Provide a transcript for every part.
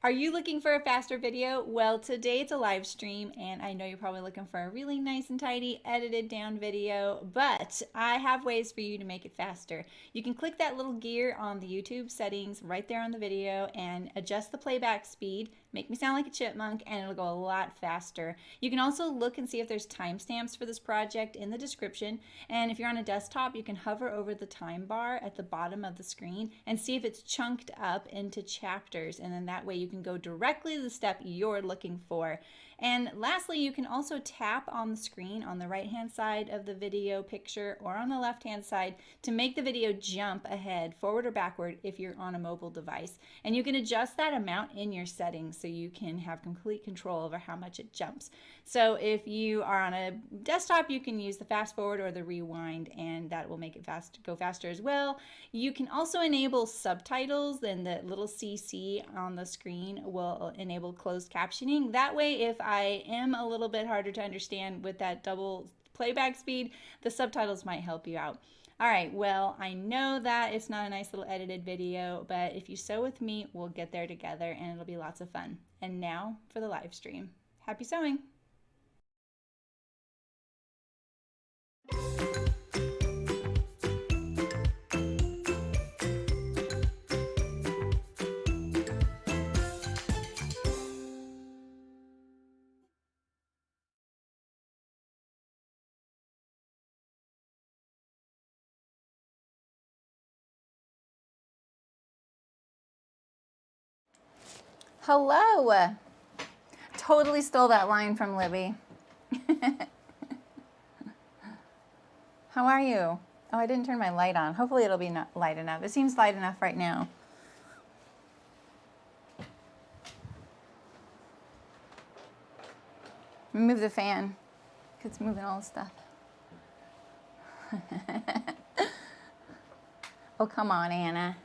Are you looking for a faster video? Well, today it's a live stream, and I know you're probably looking for a really nice and tidy, edited down video, but I have ways for you to make it faster. You can click that little gear on the YouTube settings right there on the video and adjust the playback speed, make me sound like a chipmunk, and it'll go a lot faster. You can also look and see if there's timestamps for this project in the description, and if you're on a desktop, you can hover over the time bar at the bottom of the screen and see if it's chunked up into chapters, and then that way you can go directly to the step you're looking for. And lastly, you can also tap on the screen on the right hand side of the video picture or on the left hand side to make the video jump ahead, forward or backward if you're on a mobile device. And you can adjust that amount in your settings so you can have complete control over how much it jumps. So if you are on a desktop, you can use the fast forward or the rewind, and that will make it go faster as well. You can also enable subtitles, and the little CC on the screen will enable closed captioning. That way, if I am a little bit harder to understand with that double playback speed, the subtitles might help you out. All right, well, I know that it's not a nice little edited video, but if you sew with me, we'll get there together and it'll be lots of fun. And now for the live stream. Happy sewing! Hello! Totally stole that line from Libby. How are you? Oh, I didn't turn my light on. Hopefully it'll be not light enough. It seems light enough right now. Move the fan. It's moving all the stuff. Oh, come on, Anna.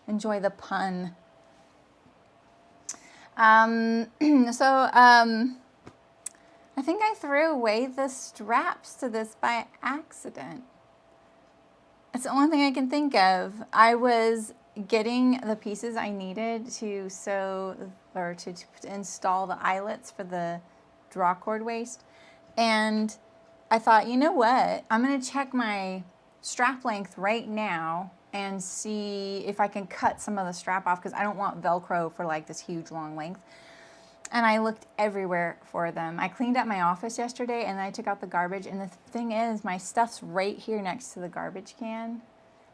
Enjoy the pun. I think I threw away the straps to this by accident. It's the only thing I can think of. I was getting the pieces I needed to sew or to install the eyelets for the drawcord waist, and I thought, you know what? I'm going to check my strap length right now and see if I can cut some of the strap off, because I don't want Velcro for like this huge long length. And I looked everywhere for them. I cleaned up my office yesterday and I took out the garbage, and the thing is, my stuff's right here next to the garbage can.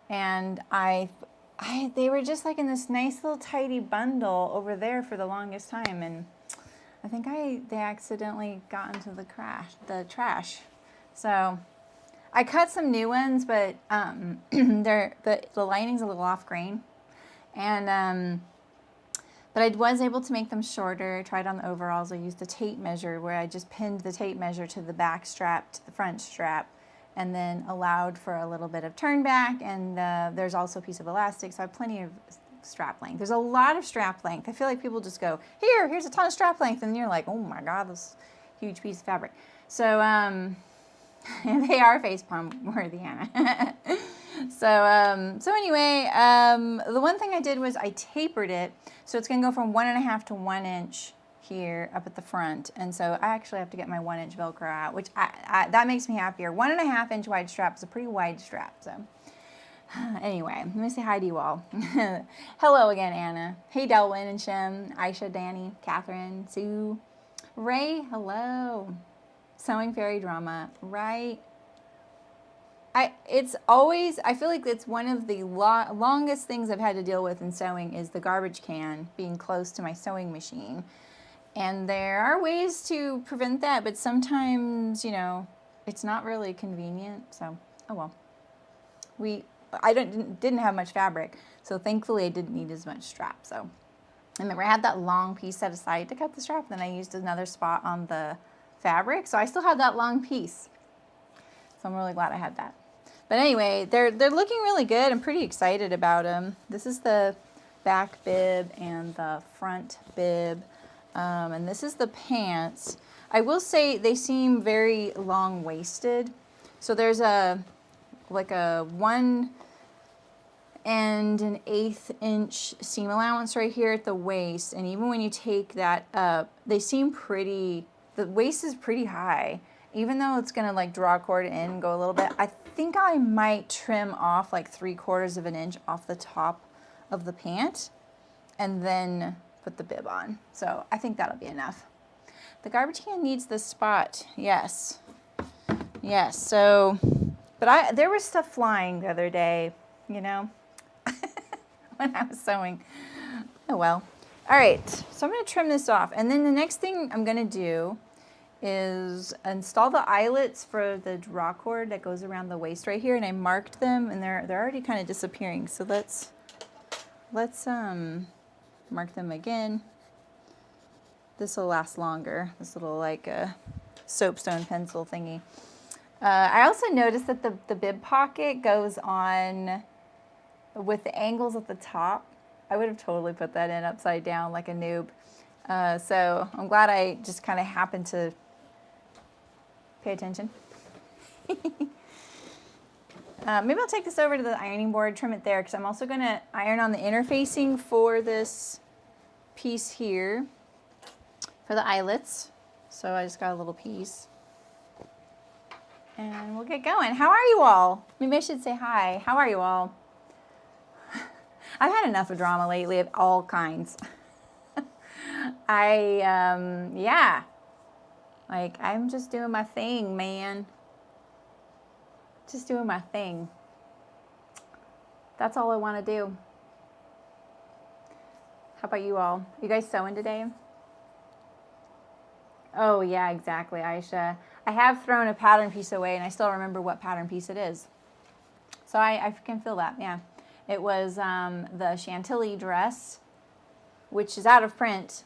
And they were just like in this nice little tidy bundle over there for the longest time, and I think they accidentally got into the trash. So I cut some new ones, but the lining's a little off grain, and but I was able to make them shorter. I tried on the overalls. I used a tape measure where I just pinned the tape measure to the back strap to the front strap, and then allowed for a little bit of turn back. And there's also a piece of elastic, so I have plenty of strap length. There's a lot of strap length. I feel like people just go, here's a ton of strap length, and you're like, oh my god, this huge piece of fabric. So they are facepalm worthy, Anna. So anyway, the one thing I did was I tapered it, so it's gonna go from 1.5 to 1 inch here up at the front, and so I actually have to get my 1 inch Velcro out, which that makes me happier. 1.5 inch wide strap is a pretty wide strap. So anyway, let me say hi to you all. Hello again, Anna. Hey, Delwyn and Shem, Aisha, Danny, Catherine, Sue, Ray. Hello. Sewing fairy drama, right? I feel like it's one of the longest things I've had to deal with in sewing is the garbage can being close to my sewing machine. And there are ways to prevent that, but sometimes, you know, it's not really convenient. So, oh well. I didn't have much fabric, so thankfully I didn't need as much strap. So, I remember I had that long piece set aside to cut the strap, then I used another spot on the fabric, so I still had that long piece. So I'm really glad I had that. But anyway, they're looking really good. I'm pretty excited about them. This is the back bib and the front bib, and this is the pants. I will say they seem very long-waisted. So there's like a 1 and an 1/8 inch seam allowance right here at the waist. And even when you take that up, they seem pretty, the waist is pretty high. Even though it's gonna like draw a cord in and go a little bit, I think I might trim off like 3/4 of an inch off the top of the pant and then put the bib on. So I think that'll be enough. The garbage can needs this spot, yes. Yes, so, but there was stuff flying the other day, you know, when I was sewing. Oh well. All right, so I'm gonna trim this off. And then the next thing I'm gonna do is install the eyelets for the draw cord that goes around the waist right here. And I marked them and they're already kind of disappearing. So let's mark them again. This will last longer. This little like a soapstone pencil thingy. I also noticed that the bib pocket goes on with the angles at the top. I would have totally put that in upside down like a noob. So I'm glad I just kind of happened to pay attention. Maybe I'll take this over to the ironing board, trim it there, because I'm also going to iron on the interfacing for this piece here for the eyelets. So I just got a little piece. And we'll get going. How are you all? Maybe I should say hi. How are you all? I've had enough of drama lately of all kinds. Yeah. Like, I'm just doing my thing, man. Just doing my thing. That's all I want to do. How about you all? You guys sewing today? Oh, yeah, exactly, Aisha. I have thrown a pattern piece away, and I still remember what pattern piece it is. So I can feel that, yeah. It was the Chantilly dress, which is out of print,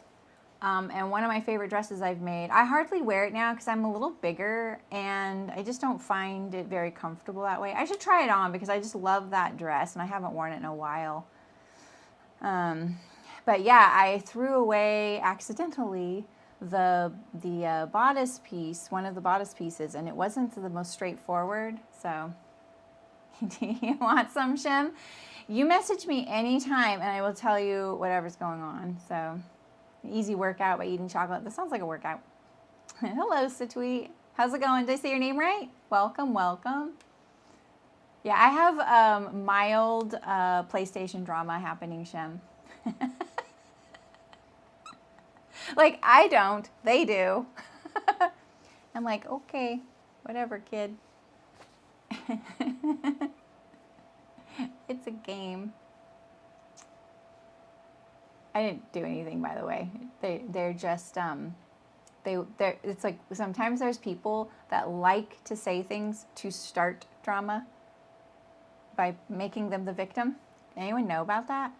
and one of my favorite dresses I've made. I hardly wear it now because I'm a little bigger, and I just don't find it very comfortable that way. I should try it on because I just love that dress, and I haven't worn it in a while. But yeah, I threw away accidentally the bodice piece, one of the bodice pieces, and it wasn't the most straightforward. So, do you want some, Shem? You message me anytime, and I will tell you whatever's going on. So, easy workout by eating chocolate. That sounds like a workout. Hello, Sitweet. How's it going? Did I say your name right? Welcome, welcome. Yeah, I have mild PlayStation drama happening, Shem. Like, I don't. They do. I'm like, okay, whatever, kid. It's a game. I didn't do anything, by the way. They're just, it's like sometimes there's people that like to say things to start drama by making them the victim. Anyone know about that?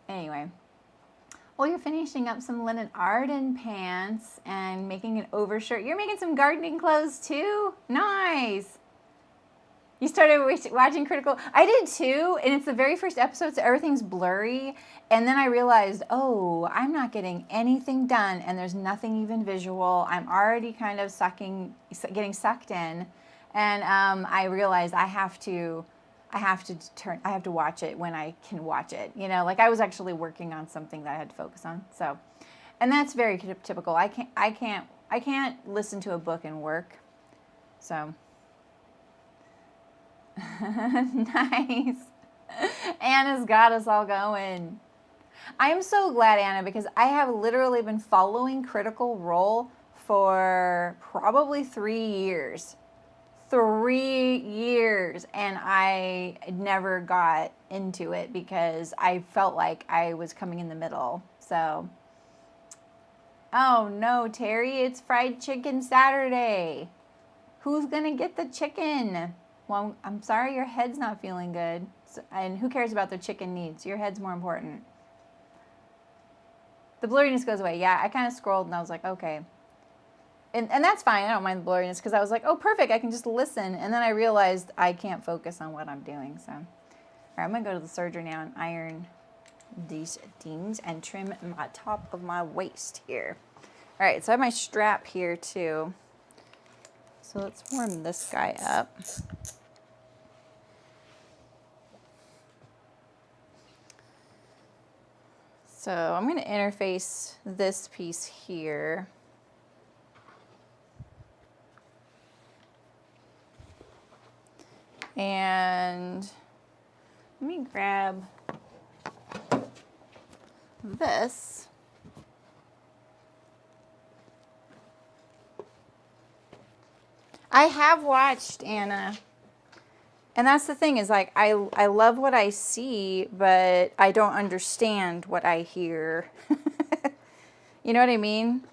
Anyway. Well, you're finishing up some linen Arden pants and making an overshirt. You're making some gardening clothes too? Nice. You started watching Critical. I did too, and it's the very first episode, so everything's blurry. And then I realized, oh, I'm not getting anything done, and there's nothing even visual. I'm already kind of getting sucked in. And I realized I have to watch it when I can watch it. You know, like I was actually working on something that I had to focus on. So, and that's very typical. I can't listen to a book and work. So, nice. Anna's got us all going. I am so glad, Anna, because I have literally been following Critical Role for probably 3 years. 3 years, and I never got into it because I felt like I was coming in the middle. So, oh no, Terry, it's fried chicken Saturday. Who's gonna get the chicken? Well, I'm sorry your head's not feeling good. So, and who cares about the chicken needs? Your head's more important. The blurriness goes away. Yeah, I kind of scrolled and I was like, okay. And that's fine. I don't mind the blurriness because I was like, oh, perfect. I can just listen. And then I realized I can't focus on what I'm doing. So, all right, I'm going to go to the serger now and iron these things and trim my top of my waist here. All right, so I have my strap here too. So let's warm this guy up. So I'm going to interface this piece here. And let me grab this. I have watched Anna. And that's the thing is like, I love what I see, but I don't understand what I hear. You know what I mean?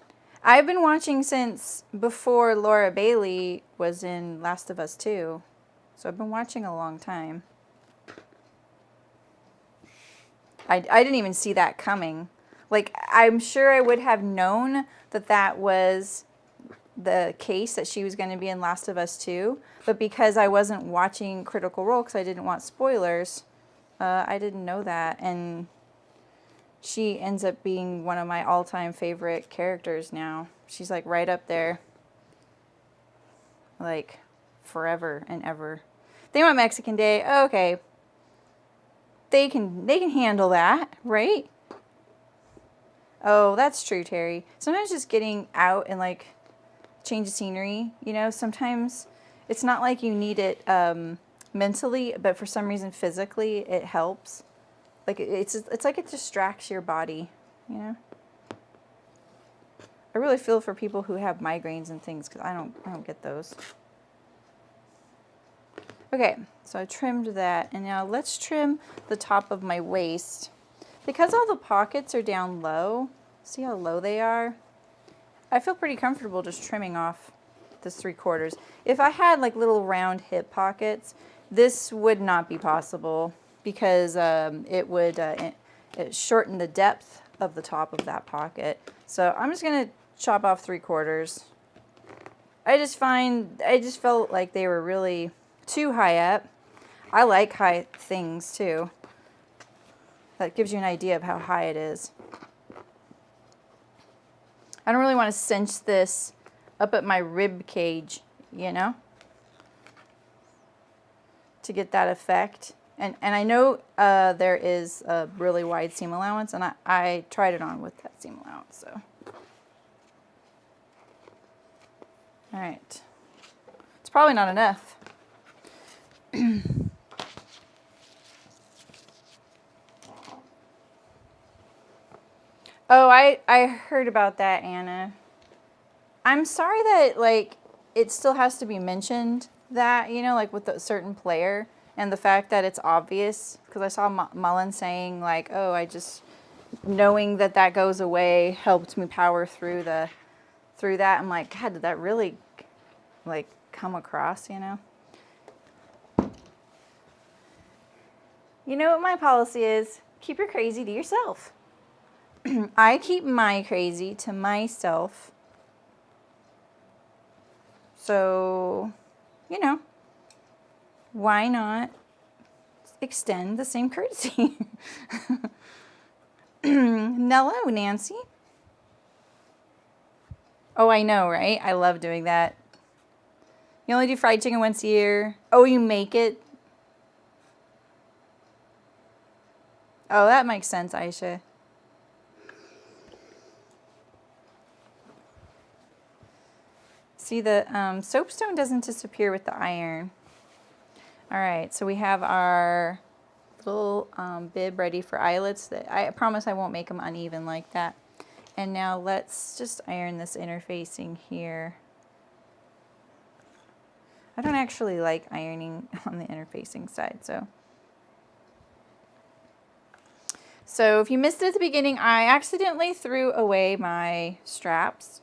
I've been watching since before Laura Bailey was in Last of Us 2. So I've been watching a long time. I didn't even see that coming. Like, I'm sure I would have known that that was the case, that she was going to be in Last of Us 2. But because I wasn't watching Critical Role because I didn't want spoilers, I didn't know that. And she ends up being one of my all-time favorite characters now. She's like right up there. Like forever and ever. They want Mexican Day. Okay. They can handle that, right? Oh, that's true, Terry. Sometimes just getting out and like change of scenery, you know, sometimes it's not like you need it mentally, but for some reason physically it helps. Like it's like it distracts your body, you know. I really feel for people who have migraines and things because I don't get those. Okay, so I trimmed that, and now let's trim the top of my waist. Because all the pockets are down low, see how low they are? I feel pretty comfortable just trimming off this 3/4. If I had like little round hip pockets, this would not be possible because it would it shorten the depth of the top of that pocket. So I'm just gonna chop off 3/4. I just felt like they were really too high up. I like high things too. That gives you an idea of how high it is. I don't really want to cinch this up at my rib cage, you know, to get that effect. And I know there is a really wide seam allowance, and I tried it on with that seam allowance, so. All right. It's probably not enough. Oh, I heard about that, Anna. I'm sorry that, like, it still has to be mentioned that, you know, like with a certain player and the fact that it's obvious. Because I saw Mullen saying, like, oh, I just, knowing that that goes away helped me power through that. I'm like, God, did that really, like, come across, you know? You know what my policy is? Keep your crazy to yourself. I keep my crazy to myself. So, you know, why not extend the same courtesy? Hello, Nancy. Oh, I know, right? I love doing that. You only do fried chicken once a year. Oh, you make it? Oh, that makes sense, Aisha. See, the soapstone doesn't disappear with the iron. All right, so we have our little bib ready for eyelets. That I promise I won't make them uneven like that. And now let's just iron this interfacing here. I don't actually like ironing on the interfacing side, so. So if you missed it at the beginning, I accidentally threw away my straps.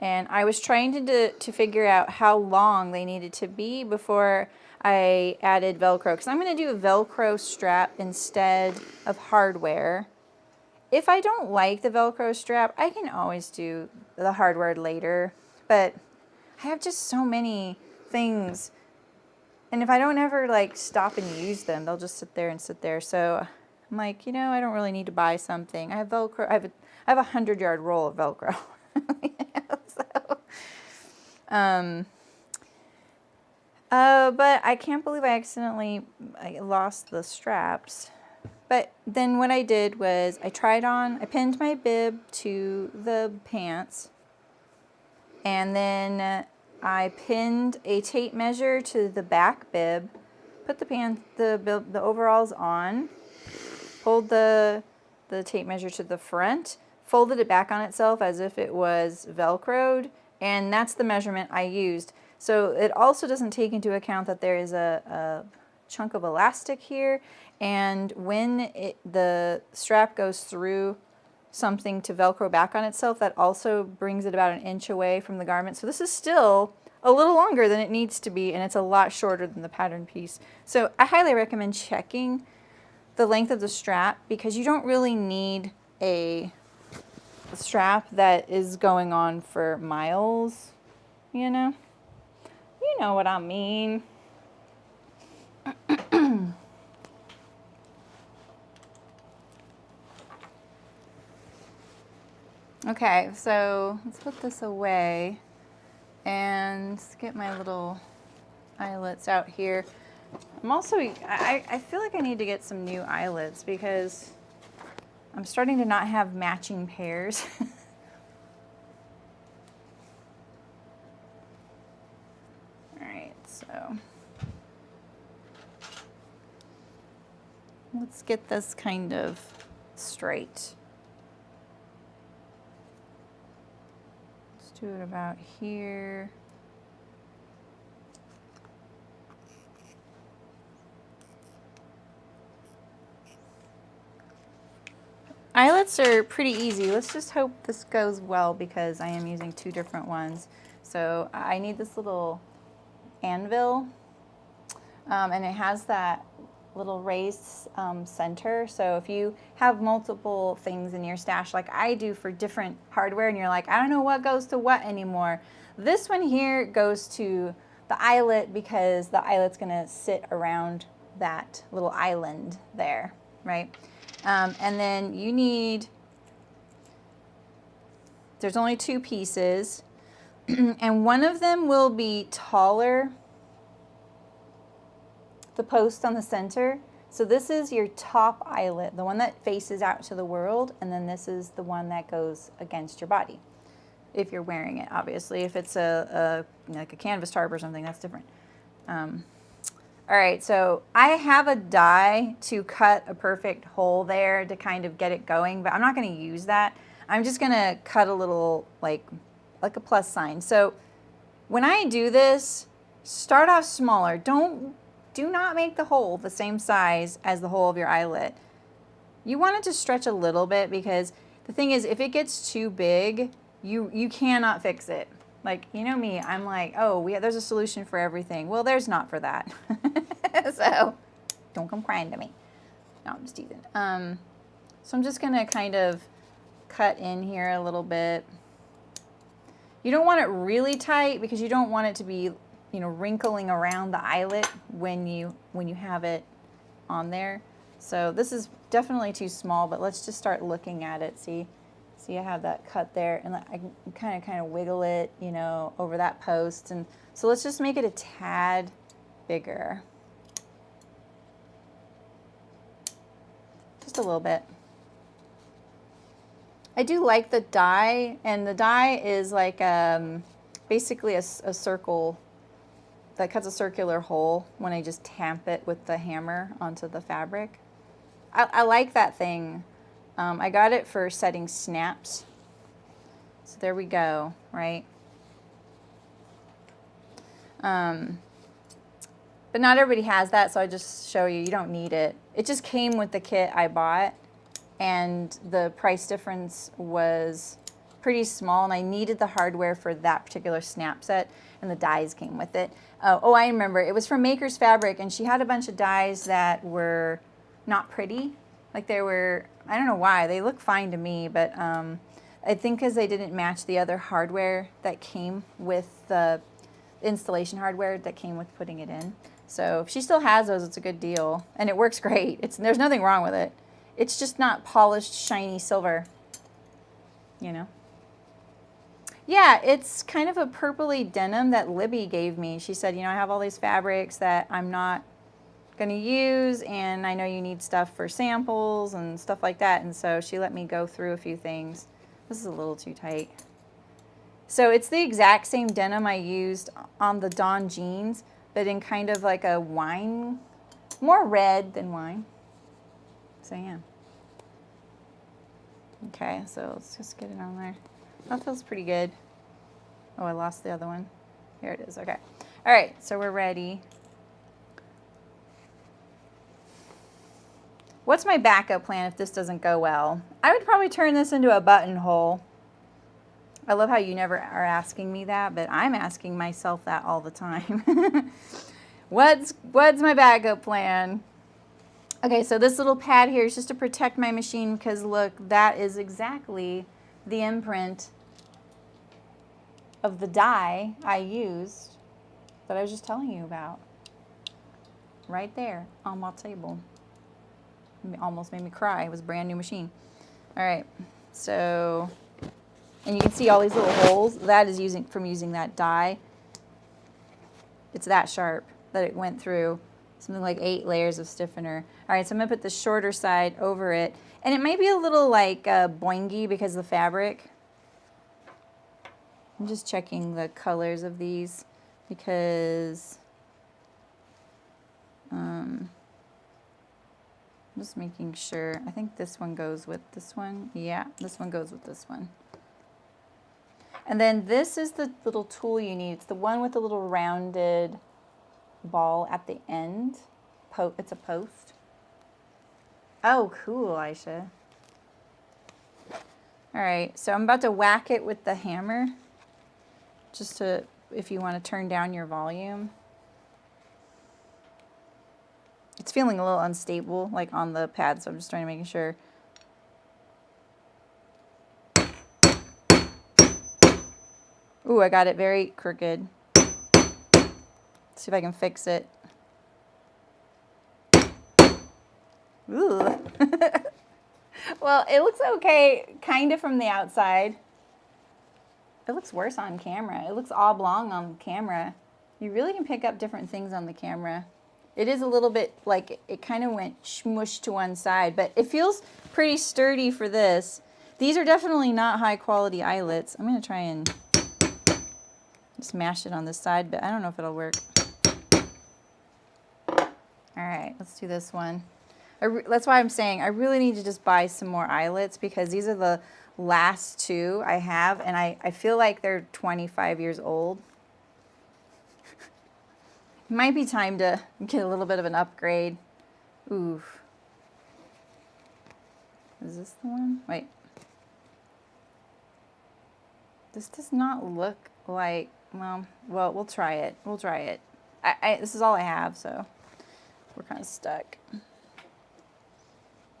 And I was trying to figure out how long they needed to be before I added Velcro. Because I'm going to do a Velcro strap instead of hardware. If I don't like the Velcro strap, I can always do the hardware later. But I have just so many things. And if I don't ever like stop and use them, they'll just sit there and sit there. So I'm like, you know, I don't really need to buy something. I have Velcro. I have a 100-yard roll of Velcro. But I can't believe I accidentally lost the straps But then what I did was I pinned my bib to the pants, and then I pinned a tape measure to the back bib, put the overalls on, pulled the tape measure to the front, folded it back on itself as if it was Velcroed, and that's the measurement I used. So it also doesn't take into account that there is a chunk of elastic here, and when the strap goes through something to Velcro back on itself, that also brings it about an inch away from the garment. So this is still a little longer than it needs to be, and it's a lot shorter than the pattern piece. So I highly recommend checking the length of the strap, because you don't really need a strap that is going on for miles, you know? You know what I mean. Okay, so let's put this away and get my little eyelets out here. I'm also, I feel like I need to get some new eyelets because I'm starting to not have matching pairs. Alright, so let's get this kind of straight. Let's do it about here. Eyelets are pretty easy. Let's just hope this goes well because I am using two different ones. So I need this little anvil, and it has that little raised center. So if you have multiple things in your stash like I do for different hardware and you're like, I don't know what goes to what anymore, this one here goes to the eyelet because the eyelet's gonna sit around that little island there, right? And then you need, there's only two pieces, and one of them will be taller, the post on the center. So this is your top eyelet, the one that faces out to the world, and then this is the one that goes against your body. If you're wearing it, obviously. If it's like a canvas tarp or something, that's different. All right, so I have a die to cut a perfect hole there to kind of get it going, but I'm not going to use that. I'm just going to cut a little, like a plus sign. So when I do this, start off smaller. Do not make the hole the same size as the hole of your eyelet. You want it to stretch a little bit because the thing is, if it gets too big, you cannot fix it. Like, you know me, I'm like, oh, there's a solution for everything. Well, there's not for that. So don't come crying to me. No, I'm just teasing. So I'm just gonna kind of cut in here a little bit. You don't want it really tight because you don't want it to be, you know, wrinkling around the eyelet when you have it on there. So this is definitely too small, but let's just start looking at it. See, I have that cut there, and I can kind of wiggle it, you know, over that post. And so let's just make it a tad bigger. Just a little bit. I do like the die, and the die is like basically a circle that cuts a circular hole when I just tamp it with the hammer onto the fabric. I like that thing. I got it for setting snaps. So there we go, right? But not everybody has that, so I just show you don't need it. It just came with the kit I bought, and the price difference was pretty small, and I needed the hardware for that particular snap set, and the dies came with it. Oh, I remember. It was from Maker's Fabric, and she had a bunch of dies that were not pretty. Like they were, I don't know why, they look fine to me, but I think because they didn't match the other hardware that came with the installation hardware that came with putting it in. So if she still has those, it's a good deal, and it works great. There's nothing wrong with it. It's just not polished, shiny silver, you know? Yeah, it's kind of a purpley denim that Libby gave me. She said, you know, I have all these fabrics that I'm not going to use, and I know you need stuff for samples and stuff like that, and so she let me go through a few things. This is a little too tight. So it's the exact same denim I used on the Dawn jeans, but in kind of like a wine, more red than wine. So yeah. Okay, so let's just get it on there. That feels pretty good. Oh, I lost the other one. Here it is, okay. All right, so we're ready. What's my backup plan if this doesn't go well? I would probably turn this into a buttonhole. I love how you never are asking me that, but I'm asking myself that all the time. What's my backup plan? Okay, so this little pad here is just to protect my machine because look, that is exactly the imprint of the dye I used that I was just telling you about. Right there on my table. It almost made me cry. It was a brand new machine. All right, so, and you can see all these little holes. That is from using that dye. It's that sharp that it went through. Something like 8 layers of stiffener. All right, so I'm gonna put the shorter side over it. And it might be a little like boingy because of the fabric. I'm just checking the colors of these because I'm just making sure. I think this one goes with this one. Yeah, this one goes with this one. And then this is the little tool you need. It's the one with the little rounded ball at the end. It's a post. Oh, cool, Aisha. All right, so I'm about to whack it with the hammer, just to, if you want to turn down your volume. It's feeling a little unstable, like on the pad, so I'm just trying to make sure. Ooh, I got it very crooked. See if I can fix it. Ooh. Well, it looks okay, kind of from the outside. It looks worse on camera. It looks oblong on camera. You really can pick up different things on the camera. It is a little bit like it kind of went smush to one side, but it feels pretty sturdy for this. These are definitely not high quality eyelets. I'm going to try and just mash it on this side, but I don't know if it'll work. All right, let's do this one. That's why I'm saying I really need to just buy some more eyelets because these are the last 2 I have, and I feel like they're 25 years old. Might be time to get a little bit of an upgrade. Oof. Is this the one? Wait. This does not look like, well, we'll try it. We'll try it. This is all I have, so we're kind of stuck.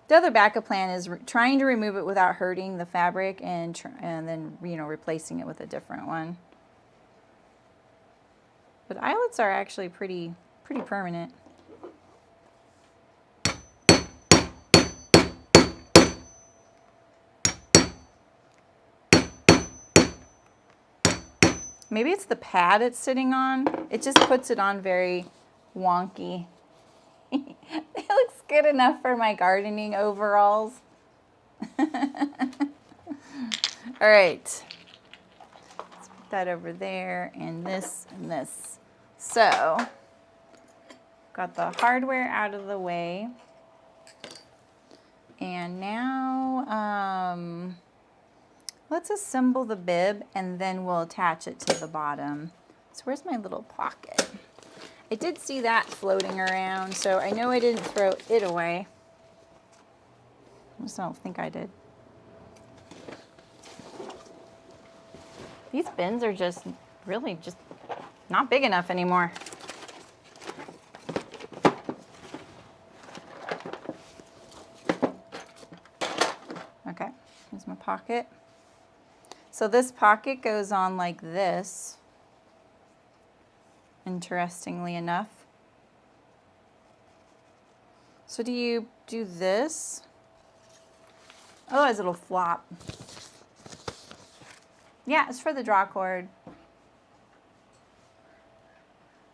The other backup plan is trying to remove it without hurting the fabric and then, you know, replacing it with a different one. But eyelets are actually pretty permanent. Maybe it's the pad it's sitting on. It just puts it on very wonky. It looks good enough for my gardening overalls. All right. Let's put that over there and this and this. So, got the hardware out of the way. And now, let's assemble the bib and then we'll attach it to the bottom. So where's my little pocket? I did see that floating around, so I know I didn't throw it away. I just don't think I did. These bins are just really just not big enough anymore. Okay, here's my pocket. So this pocket goes on like this, interestingly enough. So do you do this? Otherwise it'll flop. Yeah, it's for the draw cord.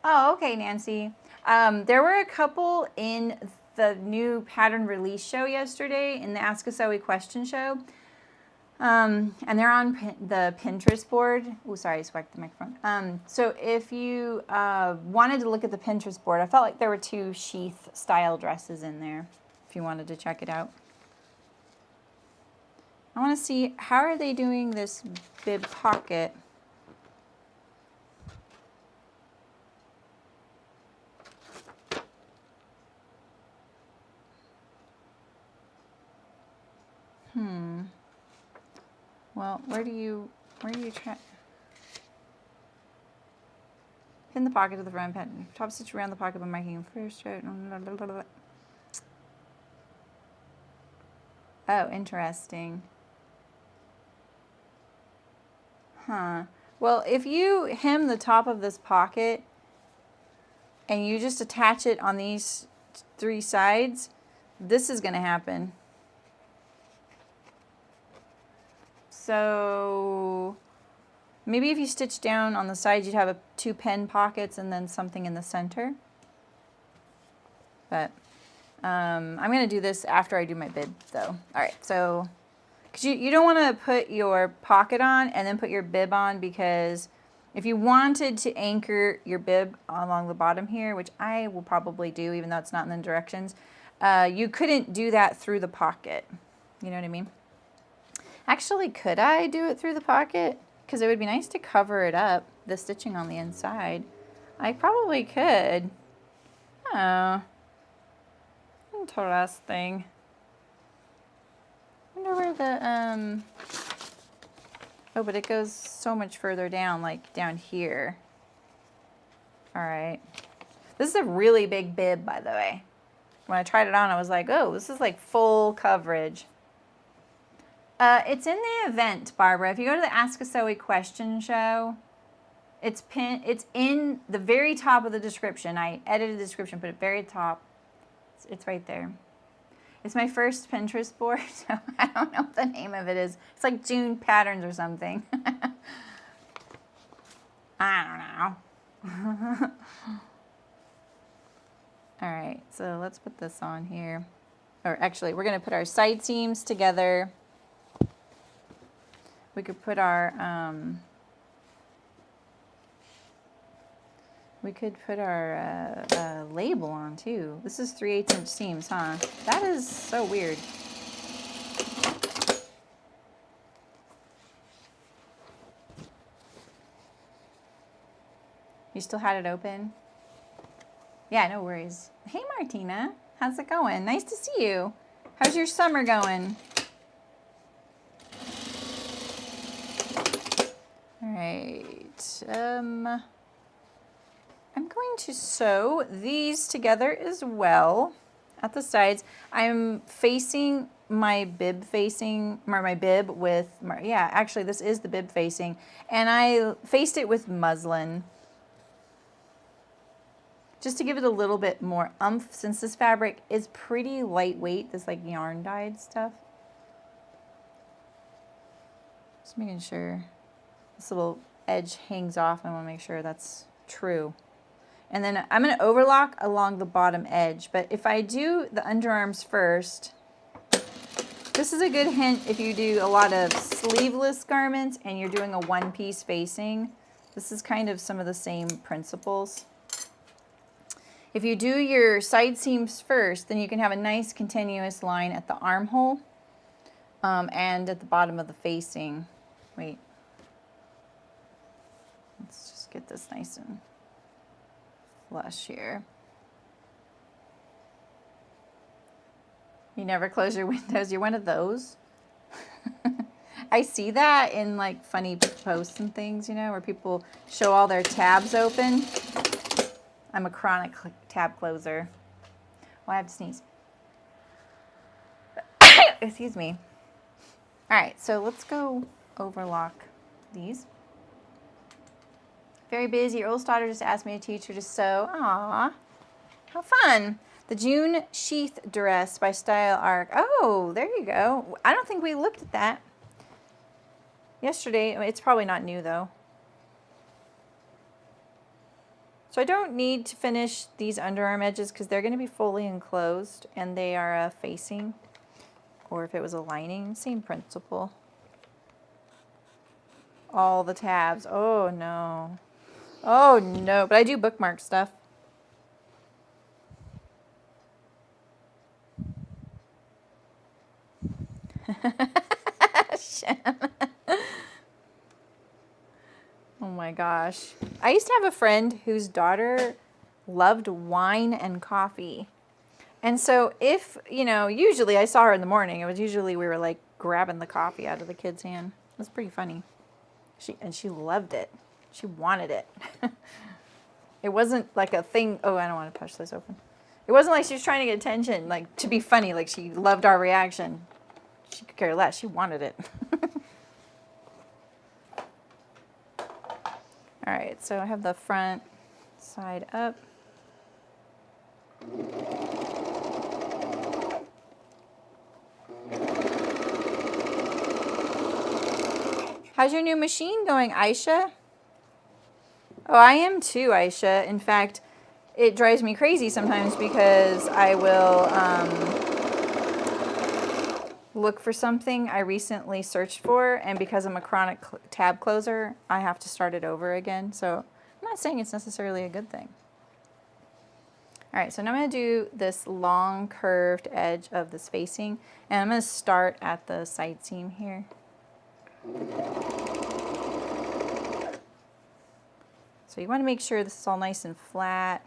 Oh, okay, Nancy. There were a couple in the new pattern release show yesterday in the Ask a Sewi question show. And they're on the Pinterest board. Oh, sorry, I swacked the microphone. So if you wanted to look at the Pinterest board, I felt like there were 2 sheath style dresses in there if you wanted to check it out. I want to see, how are they doing this bib pocket? Well, where do you try? Pin the pocket to the front, top stitch around the pocket by marking first stroke. Oh, interesting. Huh. Well, if you hem the top of this pocket and you just attach it on these 3 sides, this is going to happen. So maybe if you stitch down on the sides, you'd have 2 pen pockets and then something in the center. But I'm going to do this after I do my bib, though. All right, so because you don't want to put your pocket on and then put your bib on, because if you wanted to anchor your bib along the bottom here, which I will probably do even though it's not in the directions, you couldn't do that through the pocket. You know what I mean? Actually, could I do it through the pocket? Because it would be nice to cover it up, the stitching on the inside. I probably could. Oh. Interesting. I wonder where the, oh, but it goes so much further down, like down here. All right. This is a really big bib, by the way. When I tried it on, I was like, oh, this is like full coverage. It's in the event, Barbara. If you go to the Ask a Sewi question show, it's in the very top of the description. I edited the description, put it very top. It's right there. It's my first Pinterest board, so I don't know what the name of it is. It's like June Patterns or something. I don't know. All right, so let's put this on here. Or actually, we're going to put our side seams together. We could put our label on too. This is 3/8 inch seams, huh? That is so weird. You still had it open? Yeah, no worries. Hey Martina, how's it going? Nice to see you. How's your summer going? All right, I'm going to sew these together as well at the sides. I'm facing my bib with, yeah, actually this is the bib facing, and I faced it with muslin just to give it a little bit more oomph, since this fabric is pretty lightweight, this like yarn dyed stuff. Just making sure this little edge hangs off. I want to make sure that's true. And then I'm going to overlock along the bottom edge. But if I do the underarms first, this is a good hint if you do a lot of sleeveless garments and you're doing a one-piece facing. This is kind of some of the same principles. If you do your side seams first, then you can have a nice continuous line at the armhole and at the bottom of the facing. Wait. Let's just get this nice and flush here. You never close your windows. You're one of those. I see that in like funny posts and things, you know, where people show all their tabs open. I'm a chronic tab closer. Well, I have to sneeze. Excuse me. All right, so let's go overlock these. Very busy. Your oldest daughter just asked me to teach her to sew. Aww, how fun. The June Sheath Dress by Style Arc. Oh, there you go. I don't think we looked at that yesterday. I mean, it's probably not new though. So I don't need to finish these underarm edges because they're going to be fully enclosed and they are facing, or if it was a lining, same principle. All the tabs. Oh no. Oh no, but I do bookmark stuff. Oh my gosh. I used to have a friend whose daughter loved wine and coffee. And so if, you know, usually I saw her in the morning. It was usually we were like grabbing the coffee out of the kid's hand. It was pretty funny. She loved it. She wanted it. It wasn't like a thing. Oh, I don't want to push this open. It wasn't like she was trying to get attention, like to be funny, like she loved our reaction. She could care less. She wanted it. All right, so I have the front side up. How's your new machine going, Aisha? Oh, I am too, Aisha. In fact, it drives me crazy sometimes because I will look for something I recently searched for, and because I'm a chronic tab closer, I have to start it over again. So I'm not saying it's necessarily a good thing. All right, so now I'm going to do this long curved edge of the spacing, and I'm going to start at the side seam here. So you want to make sure this is all nice and flat.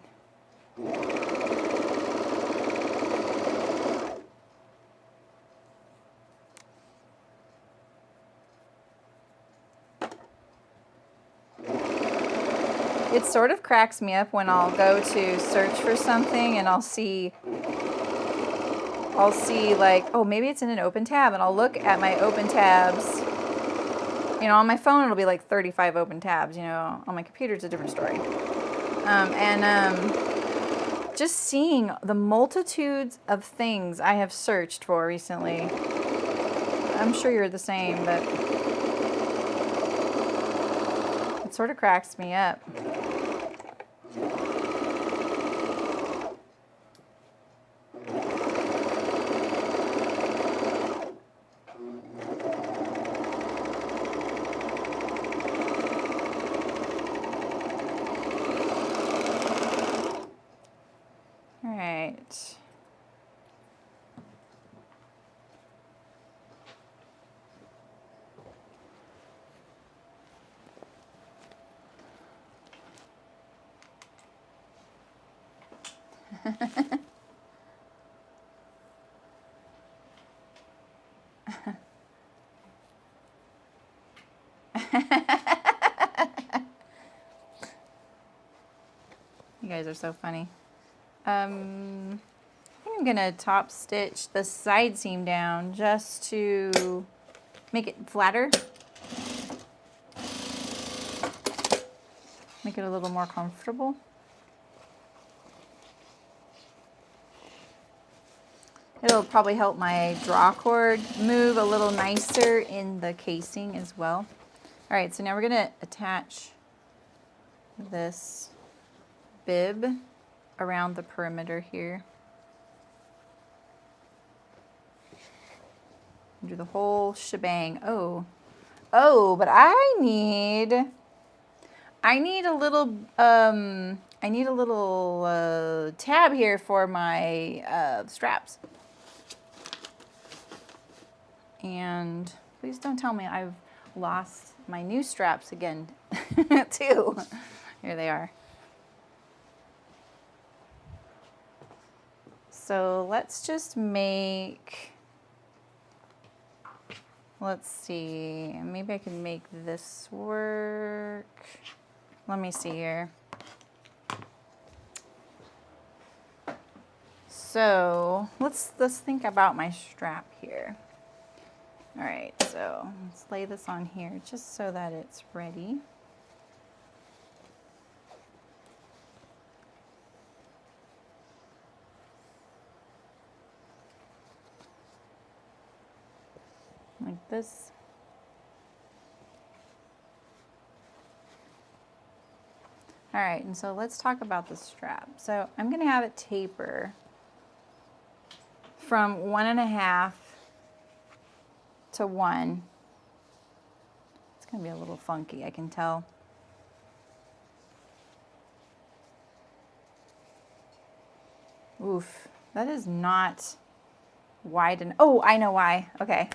It sort of cracks me up when I'll go to search for something and I'll see like, oh, maybe it's in an open tab, and I'll look at my open tabs. You know, on my phone it'll be like 35 open tabs, you know, on my computer it's a different story. Just seeing the multitudes of things I have searched for recently. I'm sure you're the same, but it sort of cracks me up. All right. You guys are so funny. I think I'm gonna top stitch the side seam down just to make it flatter. Make it a little more comfortable. It'll probably help my draw cord move a little nicer in the casing as well. All right, so now we're gonna attach this bib around the perimeter here. Do the whole shebang. Oh, but I need a little tab here for my straps. And please don't tell me I've lost my new straps again, too. Here they are. So let's just make, let's see, maybe I can make this work. Let me see here. So let's think about my strap here. All right, so let's lay this on here just so that it's ready. Like this. All right, and so let's talk about the strap. So I'm gonna have it taper from 1.5 to 1. It's gonna be a little funky, I can tell. Oof, that is not wide enough. Oh, I know why. Okay,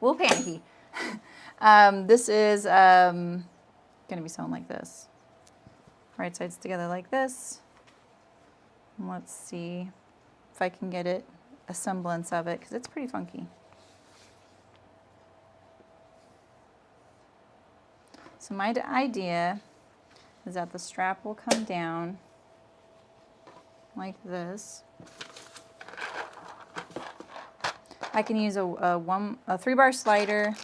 a little panicky. This is gonna be sewn like this. Right sides together like this. And let's see if I can get it, a semblance of it, because it's pretty funky. So my idea is that the strap will come down like this. I can use a 3-bar slider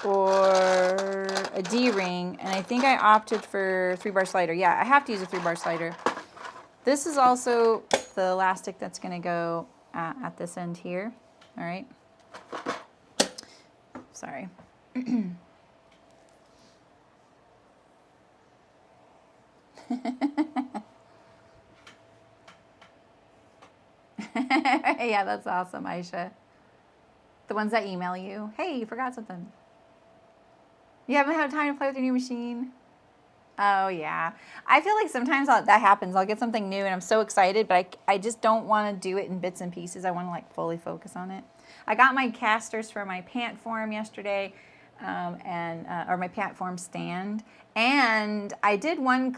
or a D-ring, and I think I opted for 3-bar slider. Yeah, I have to use a 3-bar slider. This is also the elastic that's going to go at this end here. All right. Sorry. Yeah, that's awesome, Aisha. The ones that email you, hey, you forgot something. You haven't had time to play with your new machine? Oh, yeah. I feel like sometimes that happens. I'll get something new and I'm so excited, but I just don't want to do it in bits and pieces. I want to like fully focus on it. I got my casters for my pant form yesterday, or my pant form stand, and I did one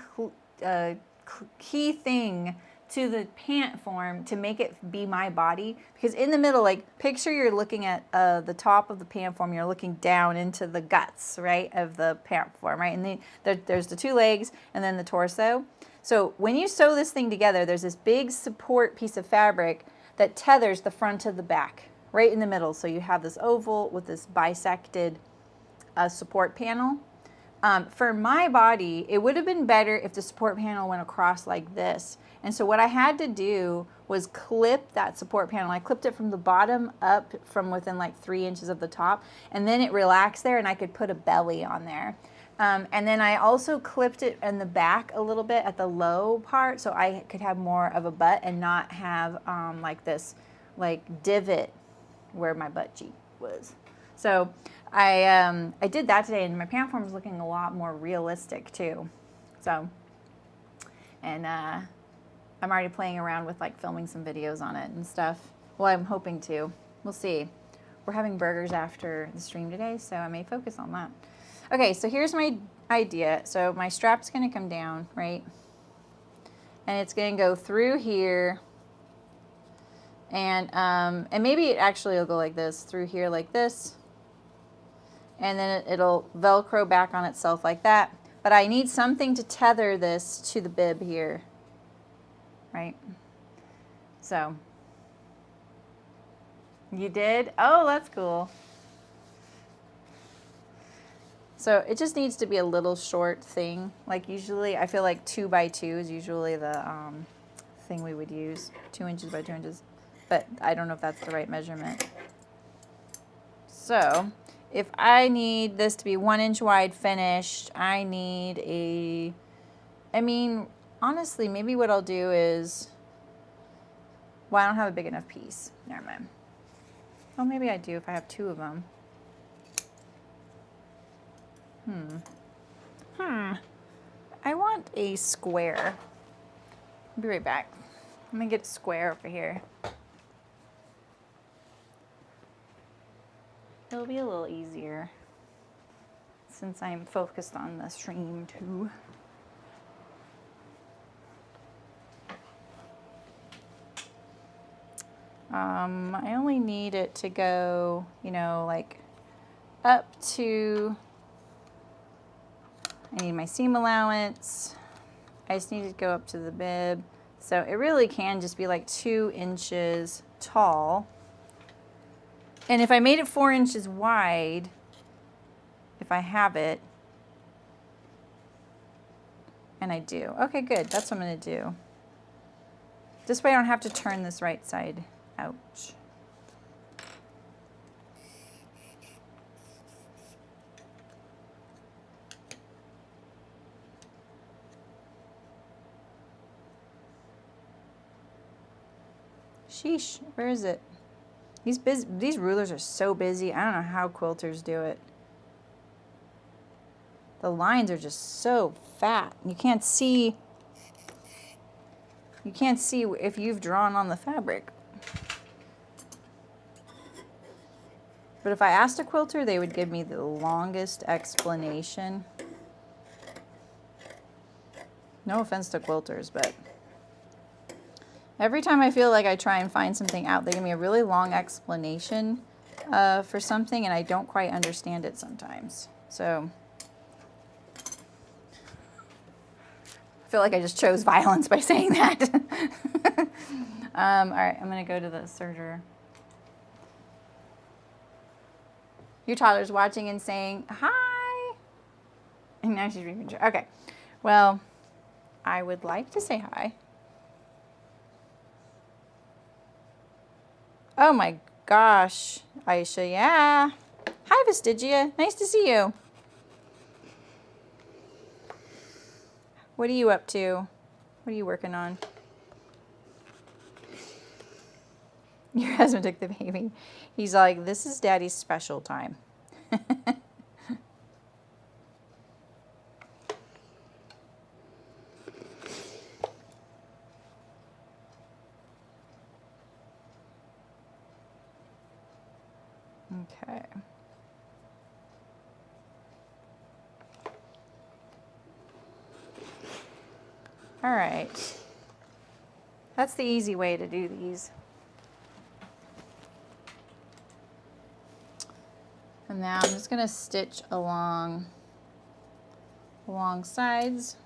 key thing to the pant form to make it be my body, because in the middle, like, picture you're looking at the top of the pant form, you're looking down into the guts, right, of the pant form, right, and there's the 2 legs and then the torso. So when you sew this thing together, there's this big support piece of fabric that tethers the front to the back, right in the middle. So you have this oval with this bisected support panel. For my body, it would have been better if the support panel went across like this. And so what I had to do was clip that support panel. I clipped it from the bottom up from within like 3 inches of the top, and then it relaxed there and I could put a belly on there. And then I also clipped it in the back a little bit at the low part so I could have more of a butt and not have like this like divot where my butt cheek was. So I did that today, and my pant form is looking a lot more realistic too. So, and I'm already playing around with like filming some videos on it and stuff. Well, I'm hoping to. We'll see. We're having burgers after the stream today, so I may focus on that. Okay, so here's my idea. So my strap's gonna come down, right? And it's gonna go through here. And maybe it actually will go like this, through here like this. And then it'll Velcro back on itself like that. But I need something to tether this to the bib here, right? So, you did? Oh, that's cool. So it just needs to be a little short thing. Like usually, I feel like 2 by 2 is usually the thing we would use, 2 inches by 2 inches. But I don't know if that's the right measurement. So, if I need this to be 1 inch wide finished, I need I mean, honestly, maybe what I'll do is, well, I don't have a big enough piece. Never mind. Well, maybe I do if I have 2 of them. I want a square. I'll be right back. I'm gonna get a square over here. It'll be a little easier since I'm focused on the stream too. I only need it to go, you know, like up to, I need my seam allowance. I just need to go up to the bib. So it really can just be like 2 inches tall. And if I made it 4 inches wide, if I have it, and I do. Okay, good. That's what I'm going to do. This way I don't have to turn this right side out. Sheesh, where is it? These rulers are so busy. I don't know how quilters do it. The lines are just so fat. You can't see if you've drawn on the fabric. But if I asked a quilter, they would give me the longest explanation. No offense to quilters, but every time I feel like I try and find something out, they give me a really long explanation for something, and I don't quite understand it sometimes. So I feel like I just chose violence by saying that. All right, I'm going to go to the serger. Your toddler's watching and saying, hi. And now she's reading. Okay. Well, I would like to say hi. Oh my gosh, Aisha, yeah. Hi, Vestigia. Nice to see you. What are you up to? What are you working on? Your husband took the baby. He's like, this is Daddy's special time. Okay. All right. That's the easy way to do these. And now I'm just going to stitch along sides.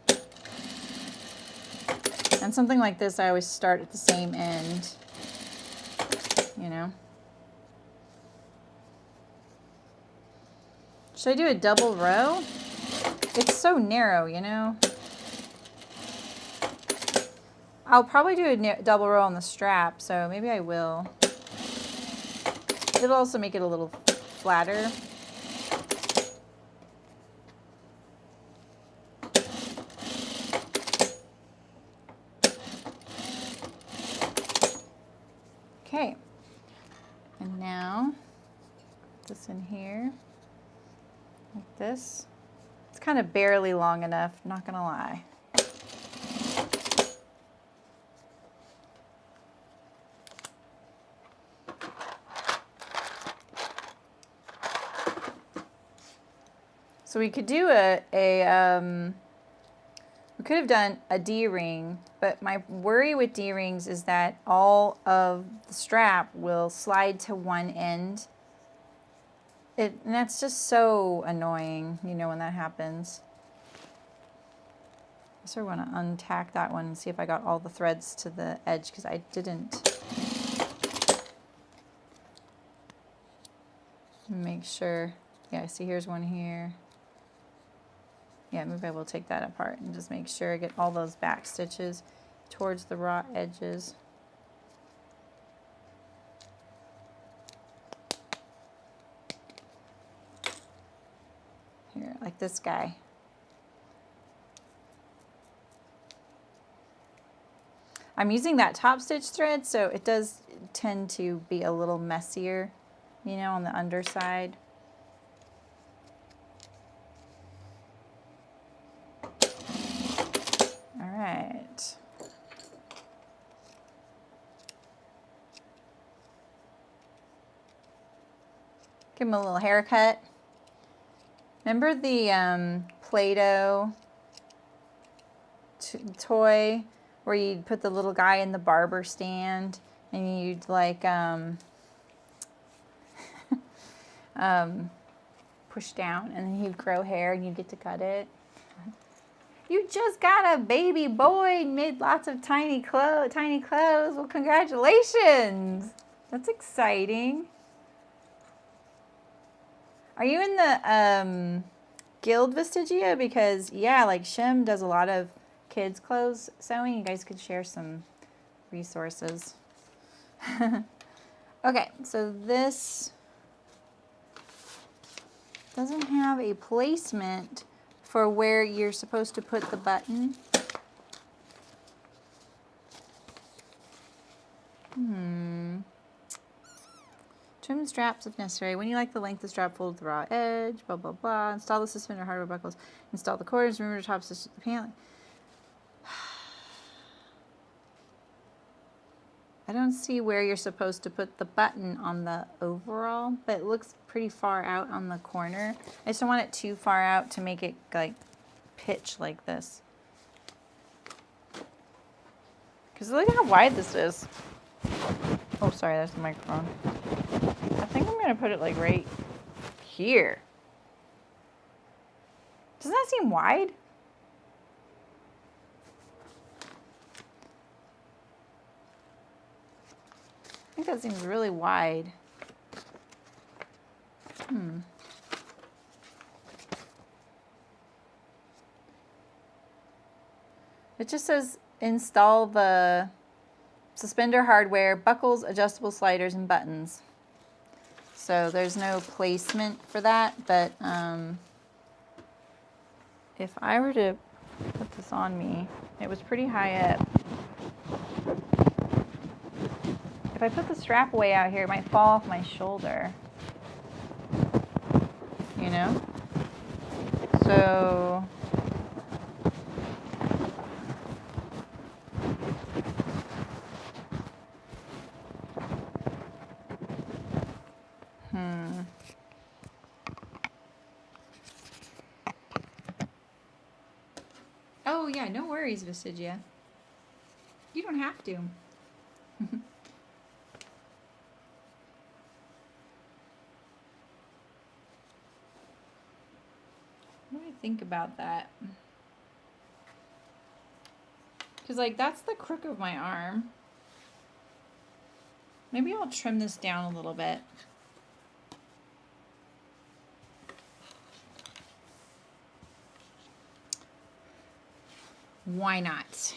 And something like this, I always start at the same end, you know. Should I do a double row? It's so narrow, you know. I'll probably do a double row on the strap, so maybe I will. It'll also make it a little flatter. Okay, and now this in here, like this. It's kind of barely long enough, not gonna lie. So we could do we could have done a D-ring, but my worry with D-rings is that all of the strap will slide to one end. And that's just so annoying, you know, when that happens. I sort of want to untack that one and see if I got all the threads to the edge, because I didn't. Make sure. Yeah, see, here's one here. Yeah, maybe I will take that apart and just make sure I get all those back stitches towards the raw edges. Here, like this guy. I'm using that top stitch thread, so it does tend to be a little messier, you know, on the underside. Give him a little haircut. Remember the Play-Doh toy where you'd put the little guy in the barber stand and you'd like push down and then he'd grow hair and you'd get to cut it? You just got a baby boy and made lots of tiny clothes. Well, congratulations. That's exciting. Are you in the Guild Vestigia? Because, yeah, like Shim does a lot of kids' clothes sewing. You guys could share some resources. Okay, so this doesn't have a placement for where you're supposed to put the button. Remove straps if necessary. When you like the length of strap, fold the raw edge, blah, blah, blah. Install the suspender hardware buckles. Install the cords. Remove the top stitch the pant. I don't see where you're supposed to put the button on the overall, but it looks pretty far out on the corner. I just don't want it too far out to make it like pitch like this. Because look how wide this is. Oh, sorry, that's the microphone. I think I'm going to put it like right here. Doesn't that seem wide? I think that seems really wide. It just says install the suspender hardware, buckles, adjustable sliders, and buttons. So there's no placement for that, but if I were to put this on me, it was pretty high up. If I put the strap way out here, it might fall off my shoulder. You know? So oh yeah, no worries, Vestigia. You don't have to. What do I think about that? Because like that's the crook of my arm. Maybe I'll trim this down a little bit. Why not?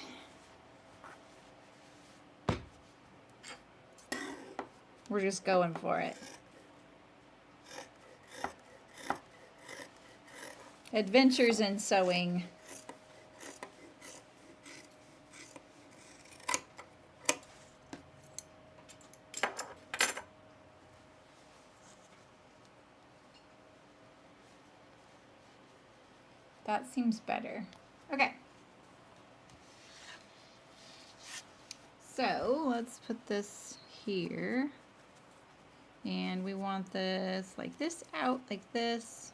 We're just going for it. Adventures in sewing. That seems better. Okay. So let's put this here. And we want this like this out, like this.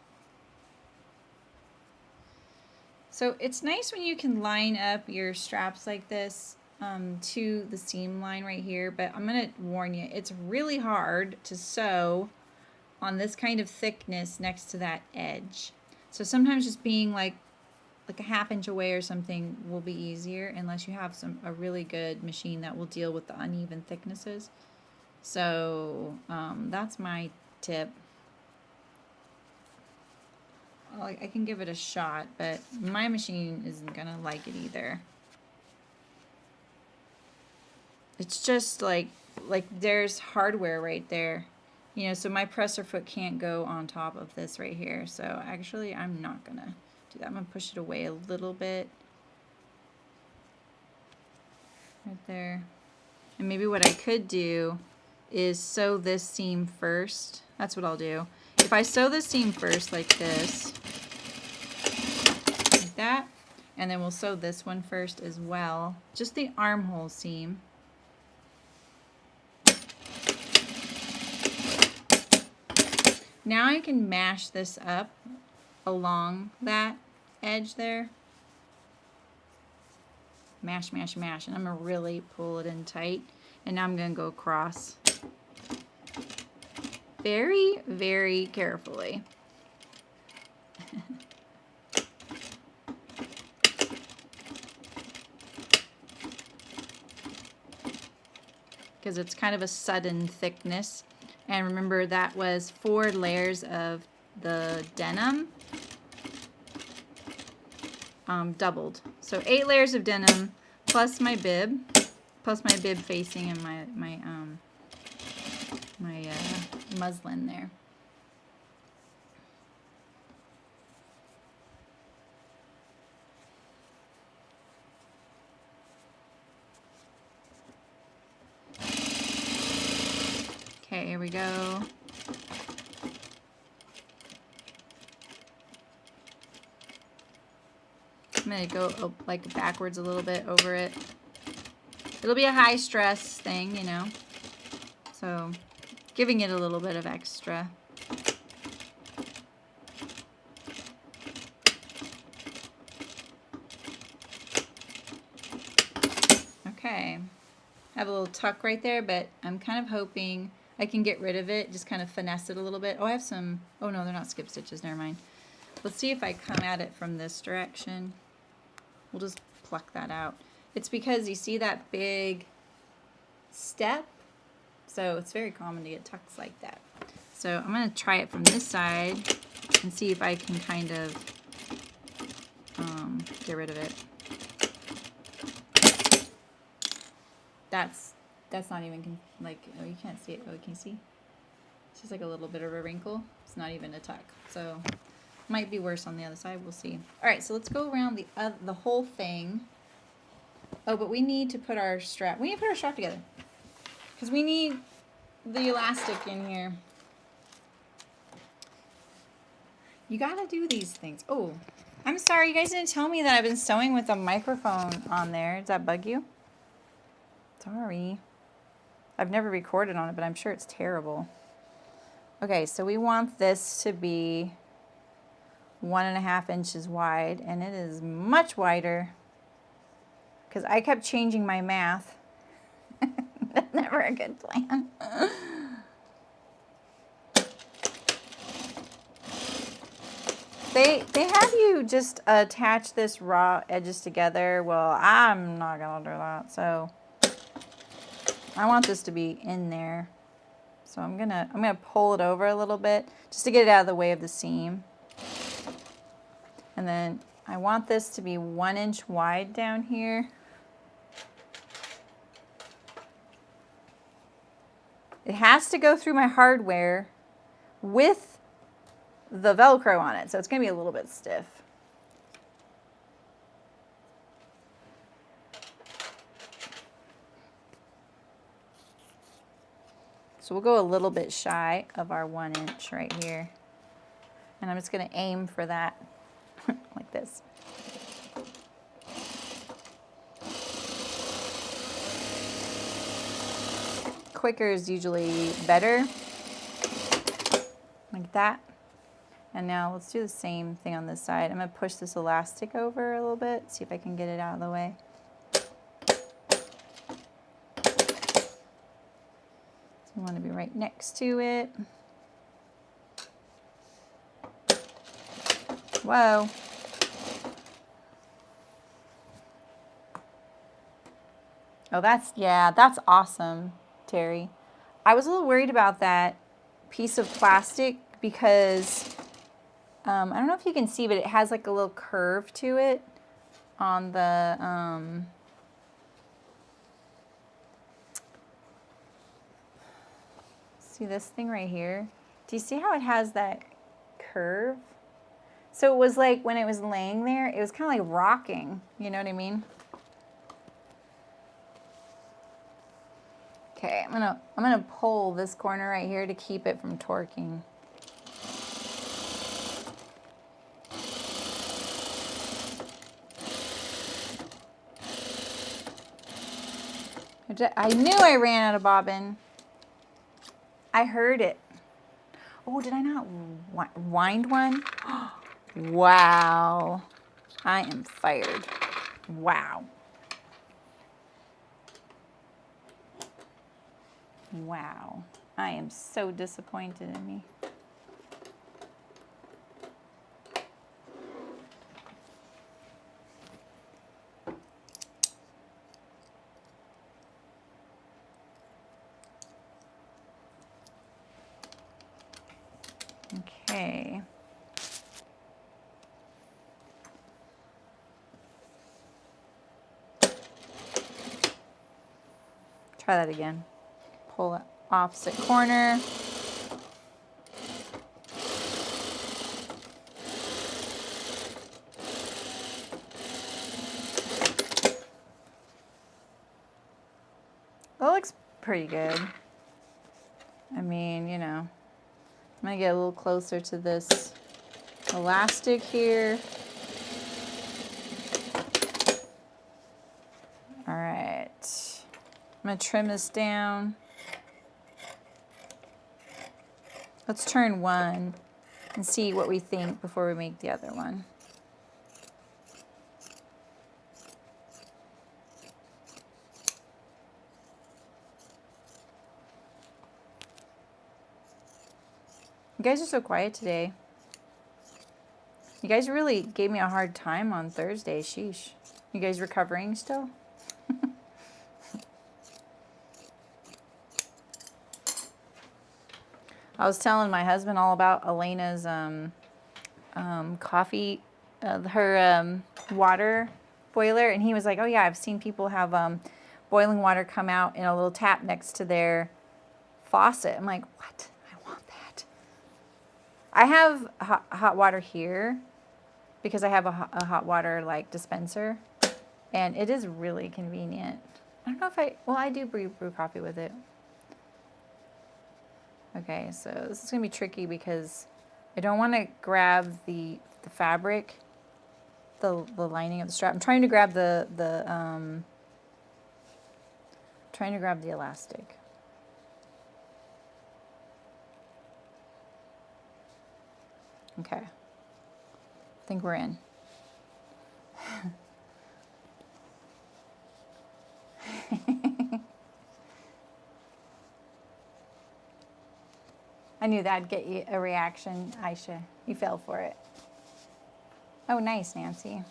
So it's nice when you can line up your straps like this to the seam line right here, but I'm gonna warn you, it's really hard to sew on this kind of thickness next to that edge. So sometimes just being like a ½ inch away or something will be easier, unless you have a really good machine that will deal with the uneven thicknesses. So that's my tip. I can give it a shot, but my machine isn't gonna like it either. It's just like there's hardware right there, you know, so my presser foot can't go on top of this right here. So actually I'm not gonna do that. I'm gonna push it away a little bit right there. And maybe what I could do is sew this seam first. That's what I'll do. If I sew the seam first like this, like that, and then we'll sew this one first as well, just the armhole seam. Now I can mash this up along that edge there. Mash, mash, mash, and I'm gonna really pull it in tight. And now I'm gonna go across. Very, very carefully. Because it's kind of a sudden thickness. And remember, that was 4 layers of the denim doubled. So 8 layers of denim plus my bib facing and my muslin there. Okay, here we go. I'm going to go like backwards a little bit over it. It'll be a high stress thing, you know. So giving it a little bit of extra. Okay. I have a little tuck right there, but I'm kind of hoping I can get rid of it, just kind of finesse it a little bit. Oh, I have some, oh no, they're not skip stitches, never mind. Let's see if I come at it from this direction. We'll just pluck that out. It's because you see that big step? So it's very common to get tucks like that. So I'm going to try it from this side and see if I can kind of get rid of it. That's not even like, oh, you can't see it. Oh, can you see? It's just like a little bit of a wrinkle. It's not even a tuck. So might be worse on the other side. We'll see. All right, so let's go around the whole thing. Oh, but we need to put our strap. We need to put our strap together because we need the elastic in here. You gotta do these things. Oh, I'm sorry. You guys didn't tell me that I've been sewing with a microphone on there. Does that bug you? Sorry. I've never recorded on it, but I'm sure it's terrible. Okay, so we want this to be 1.5 inches wide, and it is much wider because I kept changing my math. Never a good plan. They have you just attach this raw edges together. Well, I'm not gonna do that, so I want this to be in there. So I'm gonna pull it over a little bit just to get it out of the way of the seam. And then I want this to be 1 inch wide down here. It has to go through my hardware with the Velcro on it, so it's gonna be a little bit stiff. So we'll go a little bit shy of our 1 inch right here. And I'm just gonna aim for that, like this. Quicker is usually better, like that. And now let's do the same thing on this side. I'm gonna push this elastic over a little bit, see if I can get it out of the way. You want to be right next to it. Whoa. Oh, that's awesome, Terry. I was a little worried about that piece of plastic because I don't know if you can see, but it has like a little curve to it on the see this thing right here? Do you see how it has that curve? So it was like when it was laying there, it was kind of like rocking. You know what I mean? Okay, I'm gonna pull this corner right here to keep it from torquing. I knew I ran out of bobbin. I heard it. Oh, did I not wind one? Wow. I am fired. Wow. Wow. I am so disappointed in me. Okay. Try that again. Pull it opposite corner. That looks pretty good. I mean, you know, I'm gonna get a little closer to this elastic here. going to trim this down. Let's turn one and see what we think before we make the other one. You guys are so quiet today. You guys really gave me a hard time on Thursday. Sheesh. You guys recovering still? I was telling my husband all about Elena's coffee, her water boiler, and he was like, oh yeah, I've seen people have boiling water come out in a little tap next to their faucet. I'm like, what? I want that. I have hot water here because I have a hot water like dispenser, and it is really convenient. I don't know if I do brew coffee with it. Okay, so this is going to be tricky because I don't want to grab the fabric, the lining of the strap. I'm trying to grab trying to grab the elastic. Okay. I think we're in. I knew that'd get you a reaction, Aisha. You fell for it. Oh, nice, Nancy.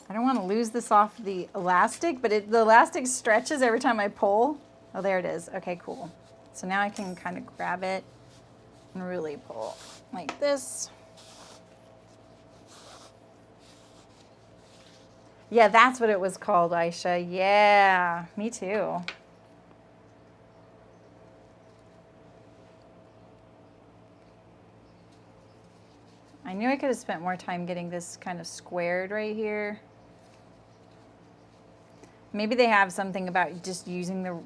I don't want to lose this off the elastic, but the elastic stretches every time I pull. Oh, there it is. Okay, cool. So now I can kind of grab it and really pull like this. Yeah, that's what it was called, Aisha. Yeah, me too. I knew I could have spent more time getting this kind of squared right here. Maybe they have something about just using the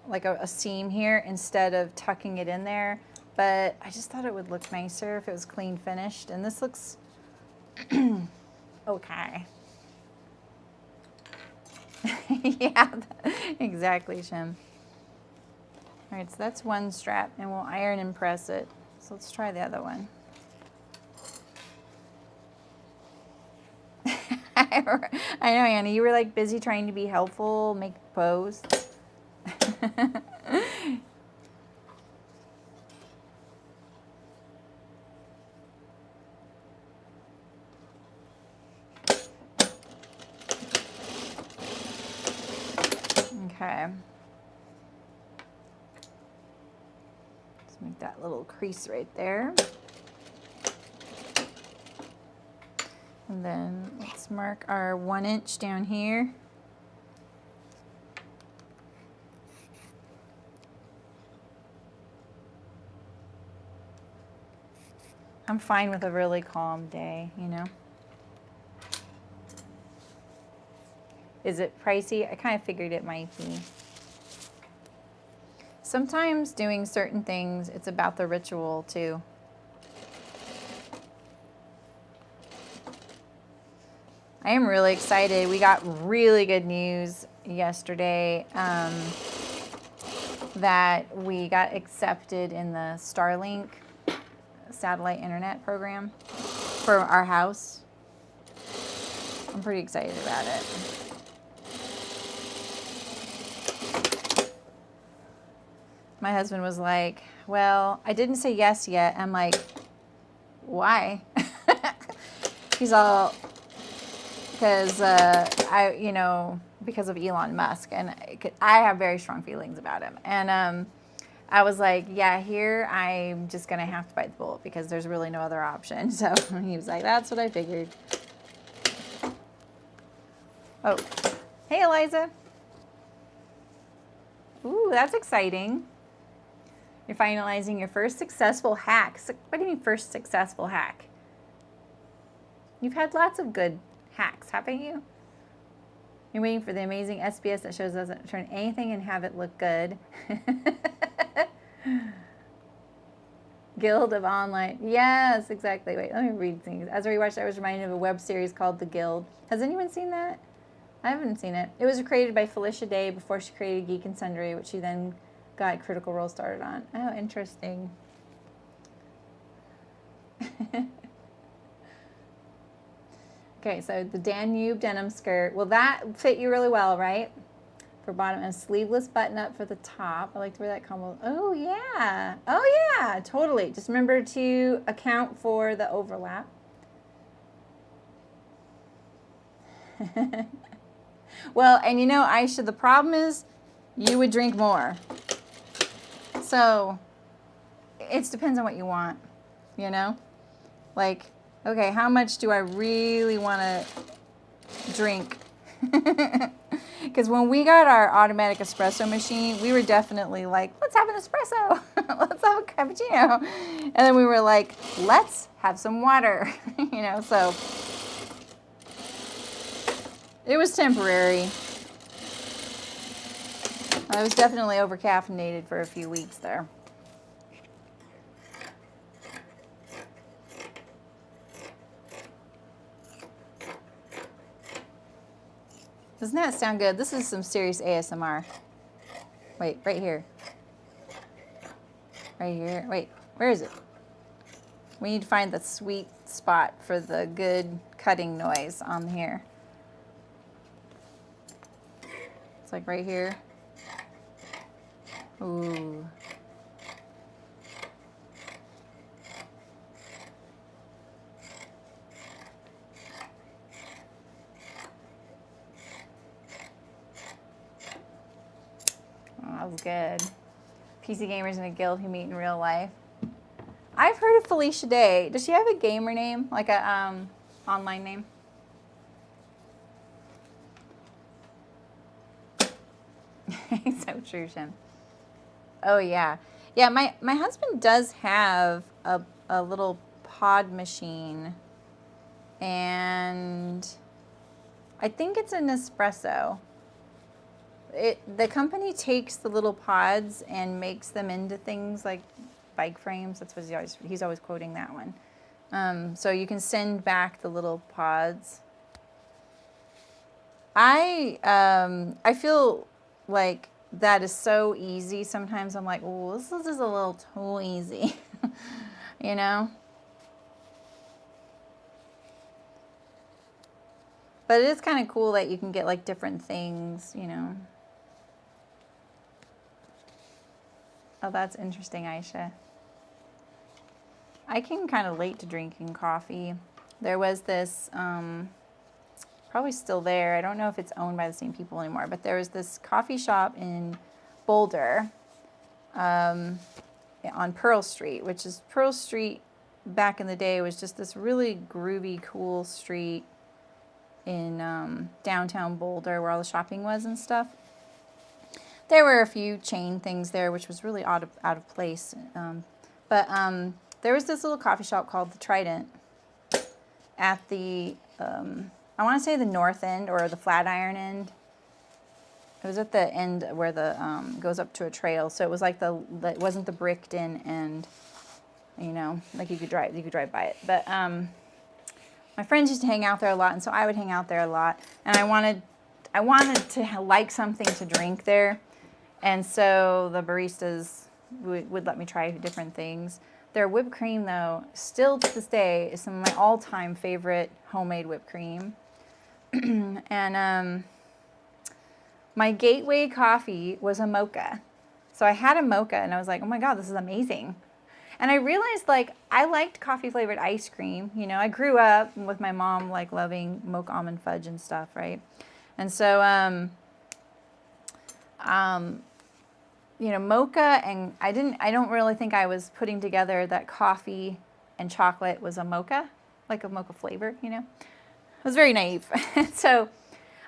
like a seam here instead of tucking it in there. But I just thought it would look nicer if it was clean finished. And this looks okay. Yeah, exactly, Shem. All right, so that's one strap, and we'll iron and press it. So let's try the other one. I know, Anna, you were like busy trying to be helpful, make posts. Okay. Let's make that little crease right there. And then let's mark our 1 inch down here. I'm fine with a really calm day, you know. Is it pricey? I kind of figured it might be. Sometimes doing certain things, it's about the ritual too. I am really excited. We got really good news yesterday that we got accepted in the Starlink satellite internet program for our house. I'm pretty excited about it. My husband was like, well, I didn't say yes yet. I'm like, why? He's all, because because of Elon Musk, and I have very strong feelings about him. And I was like, yeah, here I'm just gonna have to bite the bullet because there's really no other option. So he was like, that's what I figured. Oh, hey, Eliza. Ooh, that's exciting. You're finalizing your first successful hack. What do you mean first successful hack? You've had lots of good hacks, haven't you? You're waiting for the amazing SBS that shows doesn't turn anything and have it look good. Guild of Online. Yes, exactly. Wait, let me read things. As I rewatched, I was reminded of a web series called The Guild. Has anyone seen that? I haven't seen it. It was created by Felicia Day before she created Geek and Sundry, which she then got Critical Role started on. Oh, interesting. Okay, so the Danube denim skirt. Well, that fit you really well, right? For bottom, and a sleeveless button up for the top. I like to wear that combo. Oh, yeah. Oh, yeah, totally. Just remember to account for the overlap. Well, and you know, Aisha, the problem is you would drink more. So it depends on what you want, you know? Like, okay, how much do I really want to drink? Because when we got our automatic espresso machine, we were definitely like, let's have an espresso. Let's have a cappuccino. And then we were like, let's have some water. You know, so it was temporary. I was definitely over caffeinated for a few weeks there. Doesn't that sound good? This is some serious ASMR. Wait, right here. Right here. Wait, where is it? We need to find the sweet spot for the good cutting noise on here. It's like right here. Ooh. That was good. PC gamers in a guild who meet in real life. I've heard of Felicia Day. Does she have a gamer name? Like a online name? So true, Shem. Oh, yeah. Yeah, my husband does have a little pod machine. And I think it's an espresso. The company takes the little pods and makes them into things like bike frames. That's what he's always quoting that one. So you can send back the little pods. I feel like that is so easy. Sometimes I'm like, oh, this is just a little too easy, you know? But it is kind of cool that you can get like different things, you know? Oh, that's interesting, Aisha. I came kind of late to drinking coffee. There was this, probably still there. I don't know if it's owned by the same people anymore, but there was this coffee shop in Boulder on Pearl Street, which is Pearl Street back in the day was just this really groovy, cool street in downtown Boulder where all the shopping was and stuff. There were a few chain things there, which was really out of place. But there was this little coffee shop called the Trident at the, I want to say the north end or the Flatiron end. It was at the end where the goes up to a trail. So it was like it wasn't the bricked in end, you know, like you could drive by it. But my friends used to hang out there a lot, and so I would hang out there a lot. And I wanted to like something to drink there. And so the baristas would let me try different things. Their whipped cream, though, still to this day, is some of my all-time favorite homemade whipped cream. And my gateway coffee was a mocha. So I had a mocha, and I was like, oh my God, this is amazing. And I realized, like, I liked coffee-flavored ice cream. You know, I grew up with my mom, like, loving mocha almond fudge and stuff, right? And so, you know, mocha, and I don't really think I was putting together that coffee and chocolate was a mocha, like a mocha flavor, you know. I was very naive. So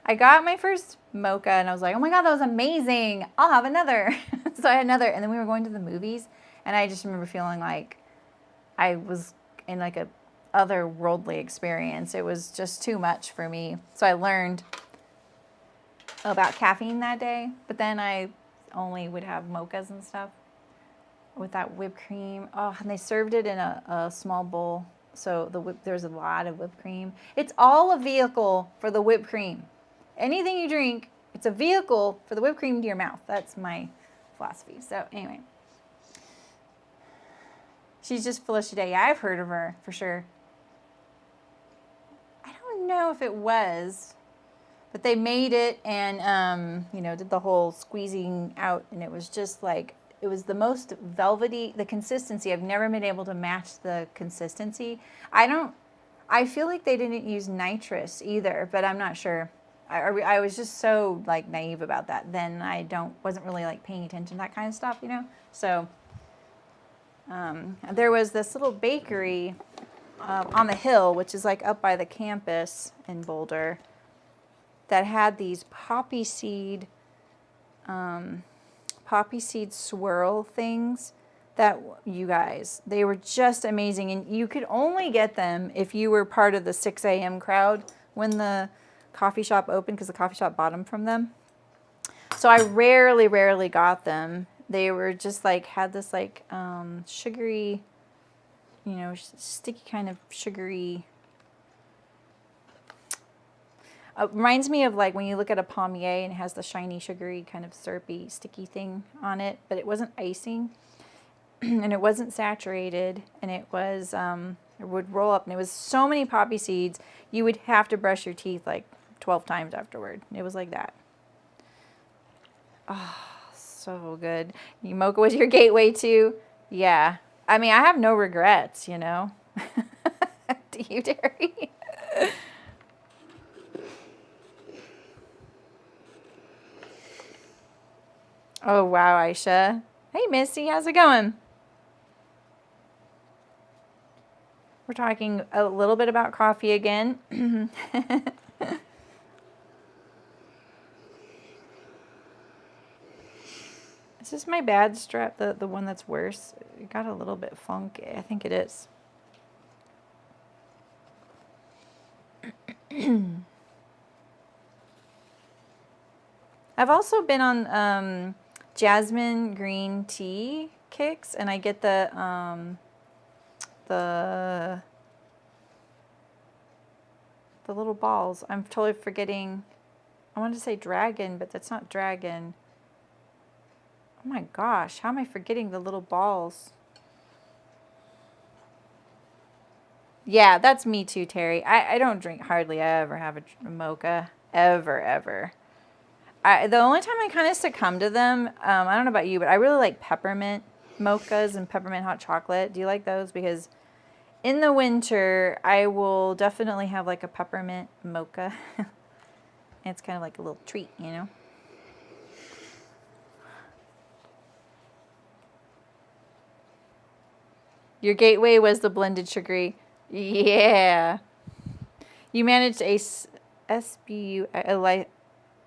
I got my first mocha, and I was like, oh my God, that was amazing. I'll have another. So I had another, and then we were going to the movies, and I just remember feeling like I was in like a otherworldly experience. It was just too much for me. So I learned about caffeine that day, but then I only would have mochas and stuff. with that whipped cream. Oh, and they served it in a small bowl. So there's a lot of whipped cream. It's all a vehicle for the whipped cream. Anything you drink, it's a vehicle for the whipped cream to your mouth. That's my philosophy. So anyway. She's just Felicia Day. Yeah, I've heard of her for sure. I don't know if it was, but they made it and, you know, did the whole squeezing out, and it was just like, it was the most velvety, the consistency. I've never been able to match the consistency. I feel like they didn't use nitrous either, but I'm not sure. I was just so like naive about that. Then I wasn't really like paying attention to that kind of stuff, you know? So there was this little bakery on the hill, which is like up by the campus in Boulder, that had these poppy seed swirl things that, you guys, they were just amazing. And you could only get them if you were part of the 6 a.m. crowd when the coffee shop opened, because the coffee shop bought them from them. So I rarely got them. They were just like, had this like sugary, you know, sticky kind of sugary. Reminds me of like when you look at a palmier and it has the shiny, sugary, kind of syrupy, sticky thing on it, but it wasn't icing, and it wasn't saturated, and it was, it would roll up, and it was so many poppy seeds, you would have to brush your teeth like 12 times afterward. It was like that. Oh, so good. Mocha was your gateway too? Yeah. I mean, I have no regrets, you know. Do you, Terry? Oh, wow, Aisha. Hey, Missy, how's it going? We're talking a little bit about coffee again. Is this my bad strap, the one that's worse? It got a little bit funky. I think it is. I've also been on jasmine green tea kicks, and I get the little balls. I'm totally forgetting. I wanted to say dragon, but that's not dragon. Oh my gosh, how am I forgetting the little balls? Yeah, that's me too, Terry. I don't drink, hardly ever have a mocha. Ever. The only time I kind of succumb to them, I don't know about you, but I really like peppermint mochas and peppermint hot chocolate. Do you like those? Because in the winter, I will definitely have like a peppermint mocha. It's kind of like a little treat, you know? Your gateway was the blended sugary. Yeah. You managed a SBU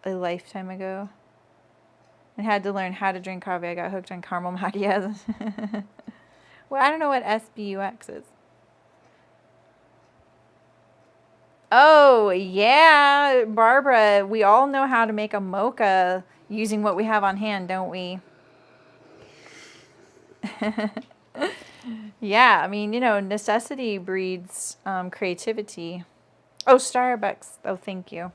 a lifetime ago and had to learn how to drink coffee. I got hooked on caramel macchiatos. Well, I don't know what SBUX is. Oh, yeah, Barbara, we all know how to make a mocha using what we have on hand, don't we? Yeah, I mean, you know, necessity breeds creativity. Oh, Starbucks. Oh, thank you.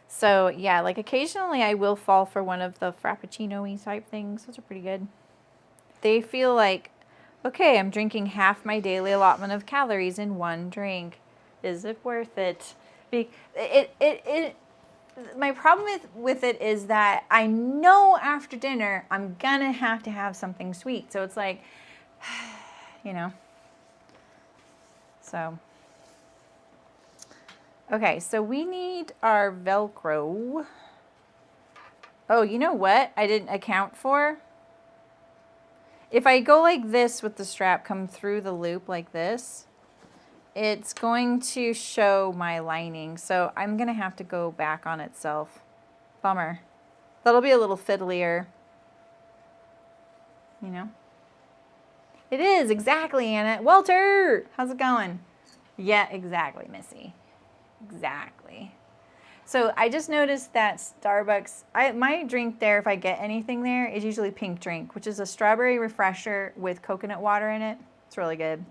So, yeah, like occasionally I will fall for one of the Frappuccino-y type things. Those are pretty good. They feel like, okay, I'm drinking half my daily allotment of calories in one drink. Is it worth it? My problem with it is that I know after dinner I'm gonna have to have something sweet. So it's like, you know. So, okay, so we need our Velcro. Oh, you know what I didn't account for? If I go like this with the strap, come through the loop like this, it's going to show my lining. So I'm going to have to go back on itself. Bummer. That'll be a little fiddlier. You know? It is, exactly, Anna. Walter, how's it going? Yeah, exactly, Missy. Exactly. So I just noticed that Starbucks, my drink there, if I get anything there, is usually pink drink, which is a strawberry refresher with coconut water in it. It's really good.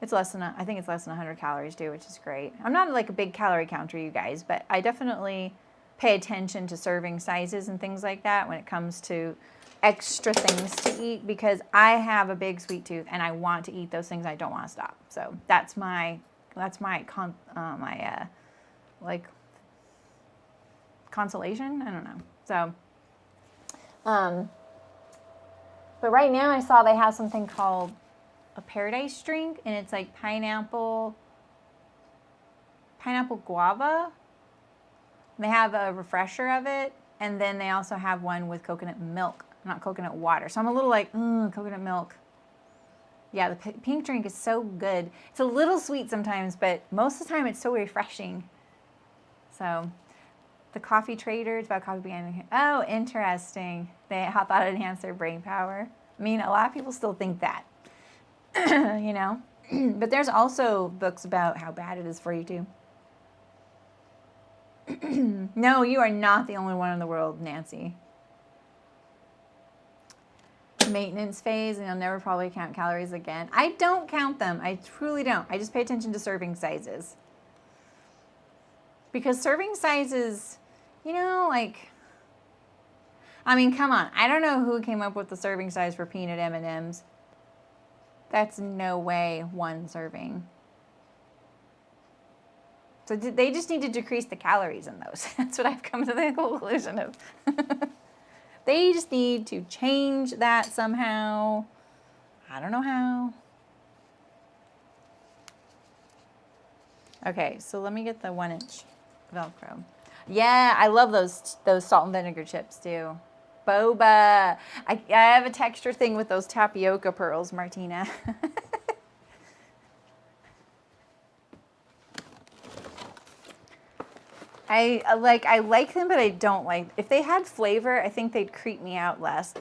It's less than, I think it's less than 100 calories too, which is great. I'm not like a big calorie counter, you guys, but I definitely pay attention to serving sizes and things like that when it comes to extra things to eat, because I have a big sweet tooth and I want to eat those things. I don't want to stop. So that's my like consolation. I don't know. So, but right now I saw they have something called a paradise drink, and it's like pineapple guava. They have a refresher of it, and then they also have one with coconut milk, not coconut water. So I'm a little like, coconut milk. Yeah, the pink drink is so good. It's a little sweet sometimes, but most of the time it's so refreshing. So the Coffee Trader, it's about coffee bean. Oh, interesting. They thought it enhanced their brain power. I mean, a lot of people still think that, you know. But there's also books about how bad it is for you too. No, you are not the only one in the world, Nancy. Maintenance phase, and you'll never probably count calories again. I don't count them. I truly don't. I just pay attention to serving sizes. Because serving sizes, you know, like, I mean, come on. I don't know who came up with the serving size for peanut M&Ms. That's no way one serving. So they just need to decrease the calories in those. That's what I've come to the conclusion of. They just need to change that somehow. I don't know how. Okay, so let me get the 1-inch Velcro. Yeah, I love those salt and vinegar chips too. Boba. I have a texture thing with those tapioca pearls, Martina. I like them, but I don't like. If they had flavor, I think they'd creep me out less.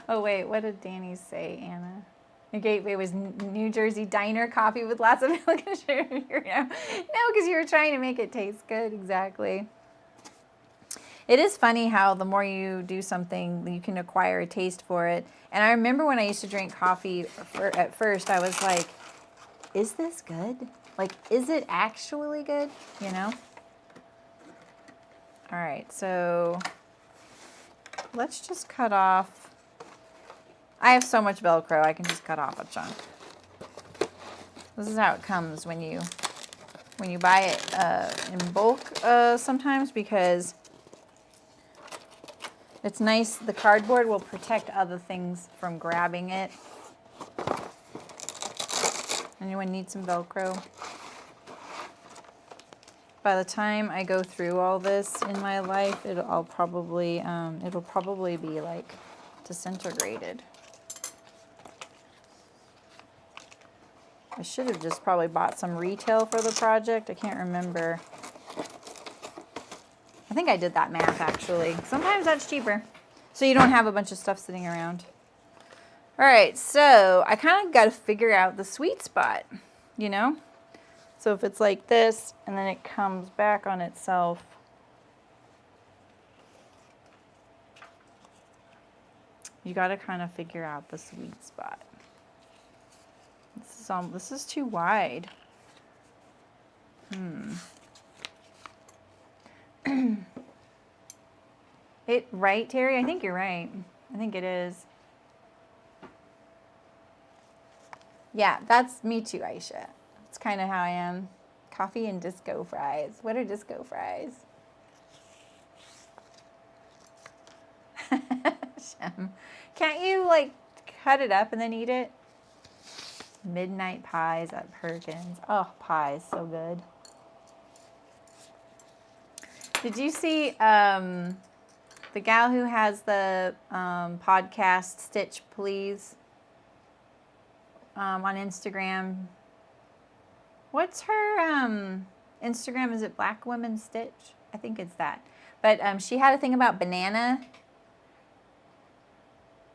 Oh wait, what did Danny say, Anna? The gateway was New Jersey diner coffee with lots of milk and sugar. No, because you were trying to make it taste good. Exactly. It is funny how the more you do something, you can acquire a taste for it. And I remember when I used to drink coffee at first, I was like, is this good? Like, is it actually good? You know? All right, so let's just cut off. I have so much Velcro, I can just cut off a chunk. This is how it comes when you buy it in bulk sometimes, because it's nice. The cardboard will protect other things from grabbing it. Anyone need some Velcro? By the time I go through all this in my life, it'll probably be like disintegrated. I should have just probably bought some retail for the project. I can't remember. I think I did that math actually. Sometimes that's cheaper, so you don't have a bunch of stuff sitting around. All right, so I kind of got to figure out the sweet spot, you know? So if it's like this and then it comes back on itself, you got to kind of figure out the sweet spot. This is too wide. Right, Terry? I think you're right. I think it is. Yeah, that's me too, Aisha. It's kind of how I am. Coffee and disco fries. What are disco fries? Shem. Can't you like cut it up and then eat it? Midnight pies at Perkins. Oh, pies, so good. Did you see the gal who has the podcast Stitch Please on Instagram? What's her Instagram? Is it Black Women Stitch? I think it's that. But she had a thing about banana.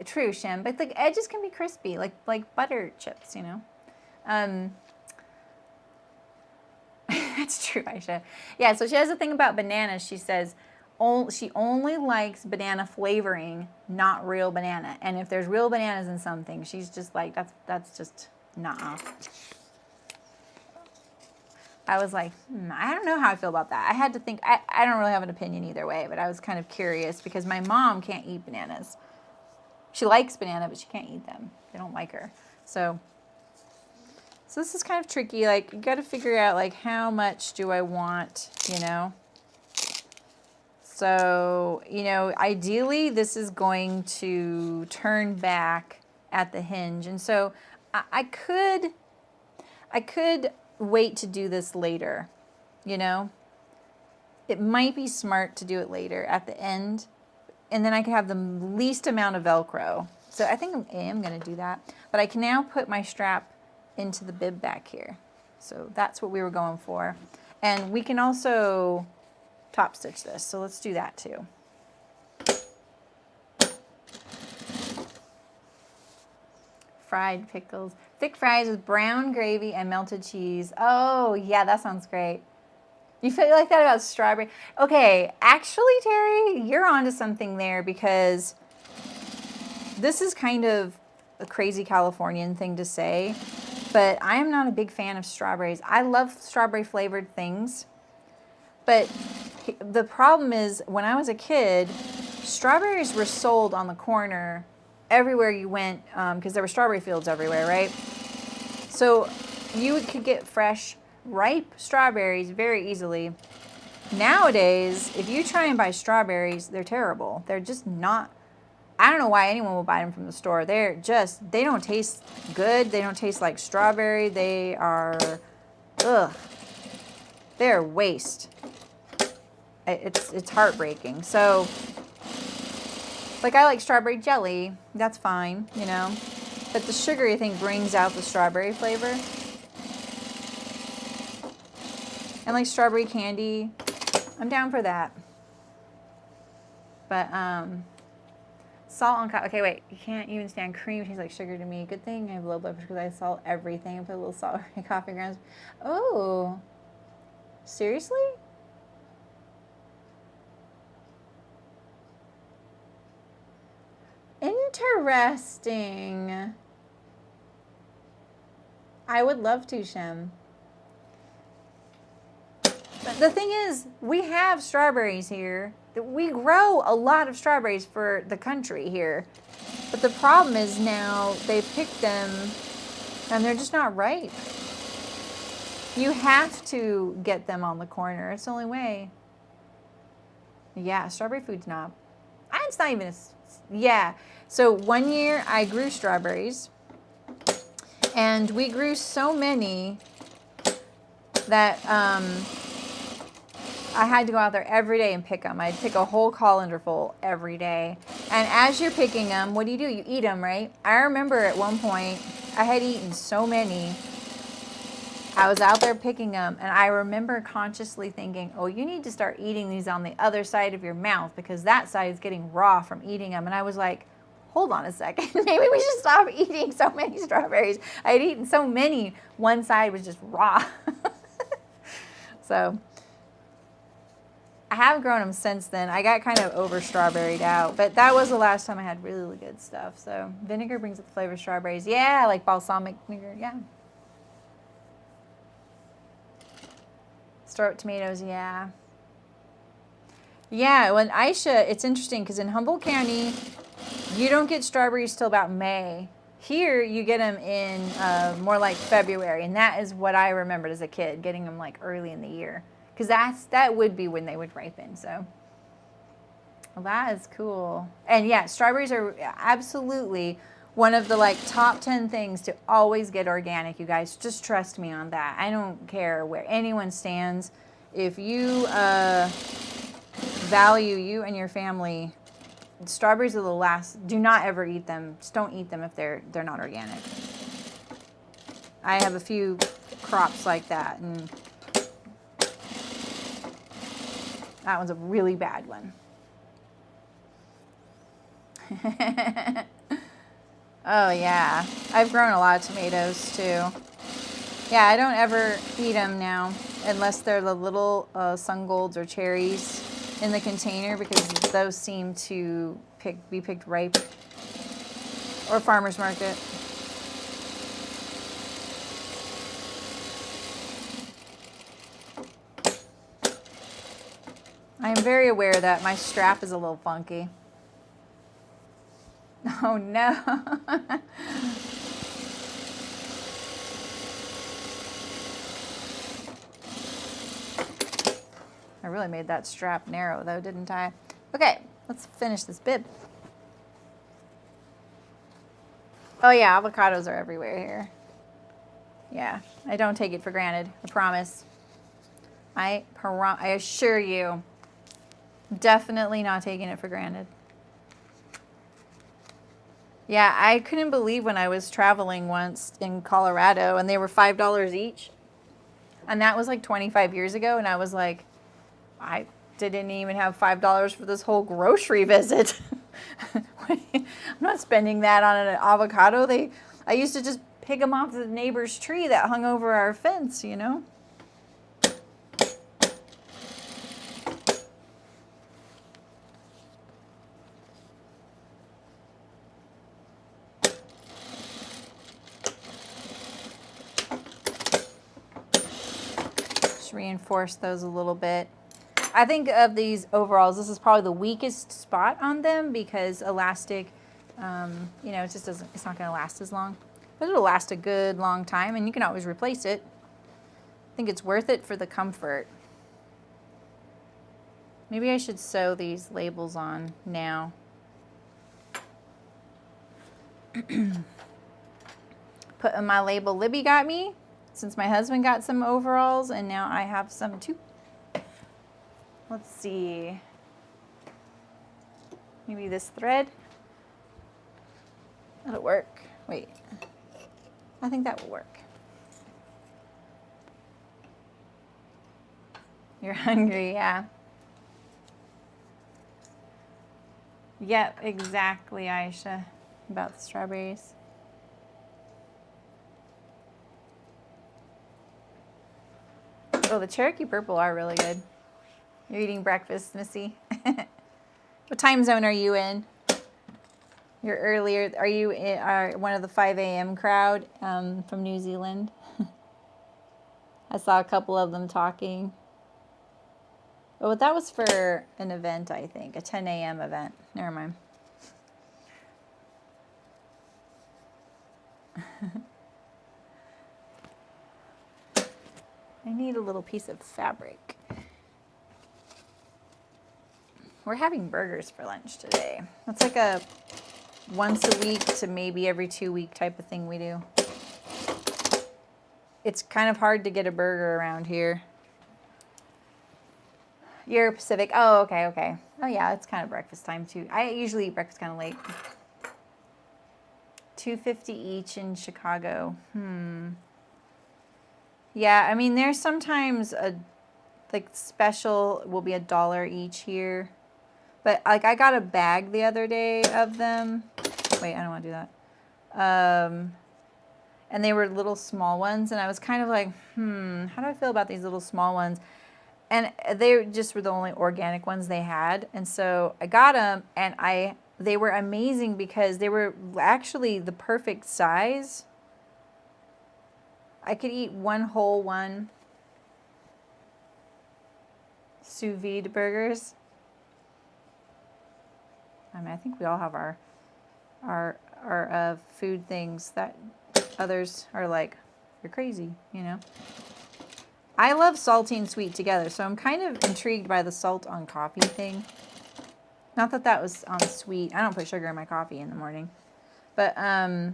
True, Shem. But the edges can be crispy, like butter chips, you know. That's true, Aisha. Yeah, so she has a thing about bananas. She says she only likes banana flavoring, not real banana. And if there's real bananas in something, she's just like, that's just nah. I was like, I don't know how I feel about that. I had to think, I don't really have an opinion either way, but I was kind of curious because my mom can't eat bananas. She likes banana, but she can't eat them. They don't like her. So this is kind of tricky. Like, you got to figure out, like, how much do I want, you know? So, you know, ideally, this is going to turn back at the hinge. And so I could wait to do this later, you know? It might be smart to do it later at the end, and then I can have the least amount of Velcro. So I think I am going to do that. But I can now put my strap into the bib back here. So that's what we were going for. And we can also top stitch this. So let's do that too. Fried pickles. Thick fries with brown gravy and melted cheese. Oh, yeah, that sounds great. You feel like that about strawberry? Okay, actually, Terry, you're onto something there because this is kind of a crazy Californian thing to say, but I am not a big fan of strawberries. I love strawberry flavored things, but the problem is when I was a kid, strawberries were sold on the corner everywhere you went because there were strawberry fields everywhere, right? So you could get fresh, ripe strawberries very easily. Nowadays, if you try and buy strawberries, they're terrible. They're just not, I don't know why anyone will buy them from the store. They don't taste good. They don't taste like strawberry. They are, ugh, they're waste. It's heartbreaking. So, like, I like strawberry jelly. That's fine, you know. But the sugar, I think, brings out the strawberry flavor. And like strawberry candy, I'm down for that. But salt on coffee. Okay, wait. You can't even stand cream. It tastes like sugar to me. Good thing I have low blood pressure because I salt everything. I put a little salt in my coffee grounds. Oh, seriously? Interesting. I would love to, Shem. But the thing is, we have strawberries here. We grow a lot of strawberries for the country here. But the problem is now they pick them and they're just not ripe. You have to get them on the corner. It's the only way. Yeah, strawberry food's not. It's not even yeah. So one year I grew strawberries and we grew so many that I had to go out there every day and pick them. I'd pick a whole colander full every day. And as you're picking them, what do? You eat them, right? I remember at one point, I had eaten so many. I was out there picking them, and I remember consciously thinking, oh, you need to start eating these on the other side of your mouth because that side is getting raw from eating them. And I was like, hold on a second. Maybe we should stop eating so many strawberries. I had eaten so many. One side was just raw. So I have grown them since then. I got kind of over strawberried out, but that was the last time I had really good stuff. So vinegar brings up the flavor of strawberries. Yeah, like balsamic vinegar. Yeah. Store up tomatoes. Yeah. Yeah. When Aisha, it's interesting because in Humboldt County, you don't get strawberries till about May. Here, you get them in more like February, and that is what I remembered as a kid, getting them like early in the year. Because that would be when they would ripen. So, well, that is cool. And yeah, strawberries are absolutely one of the like top 10 things to always get organic, you guys. Just trust me on that. I don't care where anyone stands. If you value you and your family, strawberries are the last. Do not ever eat them. Just don't eat them if they're not organic. I have a few crops like that, and that one's a really bad one. Oh yeah, I've grown a lot of tomatoes too. Yeah, I don't ever eat them now unless they're the little sun golds or cherries in the container, because those seem to be picked ripe, or farmer's market. I am very aware that my strap is a little funky. Oh no. I really made that strap narrow though, didn't I? Okay, let's finish this bib. Oh yeah, avocados are everywhere here. Yeah, I don't take it for granted, I promise. I assure you, definitely not taking it for granted. Yeah, I couldn't believe when I was traveling once in Colorado and they were $5 each. And that was like 25 years ago, and I was like, I didn't even have $5 for this whole grocery visit. I'm not spending that on an avocado. I used to just pick them off the neighbor's tree that hung over our fence, you know? Just reinforce those a little bit. I think of these overalls, this is probably the weakest spot on them because elastic, you know, it's not going to last as long. But it'll last a good long time, and you can always replace it. I think it's worth it for the comfort. Maybe I should sew these labels on now. Put in my label Libby got me, since my husband got some overalls, and now I have some too. Let's see. Maybe this thread. That'll work. Wait. I think that will work. You're hungry, yeah. Yep, exactly, Aisha, about the strawberries. Oh, the Cherokee Purple are really good. You're eating breakfast, Missy. What time zone are you in? You're earlier. Are you one of the 5 a.m. crowd from New Zealand? I saw a couple of them talking. Oh, that was for an event, I think. A 10 a.m. event. Never mind. I need a little piece of fabric. We're having burgers for lunch today. That's like a once a week to maybe every 2 week type of thing we do. It's kind of hard to get a burger around here. You're Pacific. Oh, okay, okay. Oh yeah, it's kind of breakfast time too. I usually eat breakfast kind of late. $2.50 each in Chicago. Yeah, I mean, there's sometimes like special will be $1 each here. But like I got a bag the other day of them. Wait, I don't want to do that. And they were little small ones, and I was kind of like, how do I feel about these little small ones? And they just were the only organic ones they had. And so I got them, and they were amazing because they were actually the perfect size. I could eat one whole one. Sous vide burgers. I mean, I think we all have our food things that others are like, you're crazy, you know? I love salty and sweet together, so I'm kind of intrigued by the salt on coffee thing. Not that that was on sweet. I don't put sugar in my coffee in the morning. But I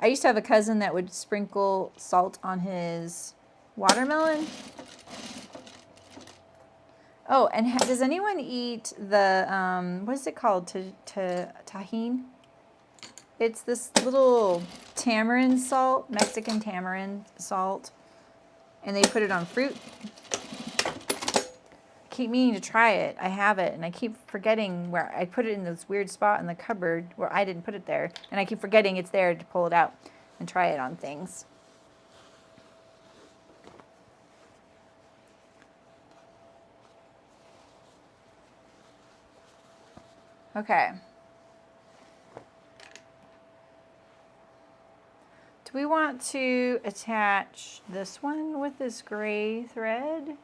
used to have a cousin that would sprinkle salt on his watermelon. Oh, and does anyone eat the, what is it called? Tajin? It's this little tamarind salt, Mexican tamarind salt. And they put it on fruit. I keep meaning to try it. I have it, and I keep forgetting where I put it in this weird spot in the cupboard where I didn't put it there. And I keep forgetting it's there to pull it out and try it on things. Okay. Do we want to attach this one with this gray thread?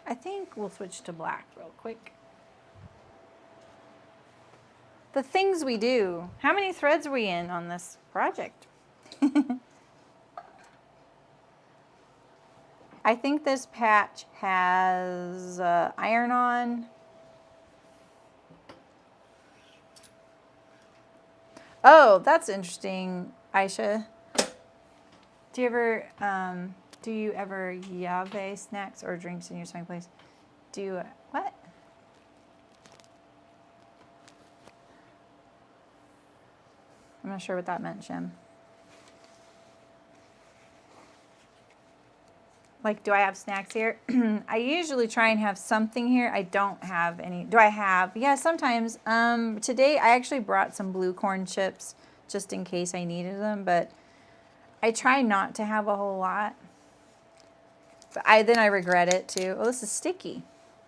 I think we'll switch to black real quick. The things we do. How many threads are we in on this project? I think this patch has iron-on. Oh, that's interesting, Aisha. Do you ever yave snacks or drinks in your sewing place? What? I'm not sure what that meant, Shem. Like, do I have snacks here? I usually try and have something here. I don't have any. Do I have? Yeah, sometimes. Today I actually brought some blue corn chips just in case I needed them, but I try not to have a whole lot. But then I regret it too. Oh, this is sticky.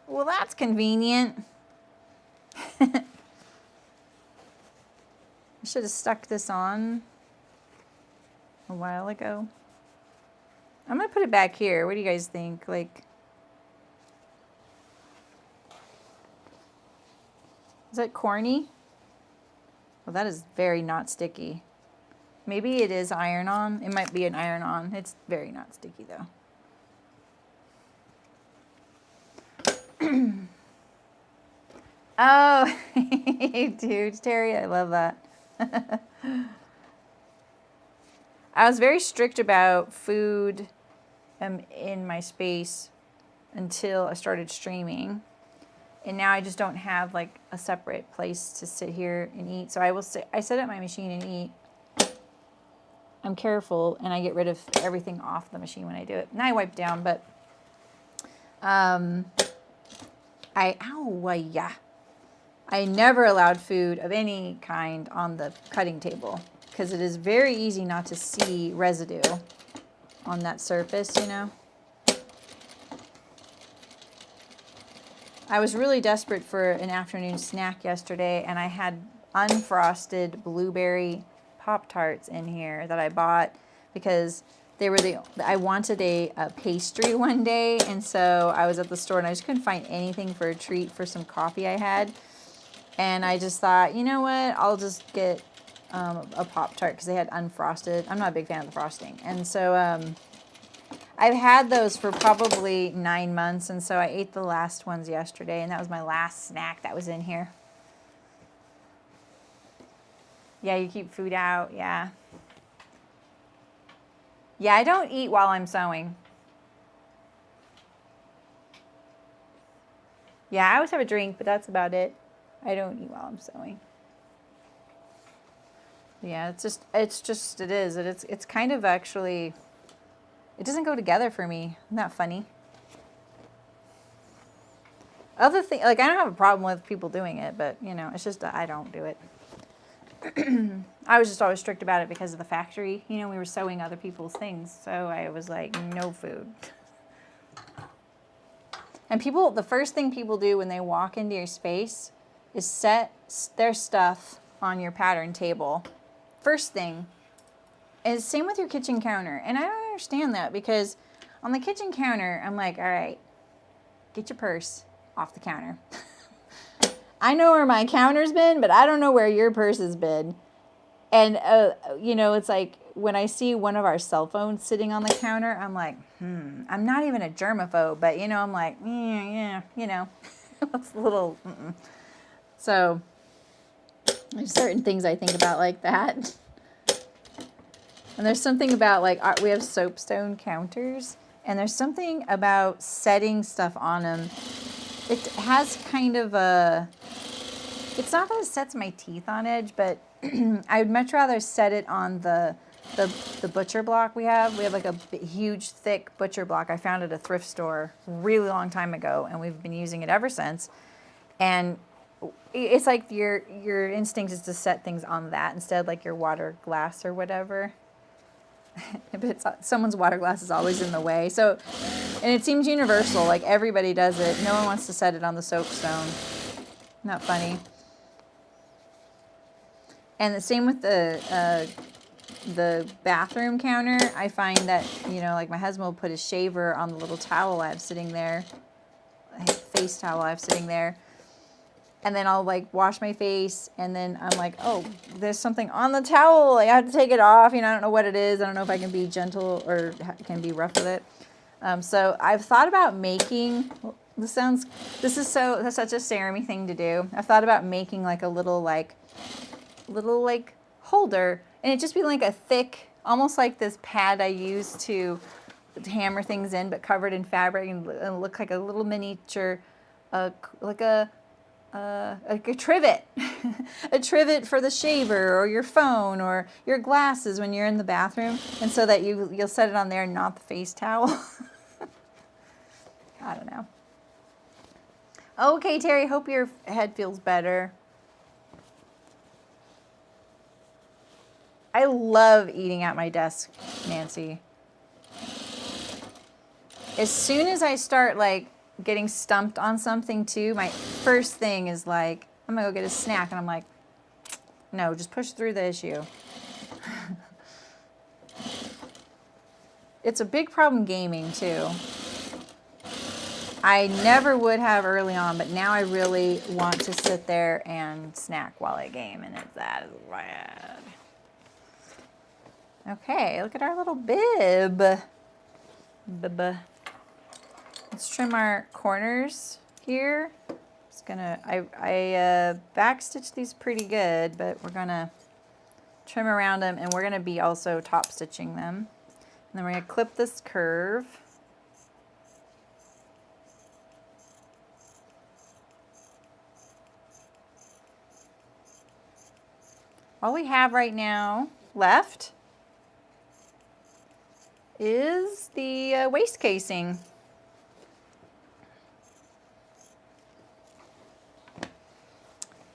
Well, that's convenient. I should have stuck this on a while ago. I'm going to put it back here. What do you guys think? Like, is that corny? Well, that is very not sticky. Maybe it is iron-on. It might be an iron-on. It's very not sticky, though. Oh, dude, Terry, I love that. I was very strict about food in my space until I started streaming. And now I just don't have like a separate place to sit here and eat. So I set up my machine and eat. I'm careful and I get rid of everything off the machine when I do it. Now I wipe down, but I never allowed food of any kind on the cutting table because it is very easy not to see residue on that surface, you know. I was really desperate for an afternoon snack yesterday, and I had unfrosted blueberry Pop-Tarts in here that I bought because they were I wanted a pastry one day, and so I was at the store and I just couldn't find anything for a treat for some coffee I had. And I just thought, you know what, I'll just get a Pop-Tart because they had unfrosted. I'm not a big fan of the frosting. And so I've had those for probably 9 months, and so I ate the last ones yesterday, and that was my last snack that was in here. Yeah, you keep food out, yeah. Yeah, I don't eat while I'm sewing. Yeah, I always have a drink, but that's about it. I don't eat while I'm sewing. Yeah, it's kind of actually, it doesn't go together for me. Isn't that funny? Other thing, like I don't have a problem with people doing it, but you know, it's just that I don't do it. I was just always strict about it because of the factory. You know, we were sewing other people's things, so I was like, no food. And the first thing people do when they walk into your space is set their stuff on your pattern table. First thing. And it's same with your kitchen counter. And I don't understand that because on the kitchen counter, I'm like, all right, get your purse off the counter. I know where my counter's been, but I don't know where your purse has been. And, you know, it's like when I see one of our cell phones sitting on the counter, I'm like, I'm not even a germaphobe, but, you know, I'm like, yeah, you know, it's a little, So there's certain things I think about like that. And there's something about like, we have soapstone counters, and there's something about setting stuff on them. It has kind of a, it's not that it sets my teeth on edge, but I would much rather set it on the butcher block we have. We have like a huge, thick butcher block. I found it at a thrift store a really long time ago, and we've been using it ever since. And it's like your instinct is to set things on that instead, like your water glass or whatever. But someone's water glass is always in the way. So, and it seems universal, like everybody does it. No one wants to set it on the soapstone. Not funny. And the same with the bathroom counter. I find that, you know, like my husband will put his shaver on the little towel I have sitting there, face towel I have sitting there. And then I'll like wash my face, and then I'm like, oh, there's something on the towel. Like, I have to take it off. You know, I don't know what it is. I don't know if I can be gentle or can be rough with it. So I've thought about making, that's such a Saremy thing to do. I've thought about making like a little holder, and it just be like a thick, almost like this pad I use to hammer things in, but covered in fabric and look like a little miniature, like a trivet, a trivet for the shaver or your phone or your glasses when you're in the bathroom, and so that you'll set it on there and not the face towel. I don't know. Okay, Terry, hope your head feels better. I love eating at my desk, Nancy. As soon as I start like getting stumped on something too, my first thing is like, I'm gonna go get a snack, and I'm like, no, just push through the issue. It's a big problem gaming too. I never would have early on, but now I really want to sit there and snack while I game, and that is bad. Okay, look at our little bib. Let's trim our corners here. I backstitched these pretty good, but we're gonna trim around them, and we're gonna be also top stitching them. And then we're gonna clip this curve. All we have right now left is the waist casing.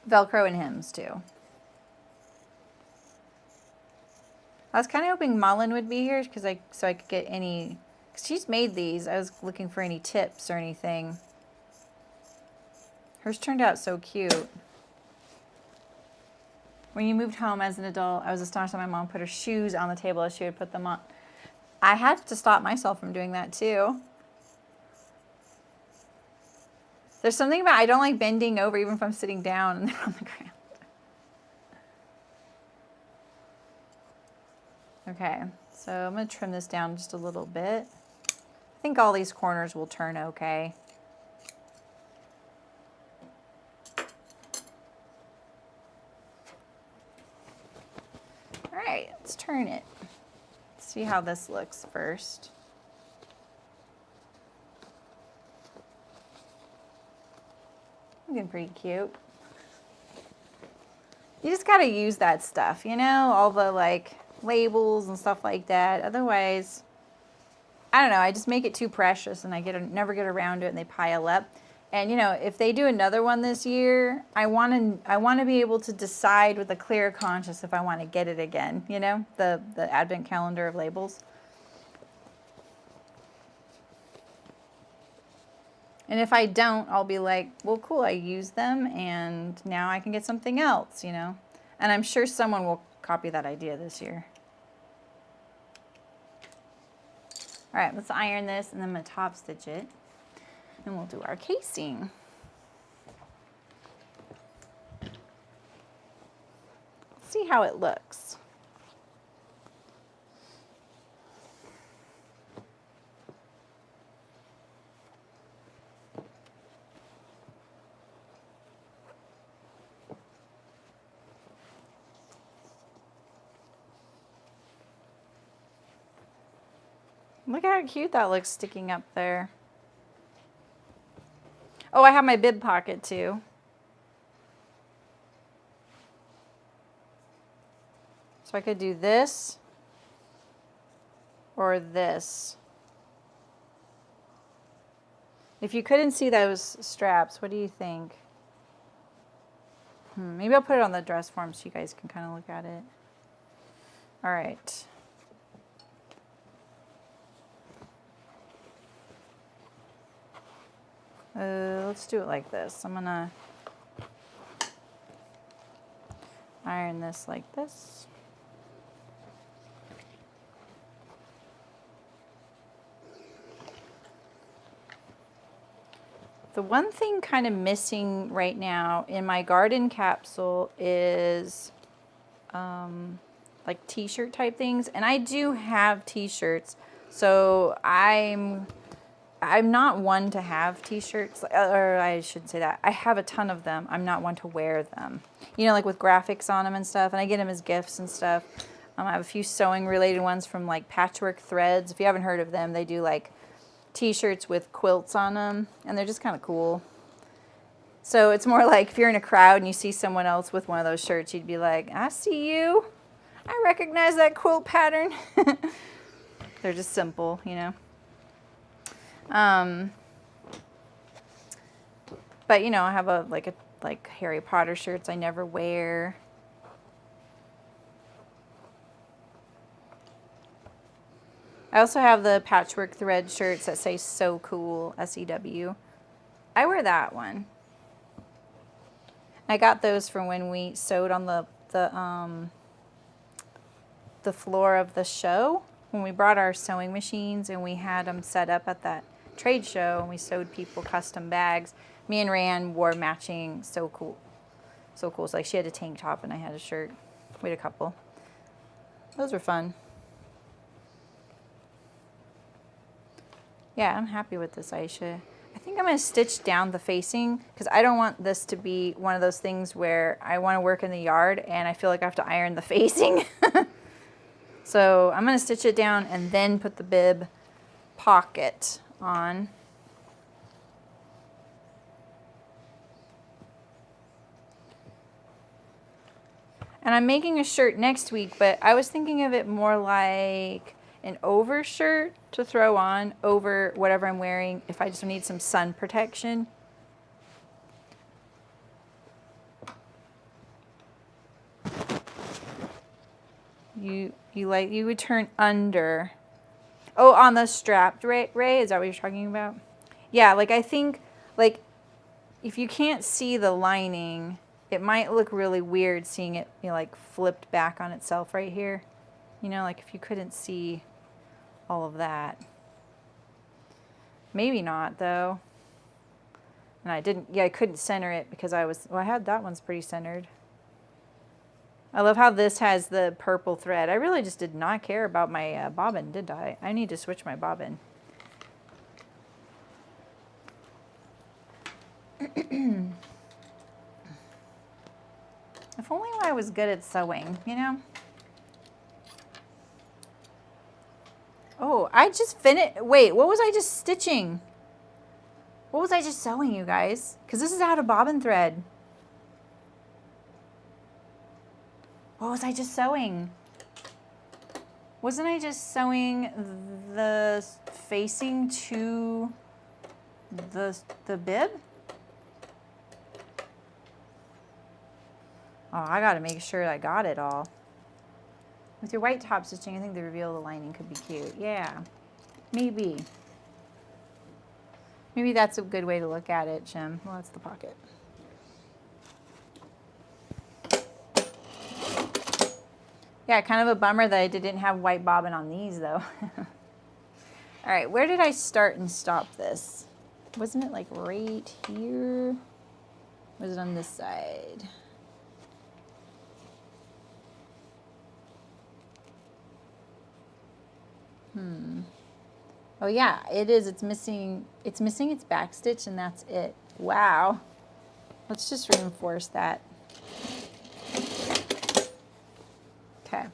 Velcro and hems too. I was kind of hoping Mullen would be here so I could get any, cause she's made these. I was looking for any tips or anything. Hers turned out so cute. When you moved home as an adult, I was astonished that my mom put her shoes on the table as she would put them on. I had to stop myself from doing that too. There's something about, I don't like bending over even if I'm sitting down and they're on the ground. Okay, so I'm going to trim this down just a little bit. I think all these corners will turn okay. All right, let's turn it. See how this looks first. Looking pretty cute. You just gotta use that stuff, you know, all the like labels and stuff like that. Otherwise, I don't know, I just make it too precious and I never get around to it and they pile up. And you know, if they do another one this year, I want to be able to decide with a clear conscience if I want to get it again, you know, the advent calendar of labels. And if I don't, I'll be like, well, cool, I used them and now I can get something else, you know. And I'm sure someone will copy that idea this year. All right, let's iron this and then I'm gonna top stitch it. And we'll do our casing. Let's see how it looks. Look how cute that looks sticking up there. Oh, I have my bib pocket too. So I could do this or this. If you couldn't see those straps, what do you think? Maybe I'll put it on the dress form so you guys can kind of look at it. All right. Let's do it like this. I'm gonna iron this like this. The one thing kind of missing right now in my garden capsule is like t-shirt type things, and I do have t-shirts, so I'm not one to have t-shirts, or I shouldn't say that. I have a ton of them. I'm not one to wear them. You know, like with graphics on them and stuff, and I get them as gifts and stuff. I have a few sewing related ones from like Patchwork Threads. If you haven't heard of them, they do like t-shirts with quilts on them, and they're just kind of cool. So it's more like if you're in a crowd and you see someone else with one of those shirts, you'd be like, I see you. I recognize that quilt pattern. They're just simple, you know. But you know, I have like Harry Potter shirts I never wear. I also have the Patchwork Thread shirts that say "So Cool" SEW. I wear that one. I got those from when we sewed on the floor of the show, when we brought our sewing machines and we had them set up at that trade show, and we sewed people custom bags. Me and Ran wore matching So Cool. So Cool. So like she had a tank top and I had a shirt. We had a couple. Those were fun. Yeah, I'm happy with this, Aisha. I think I'm going to stitch down the facing because I don't want this to be one of those things where I want to work in the yard and I feel like I have to iron the facing. So I'm going to stitch it down and then put the bib pocket on. And I'm making a shirt next week, but I was thinking of it more like an overshirt to throw on over whatever I'm wearing if I just need some sun protection. You would turn under. Oh, on the strap, Ray, is that what you're talking about? Yeah, like I think like if you can't see the lining, it might look really weird seeing it, you know, like flipped back on itself right here. You know, like if you couldn't see all of that. Maybe not though. And I couldn't center it because I had that one's pretty centered. I love how this has the purple thread. I really just did not care about my bobbin, did I? I need to switch my bobbin. If only I was good at sewing, you know? Oh, I just finished. Wait, what was I just stitching? What was I just sewing, you guys? Because this is out of bobbin thread. What was I just sewing? Wasn't I just sewing the facing to the bib? Oh, I gotta make sure I got it all. With your white top stitching, I think the reveal of the lining could be cute. Yeah, maybe. Maybe that's a good way to look at it, Jim. Well, that's the pocket. Yeah, kind of a bummer that I didn't have white bobbin on these, though. All right, where did I start and stop this? Wasn't it like right here? Or was it on this side? Oh yeah, it is. It's missing its back stitch, and that's it. Wow. Let's just reinforce that. Okay.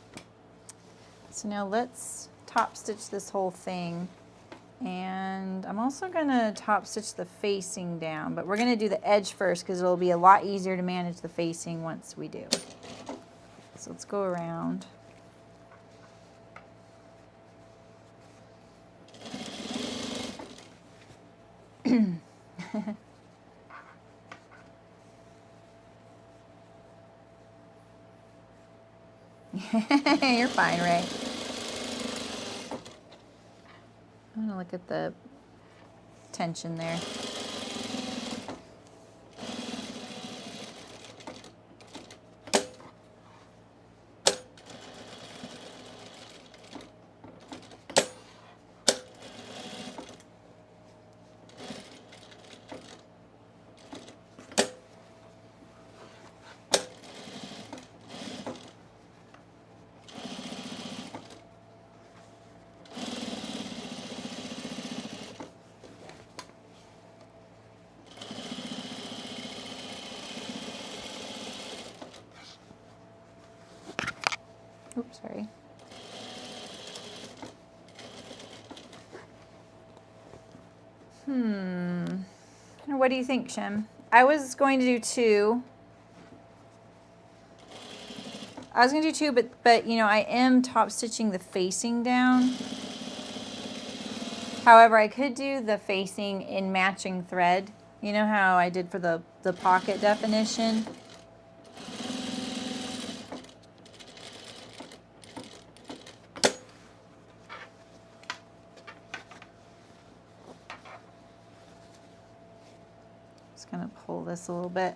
So now let's top stitch this whole thing. And I'm also gonna top stitch the facing down, but we're gonna do the edge first because it'll be a lot easier to manage the facing once we do. So let's go around. You're fine, Ray. I'm gonna look at the tension there. Oops, sorry. What do you think, Shem? I was going to do 2. But you know, I am top stitching the facing down. However, I could do the facing in matching thread. You know how I did for the pocket definition? Just gonna pull this a little bit.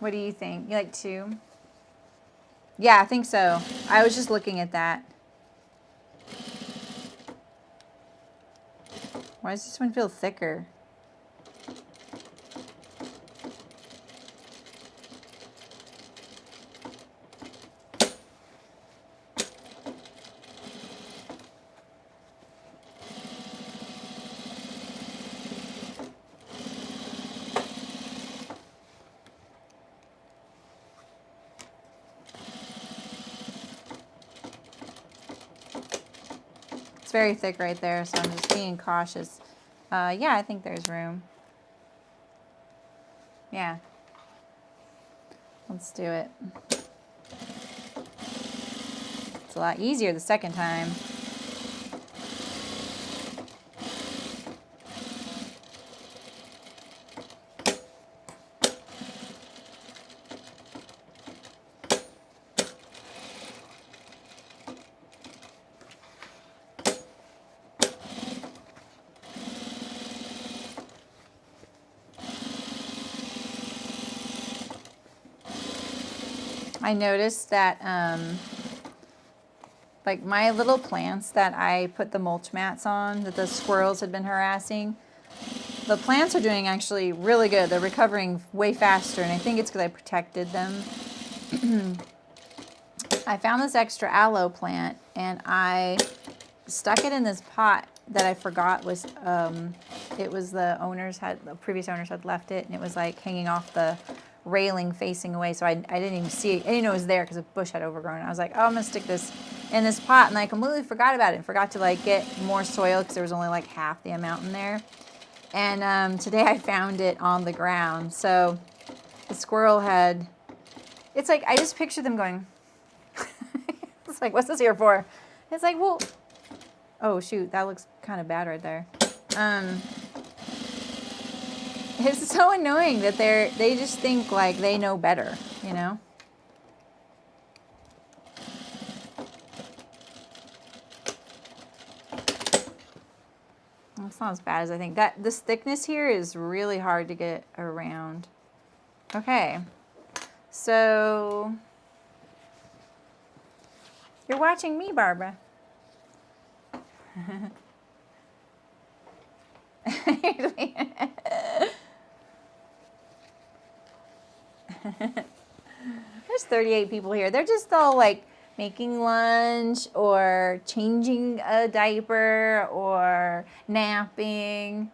What do you think? You like 2? Yeah, I think so. I was just looking at that. Why does this one feel thicker? Very thick right there, so I'm just being cautious. Yeah, I think there's room. Yeah. Let's do it. It's a lot easier the second time. I noticed that like my little plants that I put the mulch mats on that the squirrels had been harassing, the plants are doing actually really good. They're recovering way faster, and I think it's because I protected them. I found this extra aloe plant, and I stuck it in this pot that I forgot was, it was the previous owners had left it, and it was like hanging off the railing facing away, so I didn't even see it. I didn't know it was there because the bush had overgrown. I was like, oh, I'm gonna stick this in this pot, and I completely forgot about it and forgot to like get more soil because there was only like half the amount in there. And today I found it on the ground. So the squirrel had, it's like, I just picture them going, it's like, what's this here for? It's like, well, oh shoot, that looks kind of bad right there. It's so annoying that they just think like they know better, you know? It's not as bad as I think. This thickness here is really hard to get around. Okay, so you're watching me, Barbara. There's 38 people here. They're just all like making lunch or changing a diaper or napping.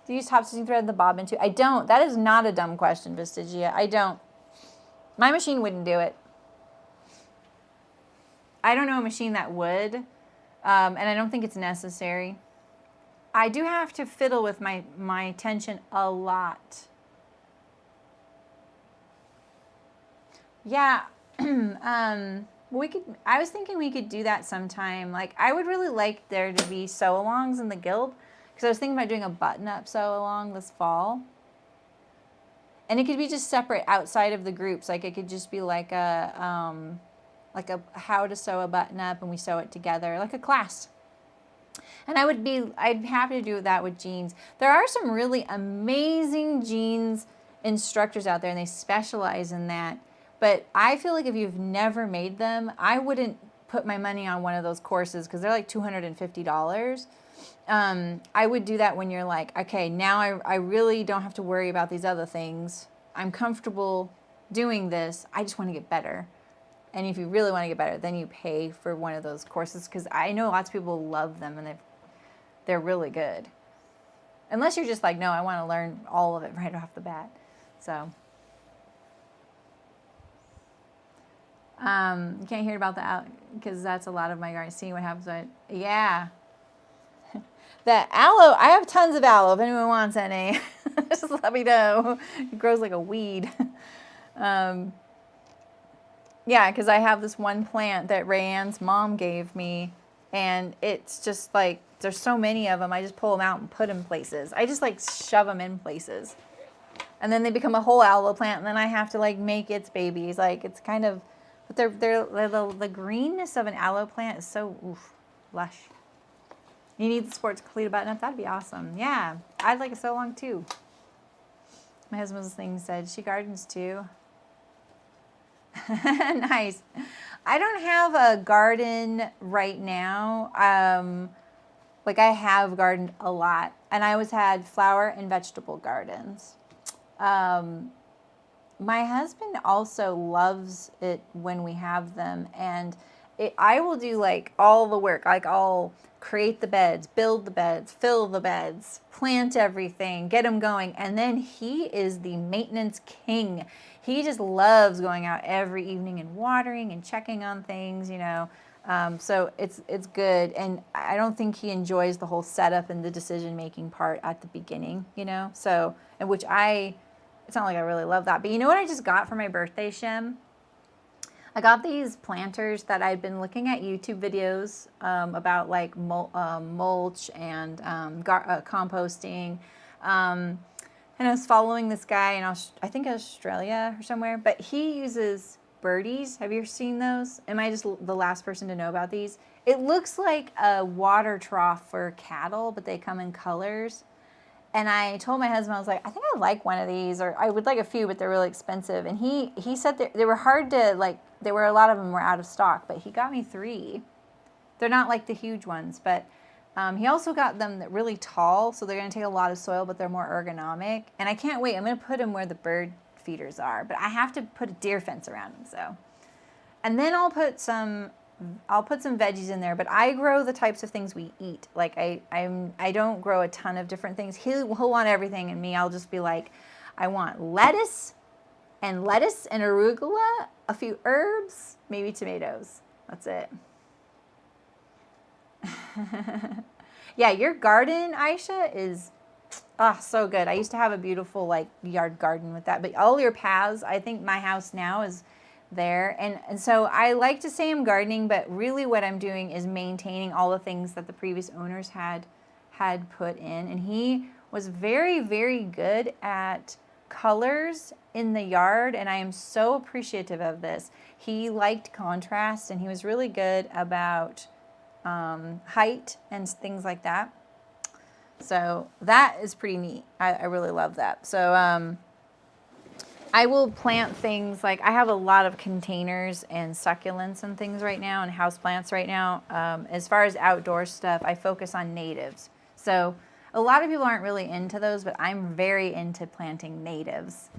Do you use top stitching thread in the bobbin too? I don't. That is not a dumb question, Vestigia. I don't. My machine wouldn't do it. I don't know a machine that would, and I don't think it's necessary. I do have to fiddle with my tension a lot. Yeah, I was thinking we could do that sometime. Like, I would really like there to be sew-alongs in the guild, because I was thinking about doing a button-up sew-along this fall. And it could be just separate outside of the groups. Like, it could just be like a how to sew a button-up, and we sew it together, like a class. And I'd be happy to do that with jeans. There are some really amazing jeans instructors out there, and they specialize in that. But I feel like if you've never made them, I wouldn't put my money on one of those courses because they're like $250. I would do that when you're like, okay, now I really don't have to worry about these other things. I'm comfortable doing this. I just want to get better. And if you really want to get better, then you pay for one of those courses, because I know lots of people love them, and they're really good. Unless you're just like, no, I want to learn all of it right off the bat. So, you can't hear about the because that's a lot of my garden. Seeing what happens. Yeah. The aloe, I have tons of aloe. If anyone wants any, just let me know. It grows like a weed. Yeah, because I have this one plant that Rayanne's mom gave me, and it's just like, there's so many of them. I just pull them out and put them places. I just like shove them in places. And then they become a whole aloe plant, and then I have to like make its babies. Like, it's kind of, but the greenness of an aloe plant is so lush. You need the sports cleat button up. That'd be awesome. Yeah, I'd like it so long too. My husband's thing said she gardens too. Nice. I don't have a garden right now. Like I have gardened a lot, and I always had flower and vegetable gardens. My husband also loves it when we have them, and I will do like all the work. Like I'll create the beds, build the beds, fill the beds, plant everything, get them going. And then he is the maintenance king. He just loves going out every evening and watering and checking on things, you know. So it's good. And I don't think he enjoys the whole setup and the decision-making part at the beginning, you know. So, and which it's not like I really love that. But you know what I just got for my birthday, Shem? I got these planters that I'd been looking at YouTube videos about like mulch and composting. And I was following this guy in I think Australia or somewhere, but he uses birdies. Have you ever seen those? Am I just the last person to know about these? It looks like a water trough for cattle, but they come in colors. And I told my husband, I was like, I think I'd like one of these, or I would like a few, but they're really expensive. And he said that they were hard to, like, a lot of them were out of stock, but he got me 3. They're not like the huge ones, but he also got them really tall, so they're going to take a lot of soil, but they're more ergonomic. And I can't wait. I'm going to put them where the bird feeders are, but I have to put a deer fence around them, so. And then I'll put some veggies in there, but I grow the types of things we eat. Like I don't grow a ton of different things. He'll want everything, and me, I'll just be like, I want lettuce and arugula, a few herbs, maybe tomatoes. That's it. Yeah, your garden, Aisha, is so good. I used to have a beautiful like yard garden with that, but all your paths, I think my house now is there. And so I like to say I'm gardening, but really what I'm doing is maintaining all the things that the previous owners had put in. And he was very, very good at colors in the yard, and I am so appreciative of this. He liked contrast, and he was really good about height and things like that. So that is pretty neat. I really love that. So I will plant things like I have a lot of containers and succulents and things right now, and houseplants right now. As far as outdoor stuff, I focus on natives. So a lot of people aren't really into those, but I'm very into planting natives.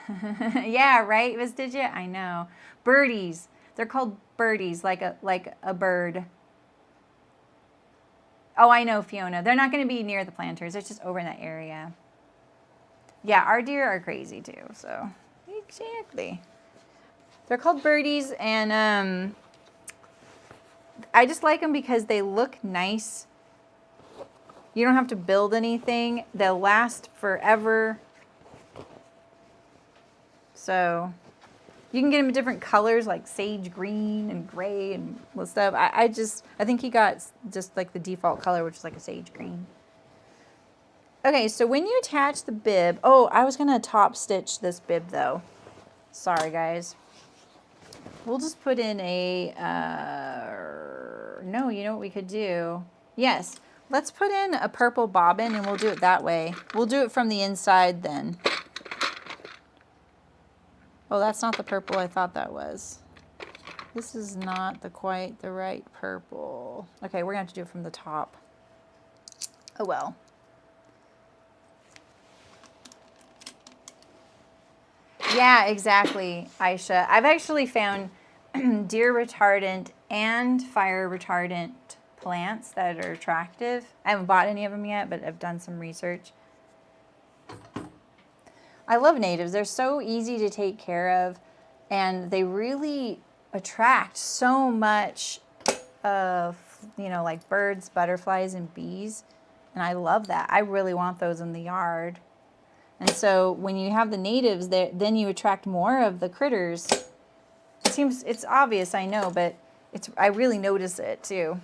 Yeah, right, Vestigia? I know. Birdies. They're called birdies, like a bird. Oh, I know, Fiona. They're not going to be near the planters. It's just over in that area. Yeah, our deer are crazy too, so exactly. They're called birdies, and I just like them because they look nice. You don't have to build anything. They'll last forever. So you can get them in different colors like sage green and gray and stuff. I think he got just like the default color, which is like a sage green. Okay, so when you attach the bib, I was going to top stitch this bib though. Sorry guys. We'll just put in a, no, you know what we could do? Yes, let's put in a purple bobbin and we'll do it that way. We'll do it from the inside then. Oh, that's not the purple I thought that was. This is not quite the right purple. Okay, we're going to have to do it from the top. Oh well. Yeah, exactly, Aisha. I've actually found deer retardant and fire retardant plants that are attractive. I haven't bought any of them yet, but I've done some research. I love natives. They're so easy to take care of, and they really attract so much of, you know, like birds, butterflies, and bees. And I love that. I really want those in the yard. And so when you have the natives there, then you attract more of the critters. It seems, it's obvious, I know, but I really notice it too.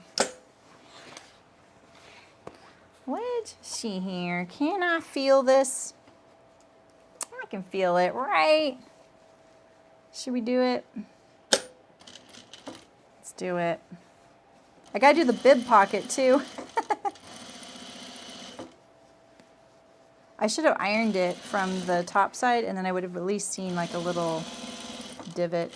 Let's see here. Can I feel this? I can feel it, right? Should we do it? Let's do it. I gotta do the bib pocket too. I should have ironed it from the top side, and then I would have at least seen like a little divot.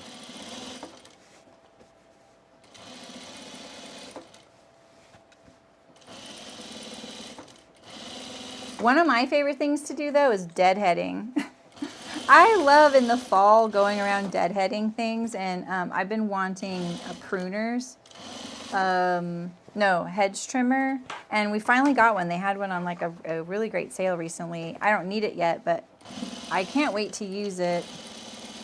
One of my favorite things to do though is deadheading. I love in the fall going around deadheading things, and I've been wanting pruners. No, hedge trimmer, and we finally got one. They had one on like a really great sale recently. I don't need it yet, but I can't wait to use it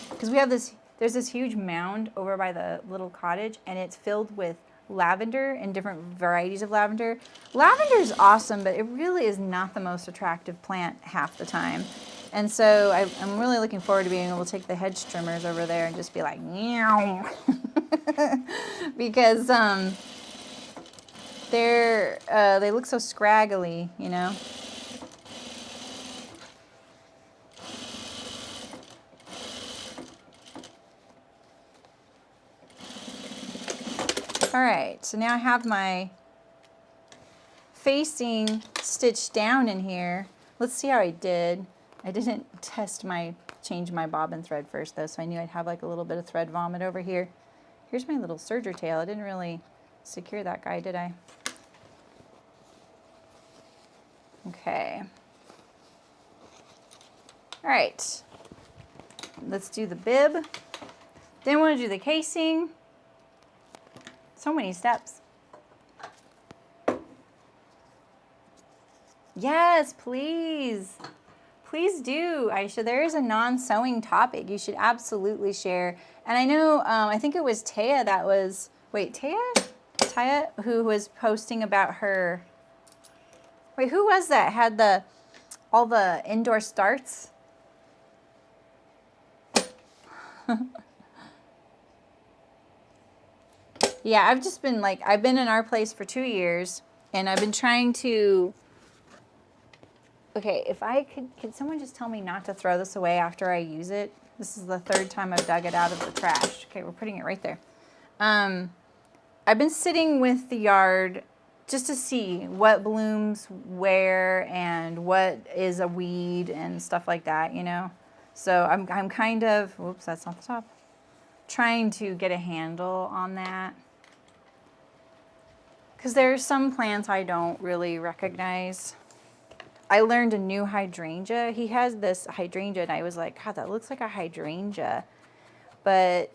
because we have this, there's this huge mound over by the little cottage, and it's filled with lavender and different varieties of lavender. Lavender is awesome, but it really is not the most attractive plant half the time. And so I'm really looking forward to being able to take the hedge trimmers over there and just be like, meow. Because they look so scraggly, you know. All right, so now I have my facing stitched down in here. Let's see how I did. I didn't change my bobbin thread first though, so I knew I'd have like a little bit of thread vomit over here. Here's my little serger tail. I didn't really secure that guy, did I? Okay. All right. Let's do the bib. Then we'll do the casing. So many steps. Yes, please. Please do, Aisha. There is a non-sewing topic you should absolutely share. And I know, I think it was Taya that was, wait, Taya, who was posting about her, wait, who was that? Had all the indoor starts? Yeah, I've just been like, I've been in our place for 2 years, and I've been trying to, okay, if I could someone just tell me not to throw this away after I use it? This is the 3rd time I've dug it out of the trash. Okay, we're putting it right there. I've been sitting with the yard just to see what blooms where and what is a weed and stuff like that, you know? So I'm kind of, whoops, that's not the top, trying to get a handle on that. Because there are some plants I don't really recognize. I learned a new hydrangea. He has this hydrangea, and I was like, God, that looks like a hydrangea. But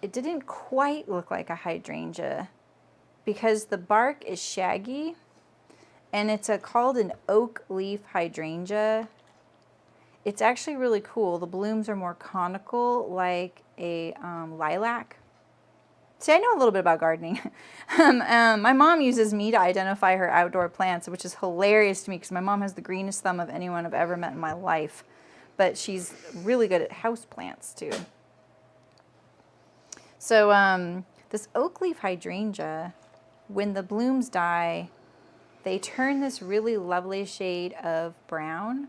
it didn't quite look like a hydrangea because the bark is shaggy, and it's called an oak leaf hydrangea. It's actually really cool. The blooms are more conical, like a lilac. See, I know a little bit about gardening. My mom uses me to identify her outdoor plants, which is hilarious to me because my mom has the greenest thumb of anyone I've ever met in my life. But she's really good at house plants too. So this oak leaf hydrangea, when the blooms die, they turn this really lovely shade of brown.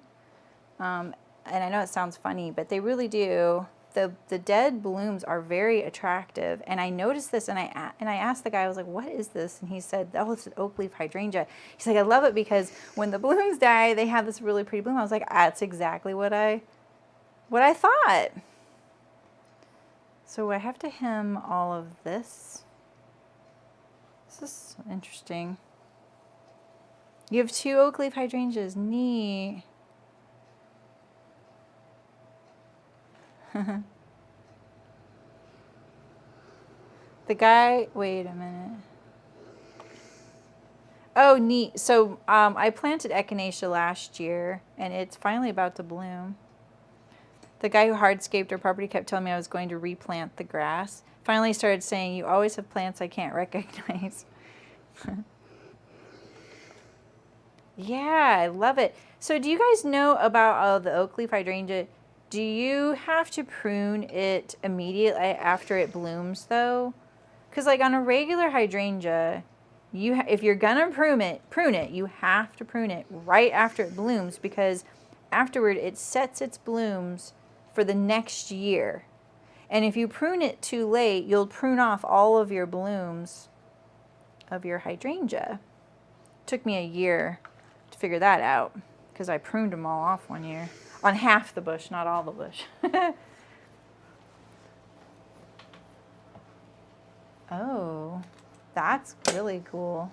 And I know it sounds funny, but they really do. The dead blooms are very attractive, and I noticed this, and I asked the guy, I was like, what is this? And he said, oh, it's an oak leaf hydrangea. He's like, I love it because when the blooms die, they have this really pretty bloom. I was like, that's exactly what I thought. So I have to hem all of this. This is interesting. You have 2 oak leaf hydrangeas. Neat. The guy, wait a minute. Oh, neat. So I planted echinacea last year, and it's finally about to bloom. The guy who hardscaped our property kept telling me I was going to replant the grass. Finally started saying, you always have plants I can't recognize. Yeah, I love it. So do you guys know about the oak leaf hydrangea? Do you have to prune it immediately after it blooms, though? Because like on a regular hydrangea, if you're gonna prune it, you have to prune it right after it blooms, because afterward it sets its blooms for the next year. And if you prune it too late, you'll prune off all of your blooms of your hydrangea. Took me a year to figure that out, because I pruned them all off one year. On half the bush, not all the bush. Oh, that's really cool.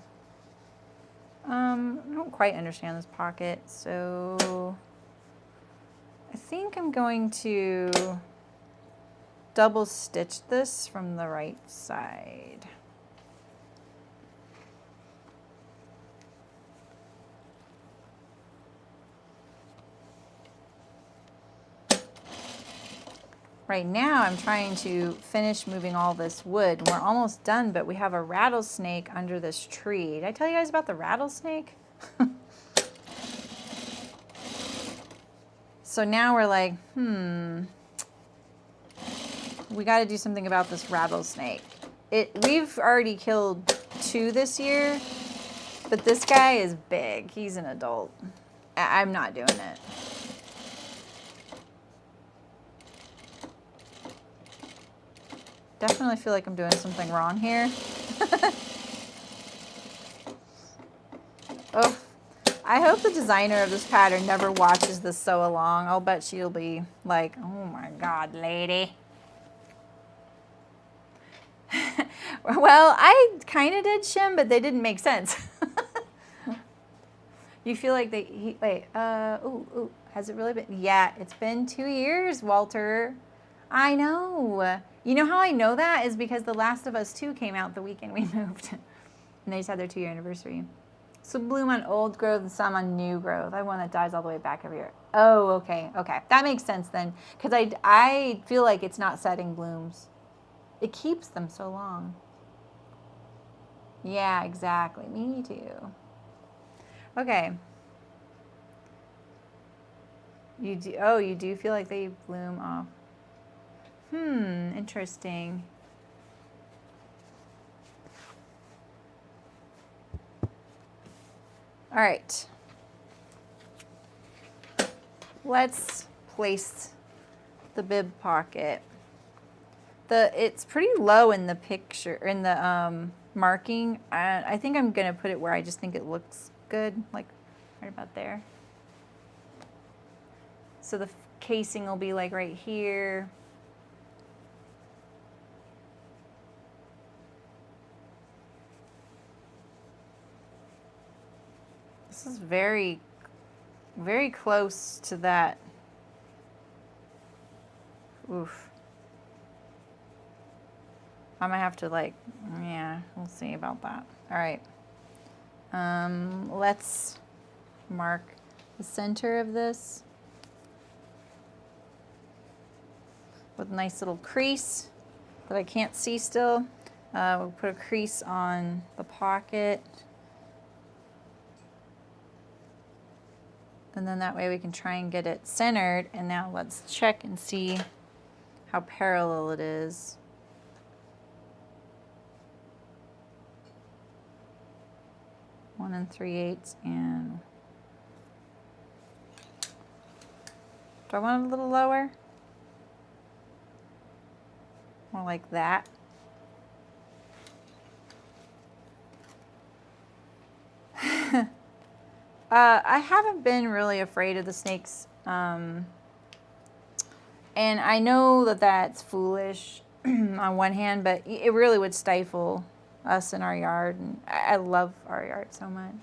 I don't quite understand this pocket, so I think I'm going to double stitch this from the right side. Right now I'm trying to finish moving all this wood. We're almost done, but we have a rattlesnake under this tree. Did I tell you guys about the rattlesnake? So now we're like, we got to do something about this rattlesnake. We've already killed 2 this year, but this guy is big. He's an adult. I'm not doing it. Definitely feel like I'm doing something wrong here. Oh, I hope the designer of this pattern never watches this sew along. I'll bet she'll be like, oh my God, lady. Well, I kind of did shim, but they didn't make sense. You feel like wait, ooh, has it really been? Yeah, it's been 2 years, Walter. I know. You know how I know that is because The Last of Us 2 came out the weekend we moved. And they just had their 2-year anniversary. So bloom on old growth and some on new growth. I have one that dies all the way back every year. Oh, okay. That makes sense then. Because I feel like it's not setting blooms. It keeps them so long. Yeah, exactly. Me too. Okay. You do feel like they bloom off. Interesting. All right. Let's place the bib pocket. It's pretty low in the picture, in the marking. I think I'm gonna put it where I just think it looks good, like right about there. So the casing will be like right here. This is very, very close to that. Oof. I might have to yeah, we'll see about that. All right. Let's mark the center of this with a nice little crease that I can't see still. We'll put a crease on the pocket. And then that way we can try and get it centered. And now let's check and see how parallel it is. One 3/8 and do I want it a little lower? More like that. I haven't been really afraid of the snakes, and I know that that's foolish on one hand, but it really would stifle us in our yard, and I love our yard so much.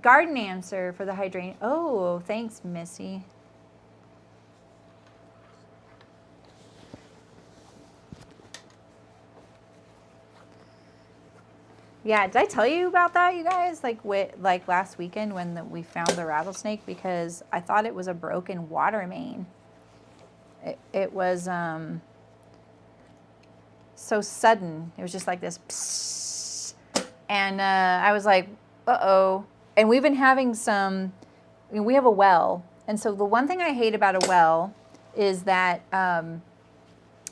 Garden answer for the hydrangea. Oh, thanks, Missy. Yeah, did I tell you about that, you guys? Like last weekend when we found the rattlesnake, because I thought it was a broken water main. It was so sudden. It was just like this, psst, and I was like, uh-oh. And we've been having some. We have a well, and so the one thing I hate about a well is that,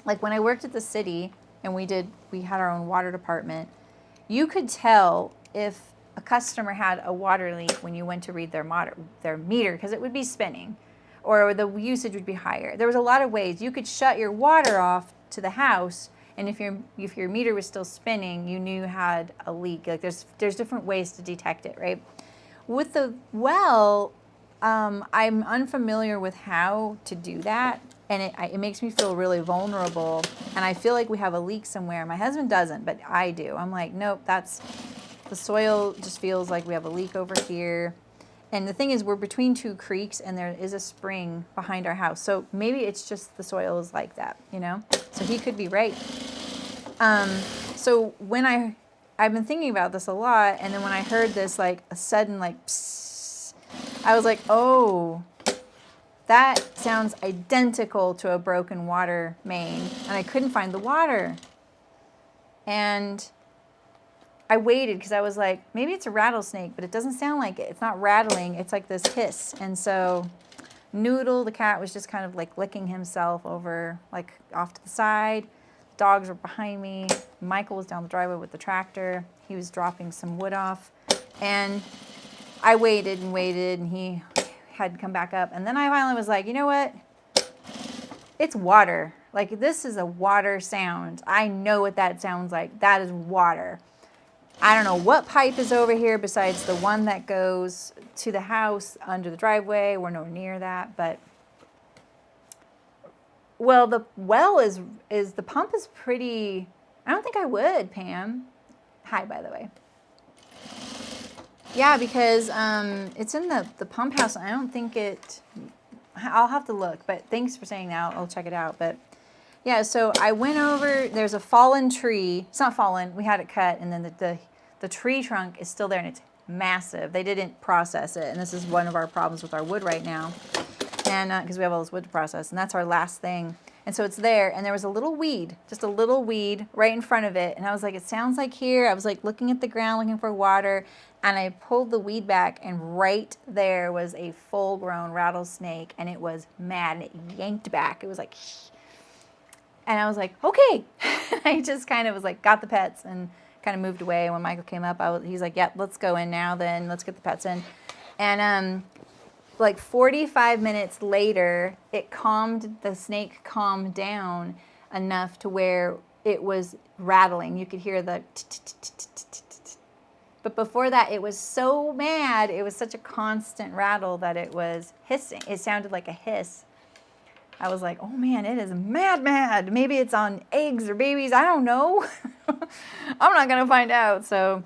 like when I worked at the city and we had our own water department. You could tell if a customer had a water leak when you went to read their meter, because it would be spinning or the usage would be higher. There was a lot of ways. You could shut your water off to the house, and if your meter was still spinning, you knew you had a leak. Like there's different ways to detect it, right? With the well, I'm unfamiliar with how to do that, and it makes me feel really vulnerable, and I feel like we have a leak somewhere. My husband doesn't, but I do. I'm like, nope, the soil just feels like we have a leak over here. And the thing is, we're between two creeks, and there is a spring behind our house, so maybe it's just the soil is like that, you know? So he could be right. So when I've been thinking about this a lot, and then when I heard this, like a sudden like psst, I was like, oh, that sounds identical to a broken water main, and I couldn't find the water. And I waited because I was like, maybe it's a rattlesnake, but it doesn't sound like it. It's not rattling. It's like this hiss. And so Noodle, the cat, was just kind of like licking himself over, like off to the side. Dogs were behind me. Michael was down the driveway with the tractor. He was dropping some wood off. And I waited and waited, and he had to come back up. And then I finally was like, you know what? It's water. Like, this is a water sound. I know what that sounds like. That is water. I don't know what pipe is over here besides the one that goes to the house under the driveway. We're nowhere near that, but well, the well is the pump is pretty. I don't think I would, Pam. Hi, by the way. Yeah, because it's in the pump house. I don't think it. I'll have to look, but thanks for saying that. I'll check it out. But yeah, so I went over. There's a fallen tree. It's not fallen. We had it cut, and then the tree trunk is still there, and it's massive. They didn't process it, and this is one of our problems with our wood right now. And because we have all this wood to process, and that's our last thing. And so it's there, and there was a little weed, just a little weed right in front of it. And I was like, it sounds like here. I was like looking at the ground, looking for water, and I pulled the weed back, and right there was a full-grown rattlesnake, and it was mad, and it yanked back. It was like, and I was like, okay. I just kind of was like, got the pets, and kind of moved away. When Michael came up, he's like, yep, let's go in now then. Let's get the pets in. And like 45 minutes later, the snake calmed down enough to where it was rattling. You could hear the but before that, it was so mad. It was such a constant rattle that it was hissing. It sounded like a hiss. I was like, oh man, it is mad. Maybe it's on eggs or babies. I don't know. I'm not going to find out. So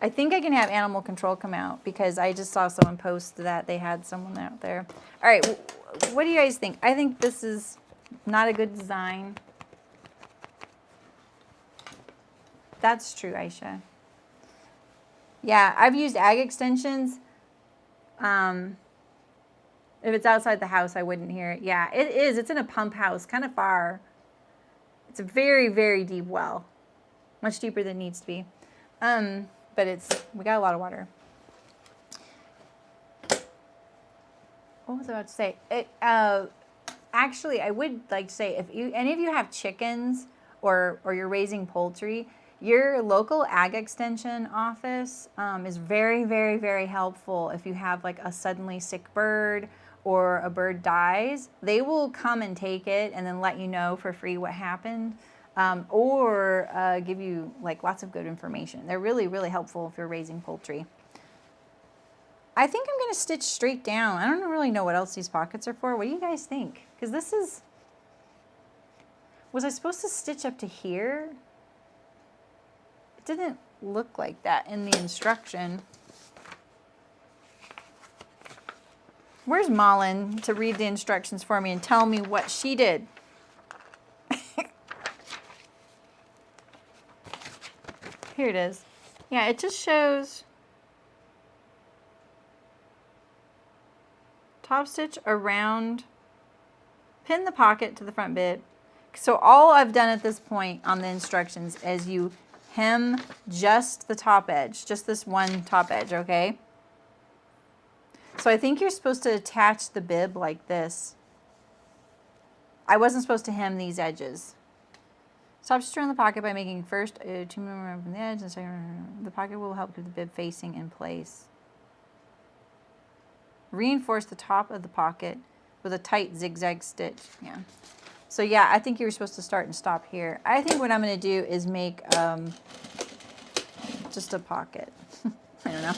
I think I can have animal control come out, because I just saw someone post that they had someone out there. All right, what do you guys think? I think this is not a good design. That's true, Aisha. Yeah, I've used ag extensions. If it's outside the house, I wouldn't hear it. Yeah, it is. It's in a pump house, kind of far. It's a very, very deep well. Much deeper than it needs to be. But we got a lot of water. What was I about to say? Actually, I would like to say, if any of you have chickens or you're raising poultry, your local ag extension office is very, very, very helpful. If you have like a suddenly sick bird or a bird dies, they will come and take it and then let you know for free what happened. Or give you like lots of good information. They're really, really helpful if you're raising poultry. I think I'm going to stitch straight down. I don't really know what else these pockets are for. What do you guys think? Because was I supposed to stitch up to here? It didn't look like that in the instruction. Where's Malin to read the instructions for me and tell me what she did? Here it is. Yeah, it just shows top stitch around, pin the pocket to the front bit. So all I've done at this point on the instructions is you hem just the top edge, just this one top edge, okay? So I think you're supposed to attach the bib like this. I wasn't supposed to hem these edges. Stop stitching the pocket by making first a 2 mm from the edge and second. The pocket will help keep the bib facing in place. Reinforce the top of the pocket with a tight zigzag stitch. Yeah. So yeah, I think you were supposed to start and stop here. I think what I'm going to do is make just a pocket. I don't know.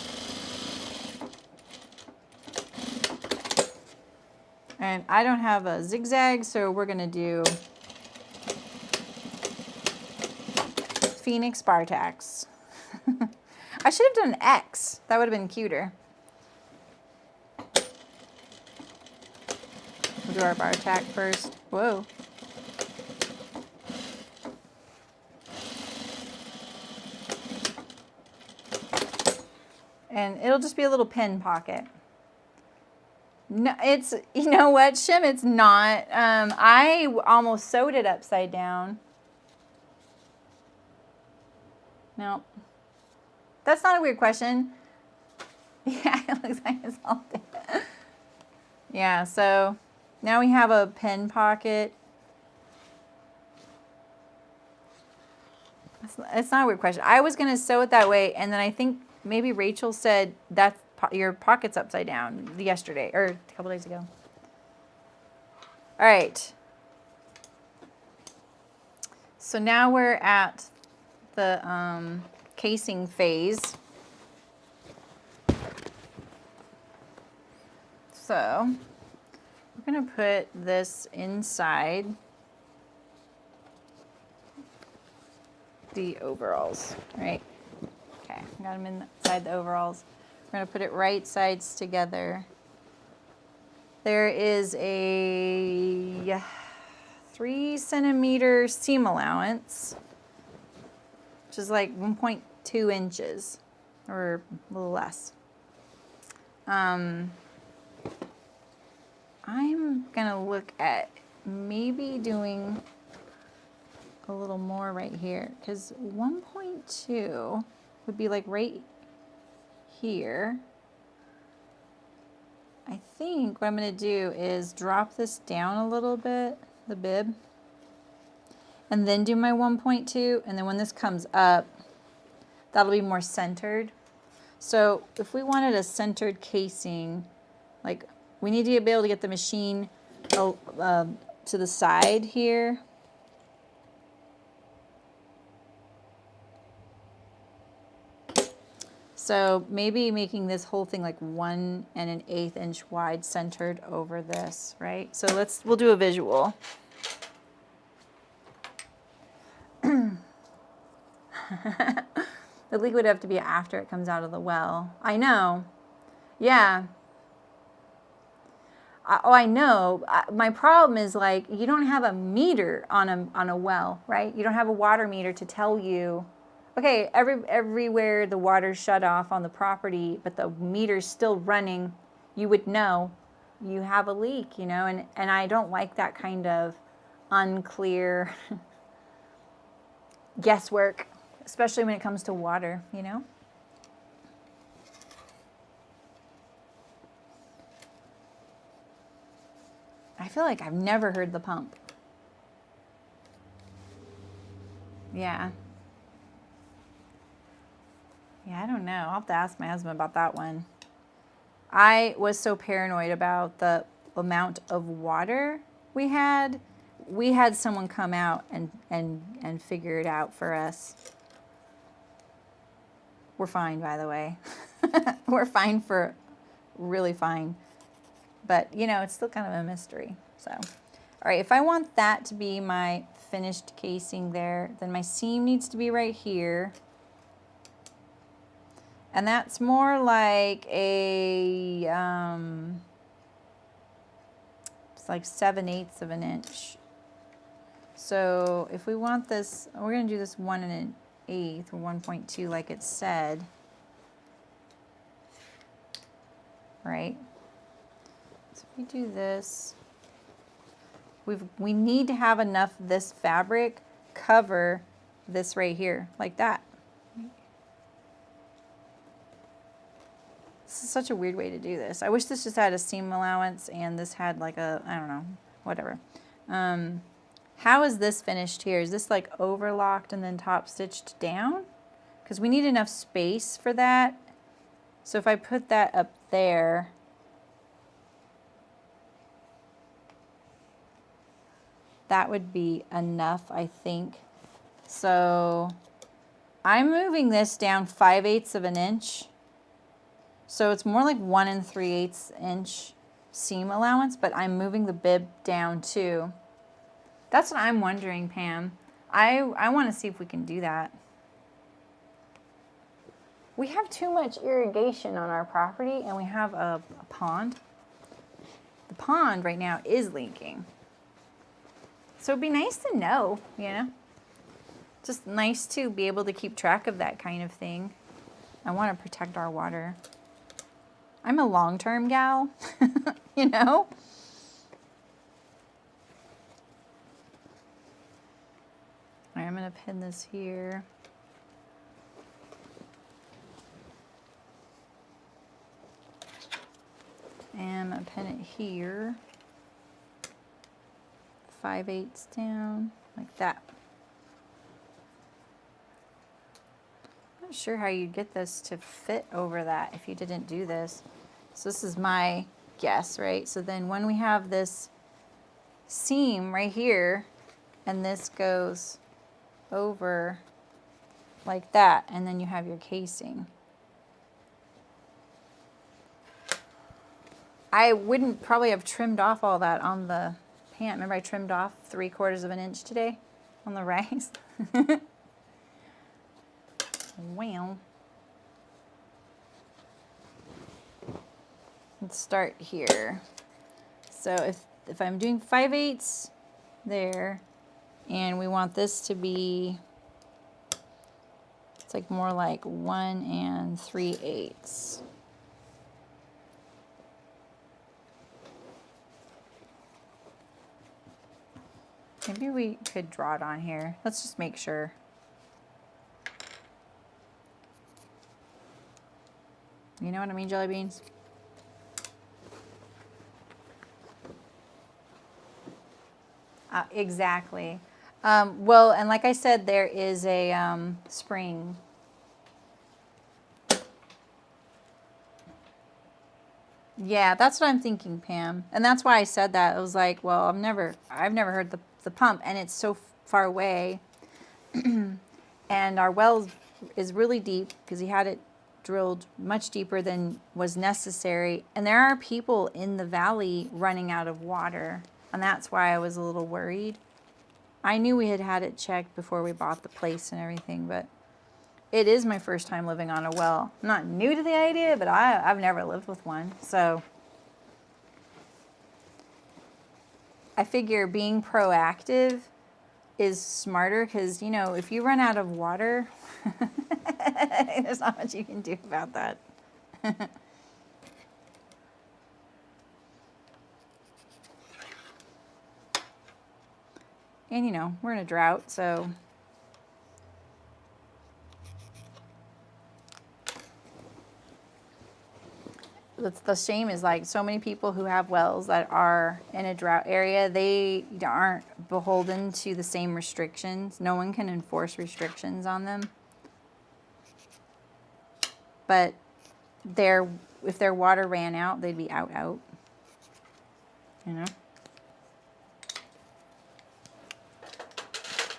And I don't have a zigzag, so we're going to do Phoenix bar tacks. I should have done an X. That would have been cuter. We'll do our bar tack first. Whoa. And it'll just be a little pin pocket. No, it's, you know what, Shim, it's not. I almost sewed it upside down. No. That's not a weird question. Yeah, it looks like it's all there. Yeah, so now we have a pin pocket. It's not a weird question. I was going to sew it that way, and then I think maybe Rachel said that's your pocket's upside down yesterday, or a couple days ago. All right. So now we're at the casing phase. So we're going to put this inside the overalls, right? Okay, got them inside the overalls. We're going to put it right sides together. There is a 3 centimeter seam allowance, which is like 1.2 inches or a little less. I'm going to look at maybe doing a little more right here, because 1.2 would be like right here. I think what I'm going to do is drop this down a little bit, the bib, and then do my 1.2, and then when this comes up, that'll be more centered. So if we wanted a centered casing, like we need to be able to get the machine to the side here. So maybe making this whole thing like 1 1/8 inch wide centered over this, right? So we'll do a visual. The leak would have to be after it comes out of the well. I know. Yeah. I know. My problem is, like, you don't have a meter on a well, right? You don't have a water meter to tell you, okay, everywhere the water's shut off on the property, but the meter's still running, you would know you have a leak, you know, and I don't like that kind of unclear guesswork, especially when it comes to water, you know. I feel like I've never heard the pump. Yeah. Yeah, I don't know. I'll have to ask my husband about that one. I was so paranoid about the amount of water we had. We had someone come out and figure it out for us. We're fine, by the way. We're fine for really fine. But, you know, it's still kind of a mystery. So, all right, if I want that to be my finished casing there, then my seam needs to be right here. And that's more like a, it's like 7/8 of an inch. So if we want this, we're going to do this 1 1/8 or 1.2 like it said. Right? So if we do this, we need to have enough of this fabric cover this right here, like that. This is such a weird way to do this. I wish this just had a seam allowance and this had like a, I don't know, whatever. How is this finished here? Is this like overlocked and then top stitched down? Because we need enough space for that. So if I put that up there, that would be enough, I think. So I'm moving this down 5/8 of an inch. So it's more like 1 3/8 inch seam allowance, but I'm moving the bib down too. That's what I'm wondering, Pam. I want to see if we can do that. We have too much irrigation on our property and we have a pond. The pond right now is leaking. So it'd be nice to know, you know? Just nice to be able to keep track of that kind of thing. I want to protect our water. I'm a long-term gal, you know? All right, I'm going to pin this here. And I'm going to pin it here. 5/8 down, like that. I'm not sure how you'd get this to fit over that if you didn't do this. So this is my guess, right? So then when we have this seam right here, and this goes over like that, and then you have your casing. I wouldn't probably have trimmed off all that on the pant. Remember I trimmed off 3/4 of an inch today on the rags? Well, let's start here. So if I'm doing 5/8 there, and we want this to be, it's like more like 1 3/8. Maybe we could draw it on here. Let's just make sure. You know what I mean, jelly beans? Exactly. Well, and like I said, there is a spring. Yeah, that's what I'm thinking, Pam. And that's why I said that. I was like, well, I've never heard the pump, and it's so far away. And our well is really deep because he had it drilled much deeper than was necessary. And there are people in the valley running out of water. And that's why I was a little worried. I knew we had it checked before we bought the place and everything, but it is my first time living on a well. I'm not new to the idea, but I've never lived with one. So I figure being proactive is smarter because, you know, if you run out of water, there's not much you can do about that. And, you know, we're in a drought, so the shame is like so many people who have wells that are in a drought area, they aren't beholden to the same restrictions. No one can enforce restrictions on them. But if their water ran out, they'd be out. You know?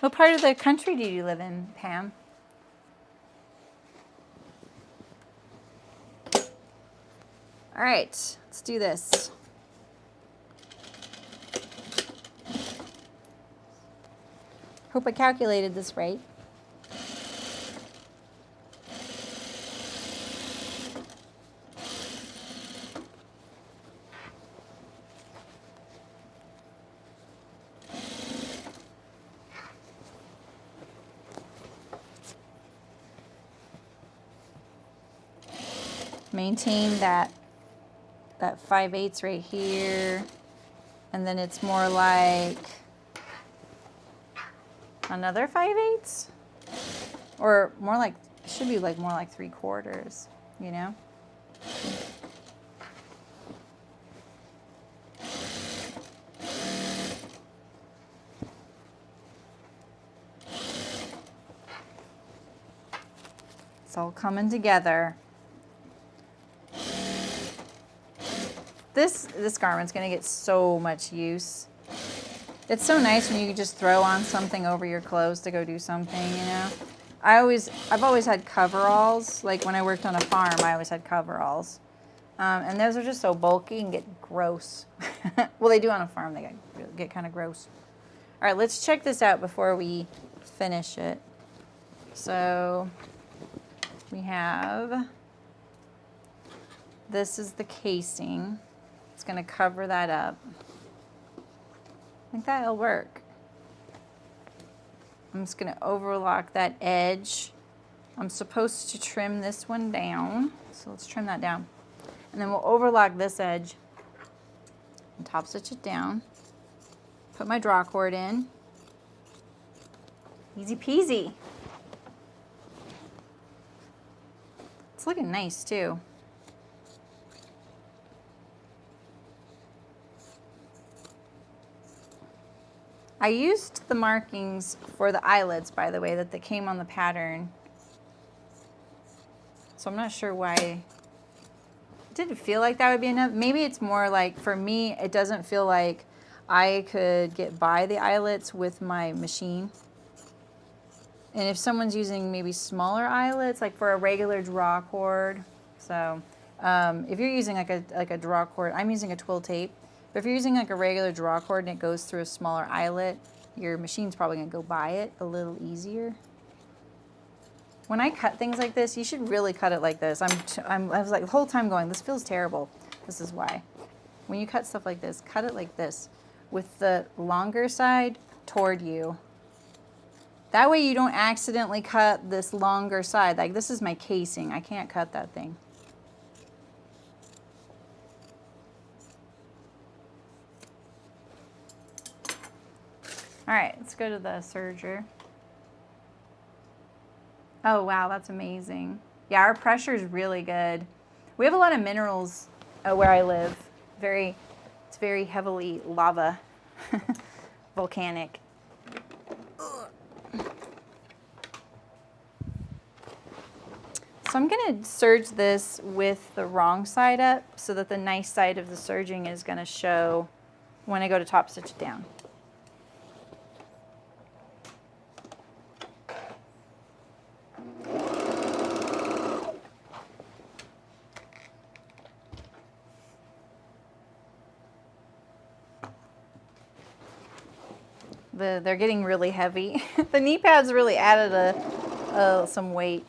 What part of the country do you live in, Pam? All right, let's do this. Hope I calculated this right. maintain that 5/8 right here, and then it's more like another 5/8, or more like, it should be like more like 3/4, you know? It's all coming together. This garment's gonna get so much use. It's so nice when you can just throw on something over your clothes to go do something, you know? I've always had coveralls. Like when I worked on a farm, I always had coveralls. And those are just so bulky and get gross. Well, they do on a farm, they get kind of gross. All right, let's check this out before we finish it. So we have, this is the casing. It's gonna cover that up. I think that'll work. I'm just gonna overlock that edge. I'm supposed to trim this one down, so let's trim that down. And then we'll overlock this edge and top stitch it down. Put my draw cord in. Easy peasy. It's looking nice too. I used the markings for the eyelets, by the way, that they came on the pattern. So I'm not sure why it didn't feel like that would be enough. Maybe it's more like, for me, it doesn't feel like I could get by the eyelets with my machine. And if someone's using maybe smaller eyelets, like for a regular draw cord, so if you're using like a draw cord, I'm using a twill tape. But if you're using like a regular draw cord and it goes through a smaller eyelet, your machine's probably gonna go by it a little easier. When I cut things like this, you should really cut it like this. I was like the whole time going, this feels terrible. This is why. When you cut stuff like this, cut it like this, with the longer side toward you. That way you don't accidentally cut this longer side. Like this is my casing, I can't cut that thing. All right, let's go to the serger. Oh, wow, that's amazing. Yeah, our pressure is really good. We have a lot of minerals where I live. It's very heavily lava, volcanic. So I'm gonna serge this with the wrong side up so that the nice side of the serging is gonna show when I go to top stitch it down. They're getting really heavy. The knee pads really added some weight.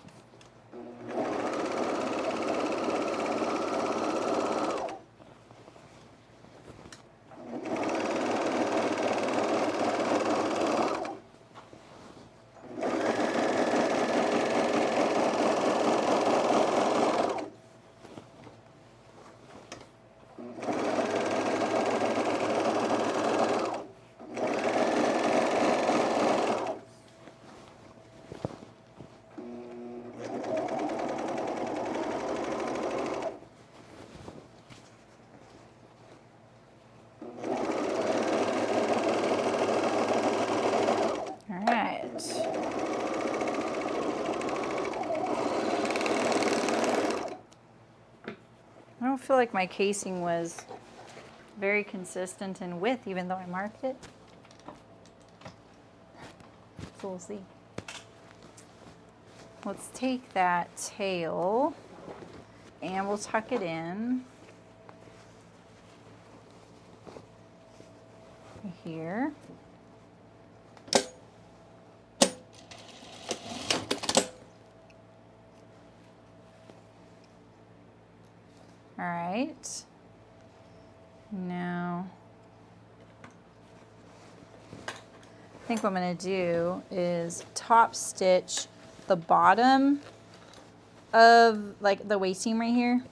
I don't feel like my casing was very consistent in width, even though I marked it. So we'll see. Let's take that tail and we'll tuck it in here. All right, now I think what I'm gonna do is top stitch the bottom of like the waist seam right here.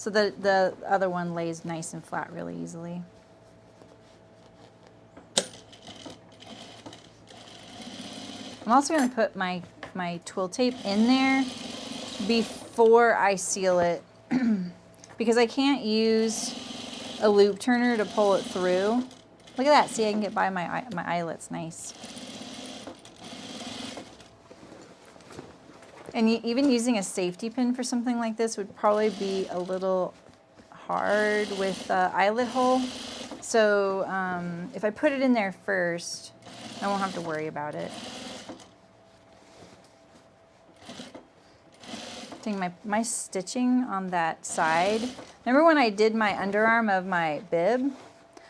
so the other one lays nice and flat really easily. I'm also going to put my twill tape in there before I seal it because I can't use a loop turner to pull it through. Look at that. See, I can get by my eyelets nice. And even using a safety pin for something like this would probably be a little hard with the eyelet hole. So if I put it in there first, I won't have to worry about it. My stitching on that side. Remember when I did my underarm of my bib?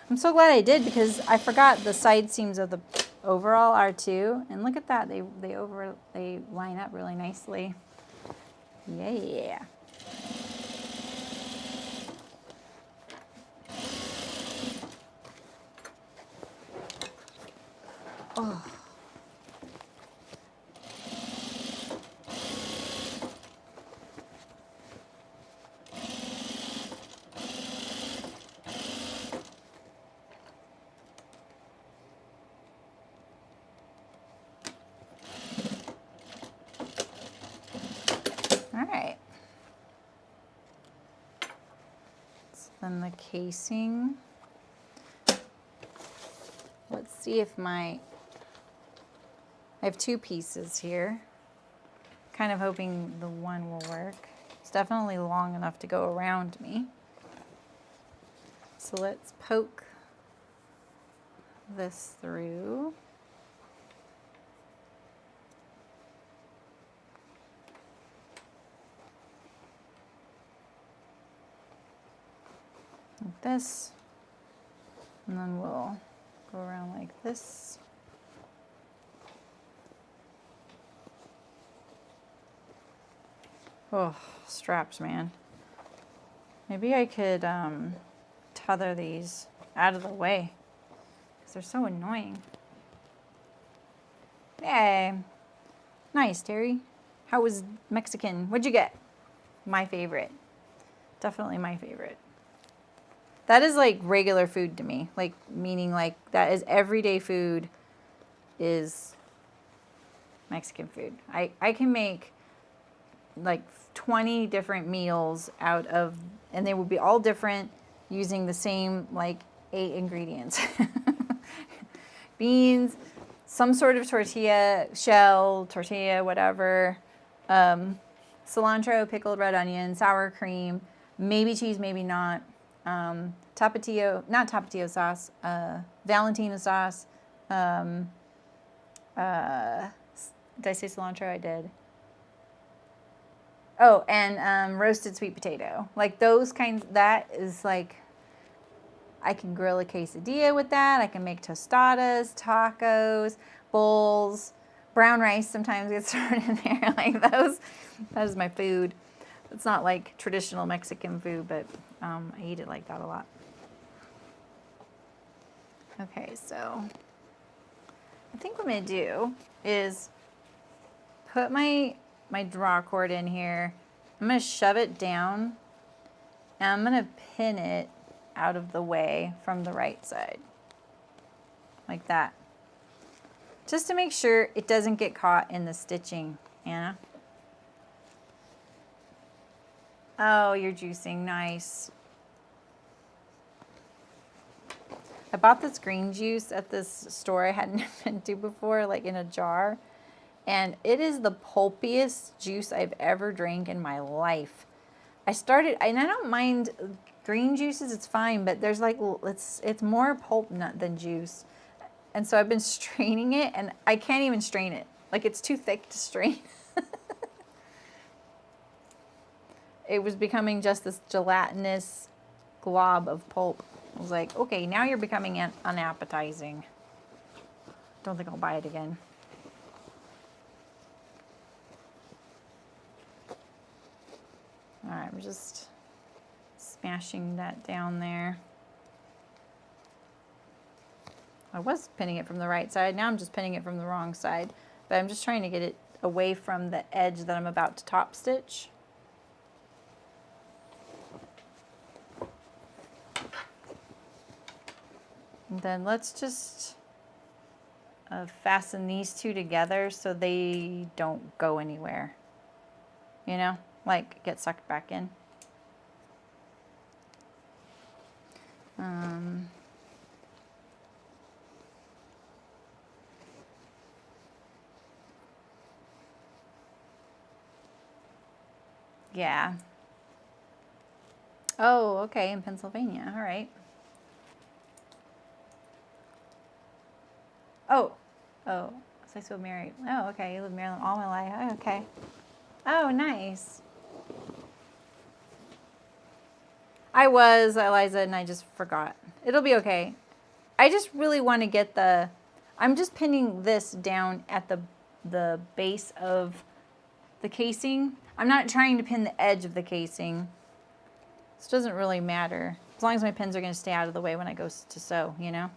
I'm so glad I did because I forgot the side seams of the overall are too. And look at that, they line up really nicely. Yeah. Oh. All right. So then the casing. Let's see if I have two pieces here. Kind of hoping the one will work. It's definitely long enough to go around me. So let's poke this through. Like this, and then we'll go around like this. Oh, straps, man. Maybe I could tether these out of the way because they're so annoying. Yay. Nice, Terry. How was Mexican? What'd you get? My favorite. Definitely my favorite. That is like regular food to me. Like, meaning like that is everyday food is Mexican food. I can make like 20 different meals out of, and they would be all different using the same like 8 ingredients. Beans, some sort of tortilla, shell, tortilla, whatever. Cilantro, pickled red onion, sour cream, maybe cheese, maybe not. Tapatio, not Tapatio sauce, Valentina sauce. Did I say cilantro? I did. Oh, and roasted sweet potato. Like those kinds, that is like, I can grill a quesadilla with that. I can make tostadas, tacos, bowls, brown rice sometimes gets thrown in there. Like those, that is my food. It's not like traditional Mexican food, but I eat it like that a lot. Okay, so I think what I'm gonna do is put my draw cord in here. I'm gonna shove it down and I'm gonna pin it out of the way from the right side, like that. Just to make sure it doesn't get caught in the stitching, Anna. Oh, you're juicing, nice. I bought this green juice at this store I hadn't been to before, like in a jar. And it is the pulpiest juice I've ever drank in my life. And I don't mind green juices, it's fine, but there's like, it's more pulp nut than juice. And so I've been straining it and I can't even strain it. Like it's too thick to strain. It was becoming just this gelatinous glob of pulp. I was like, okay, now you're becoming unappetizing. Don't think I'll buy it again. All right, I'm just smashing that down there. I was pinning it from the right side. Now I'm just pinning it from the wrong side. But I'm just trying to get it away from the edge that I'm about to top stitch. And then let's just fasten these two together so they don't go anywhere. You know, like get sucked back in. Yeah. Oh, okay, in Pennsylvania. All right. Oh, was I so married? Oh, okay. You lived in Maryland all my life. Oh, okay. Oh, nice. I was, Eliza, and I just forgot. It'll be okay. I just really want to get I'm just pinning this down at the base of the casing. I'm not trying to pin the edge of the casing. This doesn't really matter. As long as my pins are going to stay out of the way when I go to sew, you know?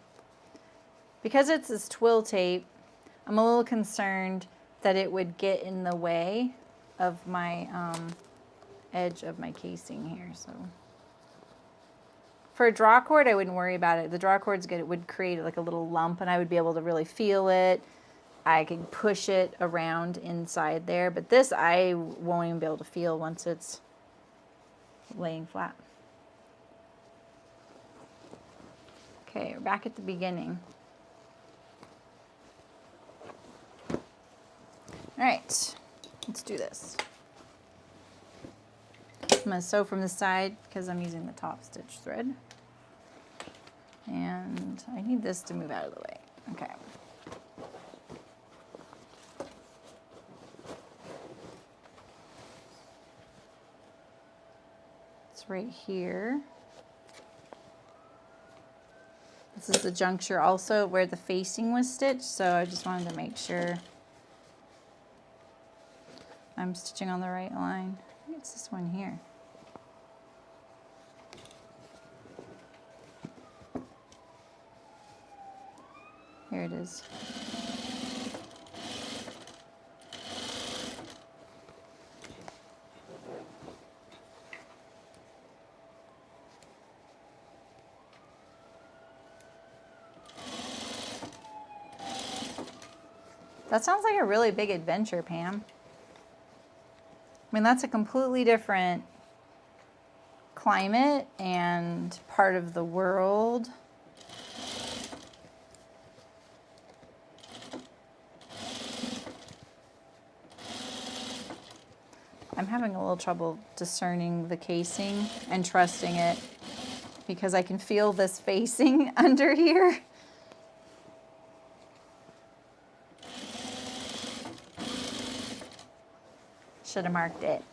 Because it's this twill tape, I'm a little concerned that it would get in the way of my edge of my casing here. So for a draw cord, I wouldn't worry about it. The draw cord's good. It would create like a little lump and I would be able to really feel it. I could push it around inside there, but this I won't even be able to feel once it's laying flat. Okay, we're back at the beginning. All right, let's do this. I'm going to sew from the side because I'm using the top stitch thread. And I need this to move out of the way. Okay. It's right here. This is the juncture also where the facing was stitched, so I just wanted to make sure I'm stitching on the right line. I think it's this one here. Here it is. That sounds like a really big adventure, Pam. I mean, that's a completely different climate and part of the world. I'm having a little trouble discerning the casing and trusting it because I can feel this facing under here. Should have marked it.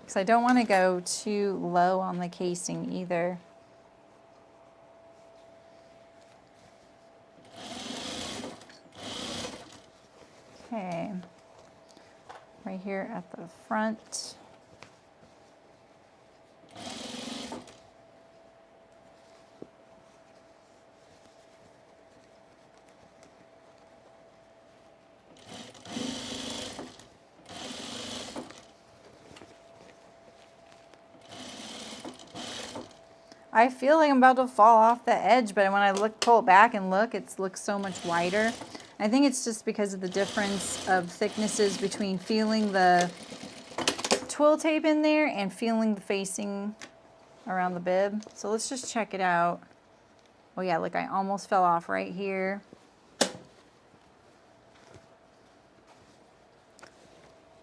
Because I don't want to go too low on the casing either. Okay. Right here at the front. I feel like I'm about to fall off the edge, but when I pull it back and look, it looks so much wider. I think it's just because of the difference of thicknesses between feeling the twill tape in there and feeling the facing around the bib. So let's just check it out. Oh yeah, look, I almost fell off right here.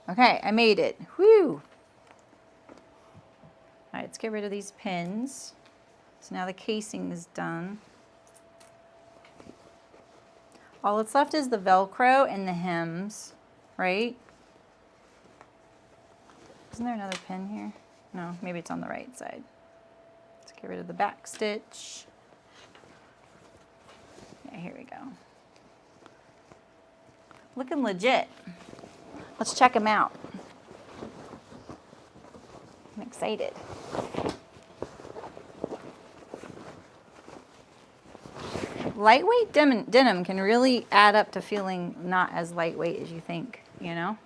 Okay, I made it. Whew. All right, let's get rid of these pins. So now the casing is done. All that's left is the Velcro and the hems, right? Isn't there another pin here? No, maybe it's on the right side. Let's get rid of the back stitch. Yeah, here we go. Looking legit. Let's check them out. I'm excited. Lightweight denim can really add up to feeling not as lightweight as you think, you know?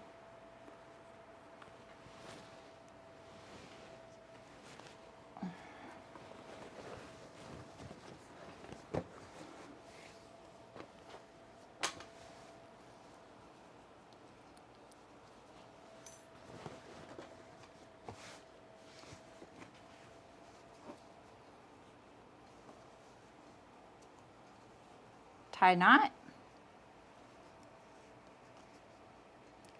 Tie knot.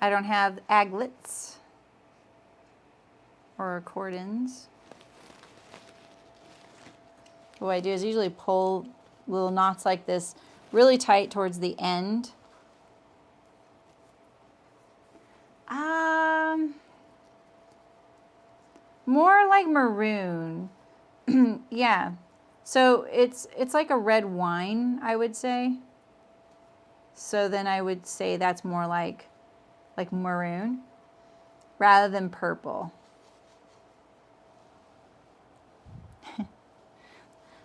I don't have eyelets or cordons. What I do is usually pull little knots like this really tight towards the end. More like maroon. Yeah. So it's like a red wine, I would say. So then I would say that's more like maroon rather than purple.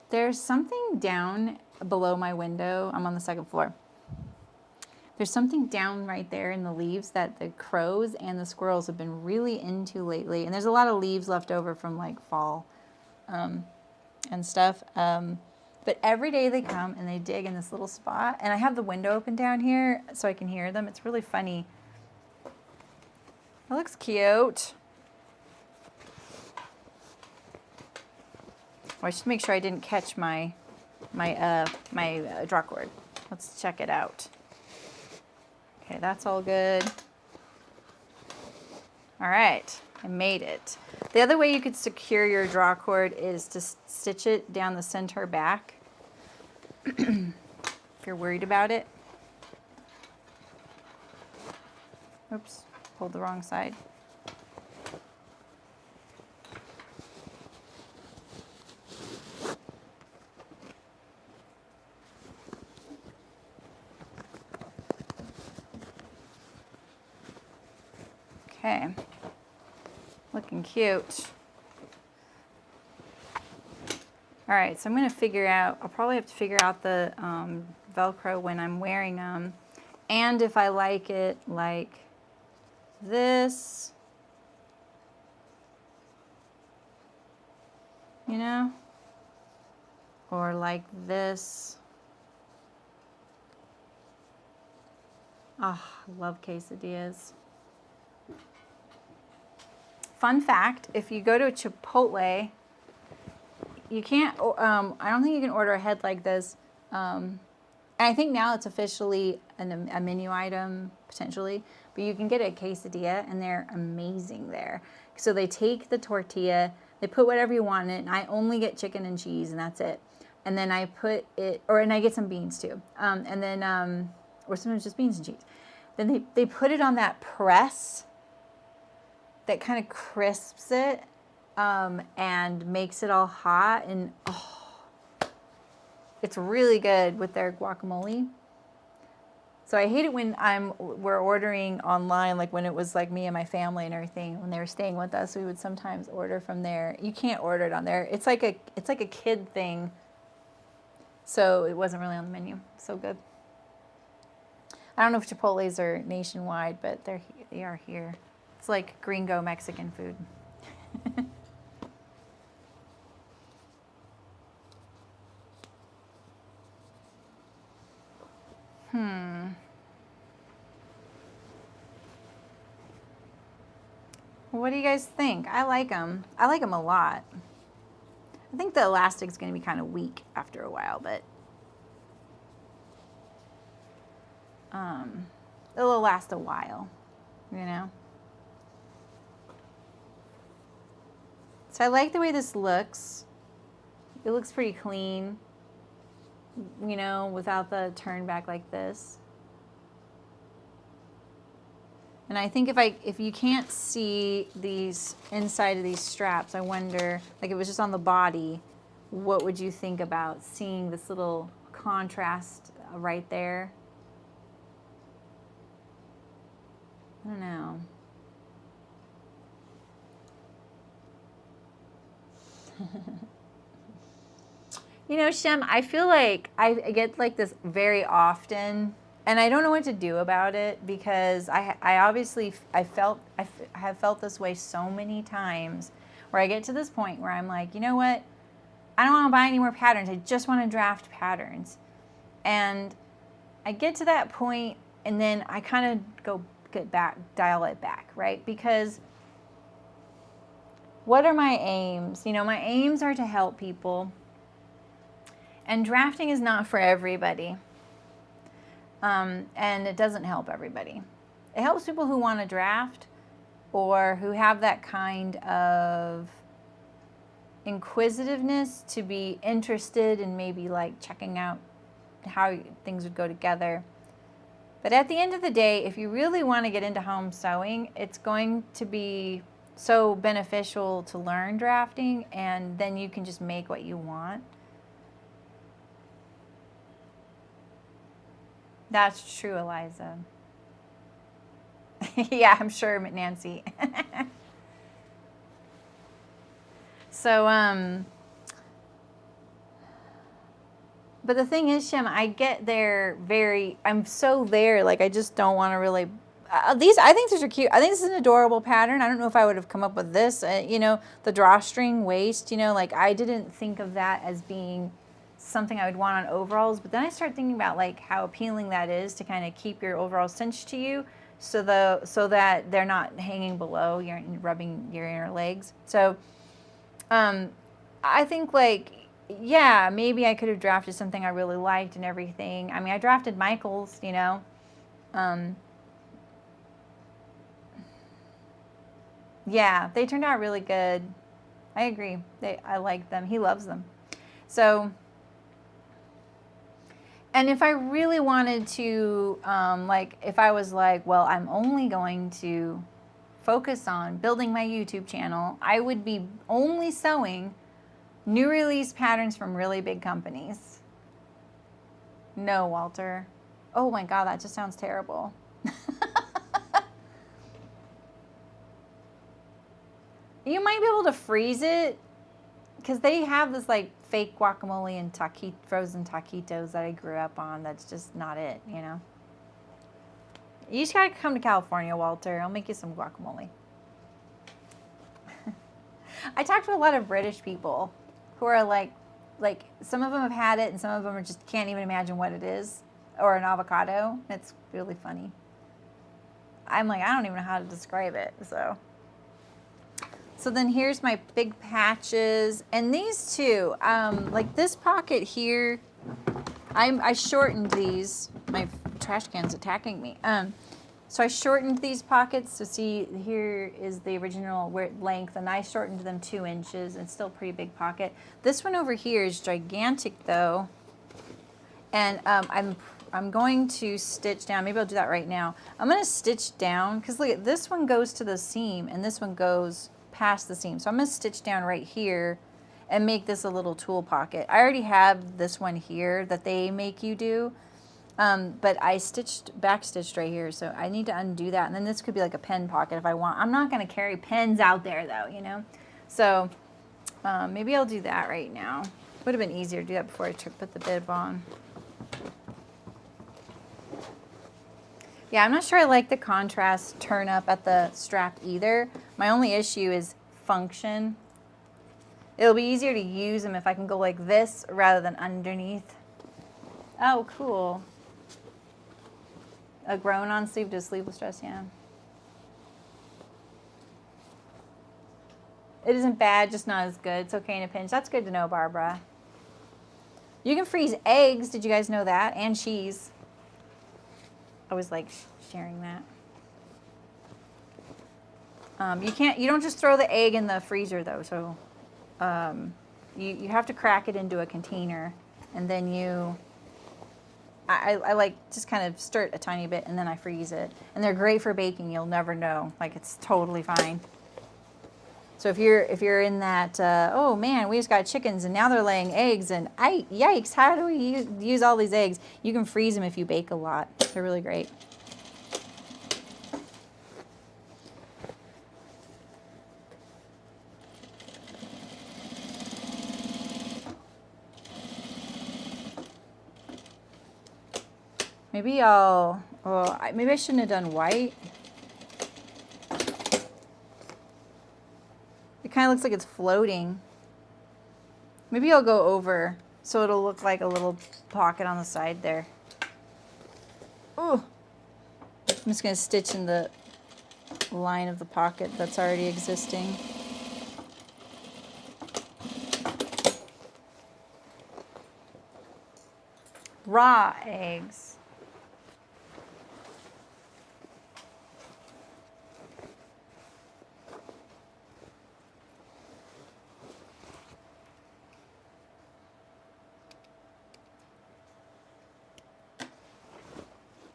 There's something down below my window. I'm on the second floor. There's something down right there in the leaves that the crows and the squirrels have been really into lately. And there's a lot of leaves left over from like fall and stuff. But every day they come and they dig in this little spot. And I have the window open down here so I can hear them. It's really funny. It looks cute. Oh, I should make sure I didn't catch my draw cord. Let's check it out. Okay, that's all good. All right, I made it. The other way you could secure your draw cord is to stitch it down the center back if you're worried about it. Oops, pulled the wrong side. Okay, looking cute. All right, so I'm gonna figure out, I'll probably have to figure out the Velcro when I'm wearing them, and if I like it like this, you know, or like this. Oh, I love quesadillas. Fun fact, if you go to a Chipotle, you can't, I don't think you can order a head like this. And I think now it's officially a menu item, potentially. But you can get a quesadilla, and they're amazing there. So they take the tortilla, they put whatever you want in it, and I only get chicken and cheese, and that's it. And then I put it, and I get some beans too. And then, or sometimes just beans and cheese. Then they put it on that press that kind of crisps it and makes it all hot, and oh, it's really good with their guacamole. So I hate it when we're ordering online, like when it was like me and my family and everything, when they were staying with us, we would sometimes order from there. You can't order it on there. It's like a kid thing. So it wasn't really on the menu. So good. I don't know if Chipotle's are nationwide, but they are here. It's like gringo Mexican food. What do you guys think? I like them. I like them a lot. I think the elastic's going to be kind of weak after a while, but it'll last a while, you know? So I like the way this looks. It looks pretty clean, you know, without the turn back like this. And I think if you can't see these inside of these straps, I wonder, like if it was just on the body, what would you think about seeing this little contrast right there? I don't know. You know, Shem, I feel like I get like this very often, and I don't know what to do about it because I obviously, I have felt this way so many times where I get to this point where I'm like, you know what? I don't want to buy any more patterns. I just want to draft patterns. And I get to that point and then I kind of dial it back, right? Because what are my aims? You know, my aims are to help people. And drafting is not for everybody. And it doesn't help everybody. It helps people who want to draft or who have that kind of inquisitiveness to be interested in maybe like checking out how things would go together. But at the end of the day, if you really want to get into home sewing, it's going to be so beneficial to learn drafting, and then you can just make what you want. That's true, Eliza. Yeah, I'm sure, Nancy. So, but the thing is, Shem, I get there I'm so there, like I just don't want to really, I think these are cute. I think this is an adorable pattern. I don't know if I would have come up with this, you know, the drawstring waist, you know, like I didn't think of that as being something I would want on overalls, but then I started thinking about like how appealing that is to kind of keep your overalls cinched to you so that they're not hanging below, you're rubbing your inner legs. So, I think like, yeah, maybe I could have drafted something I really liked and everything. I mean, I drafted Michael's, you know. Yeah, they turned out really good. I agree. I like them. He loves them. So, and if I really wanted to, like, if I was like, well, I'm only going to focus on building my YouTube channel, I would be only sewing new release patterns from really big companies. No, Walter. Oh my God, that just sounds terrible. You might be able to freeze it because they have this like fake guacamole and frozen taquitos that I grew up on. That's just not it, you know. You just gotta come to California, Walter. I'll make you some guacamole. I talked to a lot of British people who are like some of them have had it and some of them just can't even imagine what it is, or an avocado. It's really funny. I'm like, I don't even know how to describe it. So then here's my big patches, and these two, like this pocket here, I shortened these. My trash can's attacking me. So I shortened these pockets. So see, here is the original length, and I shortened them 2 inches. It's still a pretty big pocket. This one over here is gigantic though, and I'm going to stitch down. Maybe I'll do that right now. I'm going to stitch down because look, this one goes to the seam, and this one goes past the seam. So I'm going to stitch down right here and make this a little tool pocket. I already have this one here that they make you do. But I back stitched right here, so I need to undo that. And then this could be like a pen pocket if I want. I'm not going to carry pens out there though, you know. So maybe I'll do that right now. Would have been easier to do that before I put the bib on. Yeah, I'm not sure I like the contrast turn up at the strap either. My only issue is function. It'll be easier to use them if I can go like this rather than underneath. Oh, cool. A grown-on sleeve to a sleeveless dress, yeah. It isn't bad, just not as good. It's okay in a pinch. That's good to know, Barbara. You can freeze eggs. Did you guys know that? And cheese. I was like sharing that. You don't just throw the egg in the freezer though. So you have to crack it into a container, and then I like just kind of stir it a tiny bit, and then I freeze it. And they're great for baking. You'll never know. Like, it's totally fine. So if you're in that, oh man, we just got chickens and now they're laying eggs, and yikes, how do we use all these eggs? You can freeze them if you bake a lot. They're really great. Maybe maybe I shouldn't have done white. It kind of looks like it's floating. Maybe I'll go over so it'll look like a little pocket on the side there. Oh, I'm just going to stitch in the line of the pocket that's already existing. Raw eggs.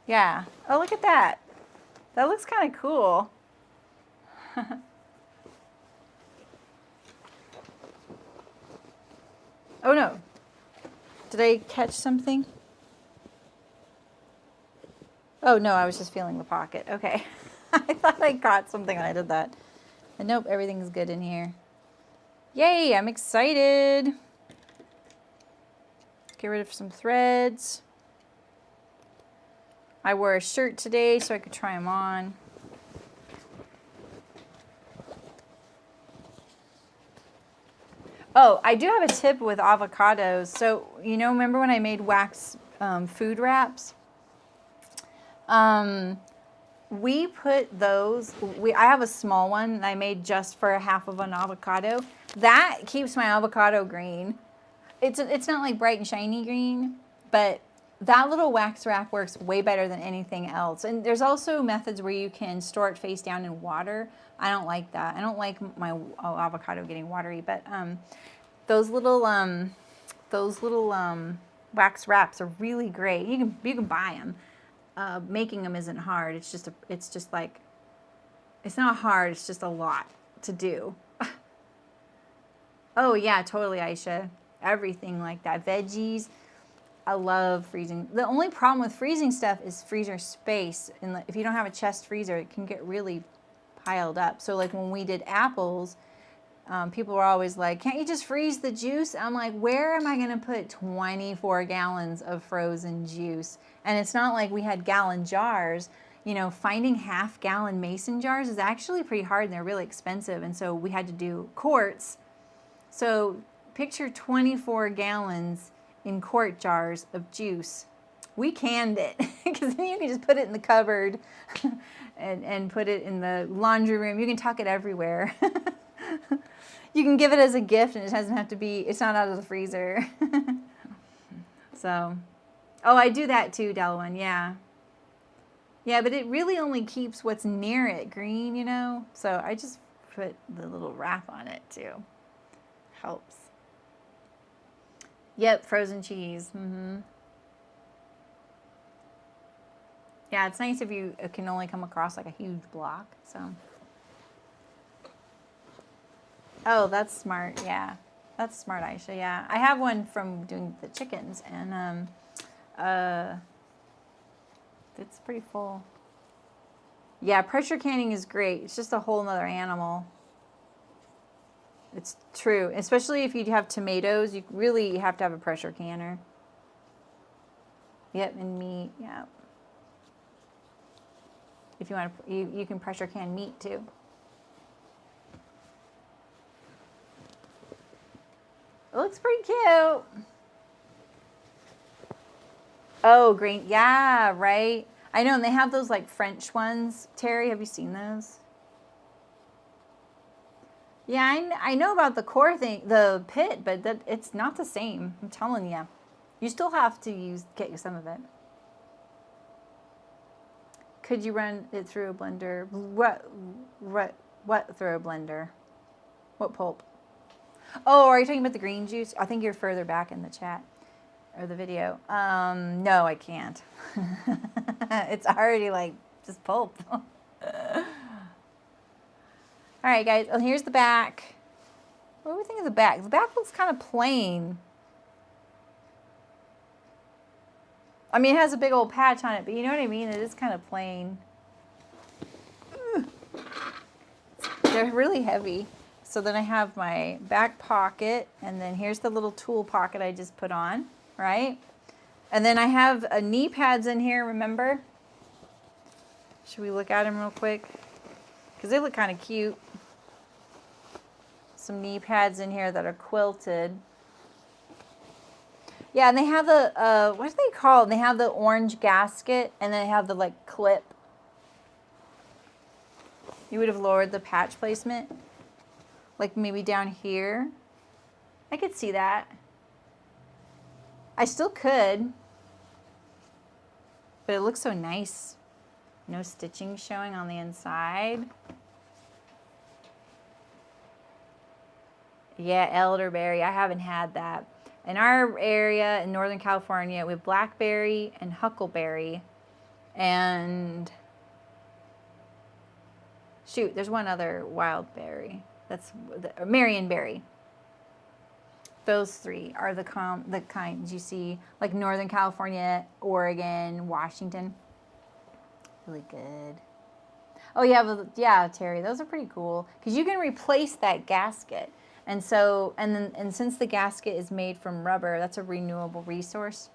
Yeah. Oh, look at that. That looks kind of cool. Oh no. Did I catch something? Oh no, I was just feeling the pocket. Okay. I thought I caught something when I did that. And nope, everything's good in here. Yay, I'm excited. Get rid of some threads. I wore a shirt today so I could try them on. Oh, I do have a tip with avocados. So, you know, remember when I made wax food wraps? We put those, I have a small one that I made just for half of an avocado. That keeps my avocado green. It's not like bright and shiny green, but that little wax wrap works way better than anything else. And there's also methods where you can store it face down in water. I don't like that. I don't like my avocado getting watery, but those little wax wraps are really great. You can buy them. Making them isn't hard. It's just like, it's not hard. It's just a lot to do. Oh yeah, totally, Aisha. Everything like that. Veggies. I love freezing. The only problem with freezing stuff is freezer space. And if you don't have a chest freezer, it can get really piled up. So like when we did apples, people were always like, can't you just freeze the juice? I'm like, where am I going to put 24 gallons of frozen juice? And it's not like we had gallon jars. You know, finding half-gallon mason jars is actually pretty hard, and they're really expensive. And so we had to do quarts. So picture 24 gallons in quart jars of juice. We canned it because then you can just put it in the cupboard and put it in the laundry room. You can tuck it everywhere. You can give it as a gift, and it doesn't have to be, it's not out of the freezer. So, oh, I do that too, Delwyn, yeah. Yeah, but it really only keeps what's near it green, you know? So I just put the little wrap on it too. Helps. Yep, frozen cheese. Yeah, it's nice if you can only come across like a huge block, so. Oh, that's smart, yeah. That's smart, Aisha, yeah. I have one from doing the chickens, and it's pretty full. Yeah, pressure canning is great. It's just a whole nother animal. It's true, especially if you have tomatoes, you really have to have a pressure canner. Yep, and meat, yeah. If you want to, you can pressure can meat too. It looks pretty cute. Oh, green, yeah, right. I know, and they have those like French ones. Terry, have you seen those? Yeah, I know about the core thing, the pit, but it's not the same. I'm telling you. You still have to get you some of it. Could you run it through a blender? What through a blender? What pulp? Oh, are you talking about the green juice? I think you're further back in the chat or the video. No, I can't. It's already like just pulp. All right, guys. Oh, here's the back. What do we think of the back? The back looks kind of plain. I mean, it has a big old patch on it, but you know what I mean? It is kind of plain. They're really heavy. So then I have my back pocket, and then here's the little tool pocket I just put on, right? And then I have knee pads in here, remember? Should we look at them real quick? Because they look kind of cute. Some knee pads in here that are quilted. Yeah, and they have the, what are they called? They have the orange gasket, and then they have the, like, clip. You would have lowered the patch placement. Like, maybe down here. I could see that. I still could. But it looks so nice. No stitching showing on the inside. Yeah, elderberry. I haven't had that. In our area in Northern California, we have blackberry and huckleberry. And shoot, there's one other wild berry. That's Marionberry. Those three are the kinds you see, like Northern California, Oregon, Washington. Really good. Oh yeah, Terry, those are pretty cool because you can replace that gasket, and so and since the gasket is made from rubber, that's a renewable resource.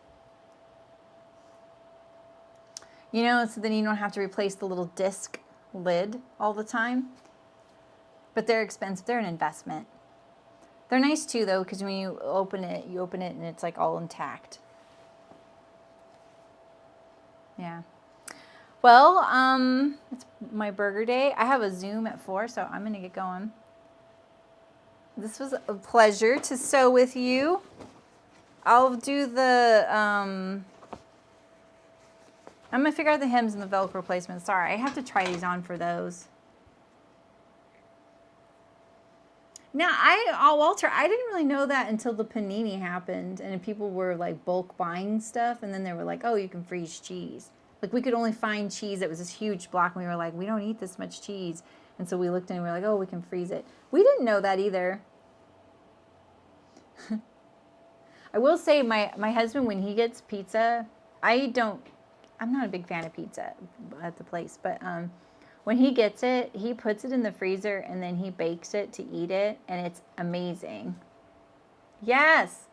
You know, so then you don't have to replace the little disc lid all the time. But they're expensive. They're an investment. They're nice too, though, because when you open it and it's like all intact. Yeah. Well, it's my burger day. I have a Zoom at 4, so I'm going to get going. This was a pleasure to sew with you. I'll do the, I'm going to figure out the hems and the Velcro placement. Sorry, I have to try these on for those. Now, Walter, I didn't really know that until the panini happened and people were like bulk buying stuff, and then they were like, oh, you can freeze cheese. Like, we could only find cheese that was this huge block, and we were like, we don't eat this much cheese. And so we looked and we were like, oh, we can freeze it. We didn't know that either. I will say my husband, when he gets pizza, I'm not a big fan of pizza at the place, but when he gets it, he puts it in the freezer and then he bakes it to eat it, and it's amazing. Yes,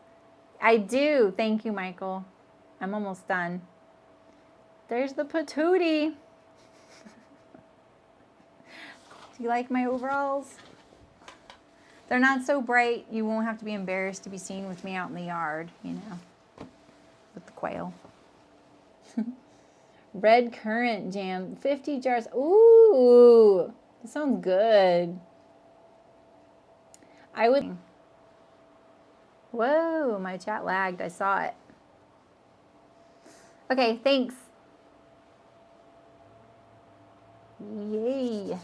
I do. Thank you, Michael. I'm almost done. There's the patootie. Do you like my overalls? They're not so bright. You won't have to be embarrassed to be seen with me out in the yard, you know, with the quail. Red currant jam, 50 jars. Ooh, that sounds good. I would. Whoa, my chat lagged. I saw it. Okay, thanks. Yay.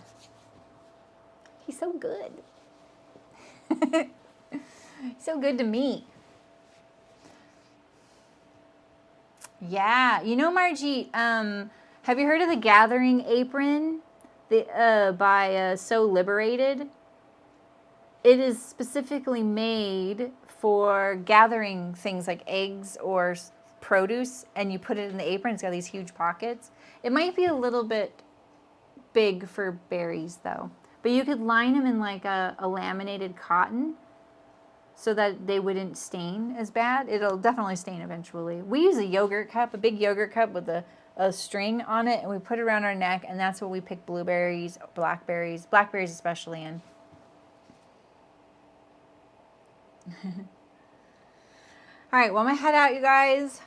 He's so good. So good to me. Yeah, you know, Margie, have you heard of the Gathering Apron by So Liberated? It is specifically made for gathering things like eggs or produce, and you put it in the apron. It's got these huge pockets. It might be a little bit big for berries, though. But you could line them in like a laminated cotton so that they wouldn't stain as bad. It'll definitely stain eventually. We use a yogurt cup, a big yogurt cup with a string on it, and we put it around our neck, and that's what we pick blueberries, blackberries especially in. All right, well, I'm going to head out, you guys.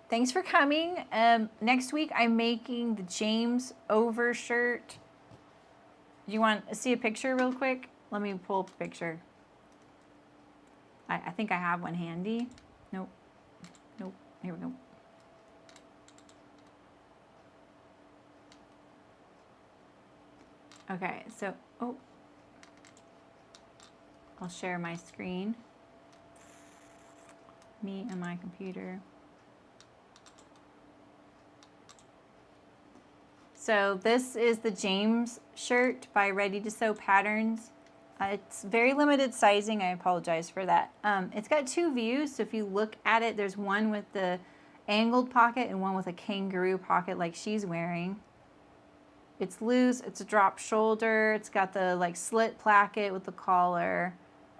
Thanks for coming. Next week, I'm making the James over shirt. Do you want to see a picture real quick? Let me pull up a picture. I think I have one handy. Nope. Here we go. Okay, so, I'll share my screen. Me and my computer. So this is the James shirt by Ready to Sew Patterns. It's very limited sizing. I apologize for that. It's got two views, so if you look at it, there's one with the angled pocket and one with a kangaroo pocket like she's wearing. It's loose. It's a drop shoulder. It's got the like slit placket with the collar.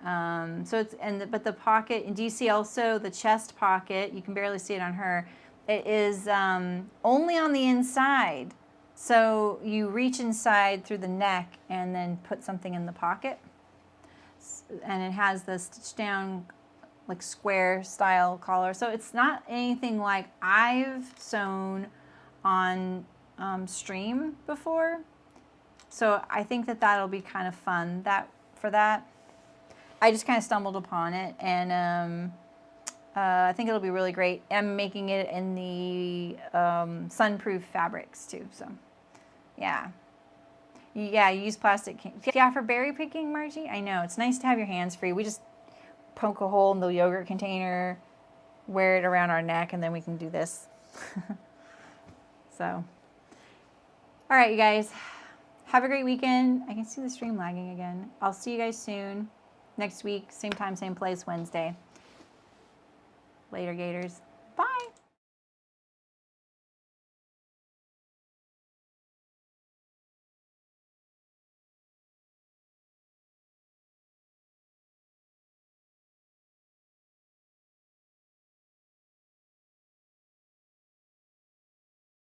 So it's, but the pocket, and do you see also the chest pocket? You can barely see it on her. It is only on the inside. So you reach inside through the neck and then put something in the pocket. And it has the stitch down like square style collar. So it's not anything like I've sewn on stream before. So I think that that'll be kind of fun for that. I just kind of stumbled upon it, and I think it'll be really great. I'm making it in the sunproof fabrics too, so yeah. Yeah, you use plastic. Yeah, for berry picking, Margie, I know. It's nice to have your hands free. We just poke a hole in the yogurt container, wear it around our neck, and then we can do this. So, all right, you guys. Have a great weekend. I can see the stream lagging again. I'll see you guys soon. Next week, same time, same place, Wednesday. Later, Gators.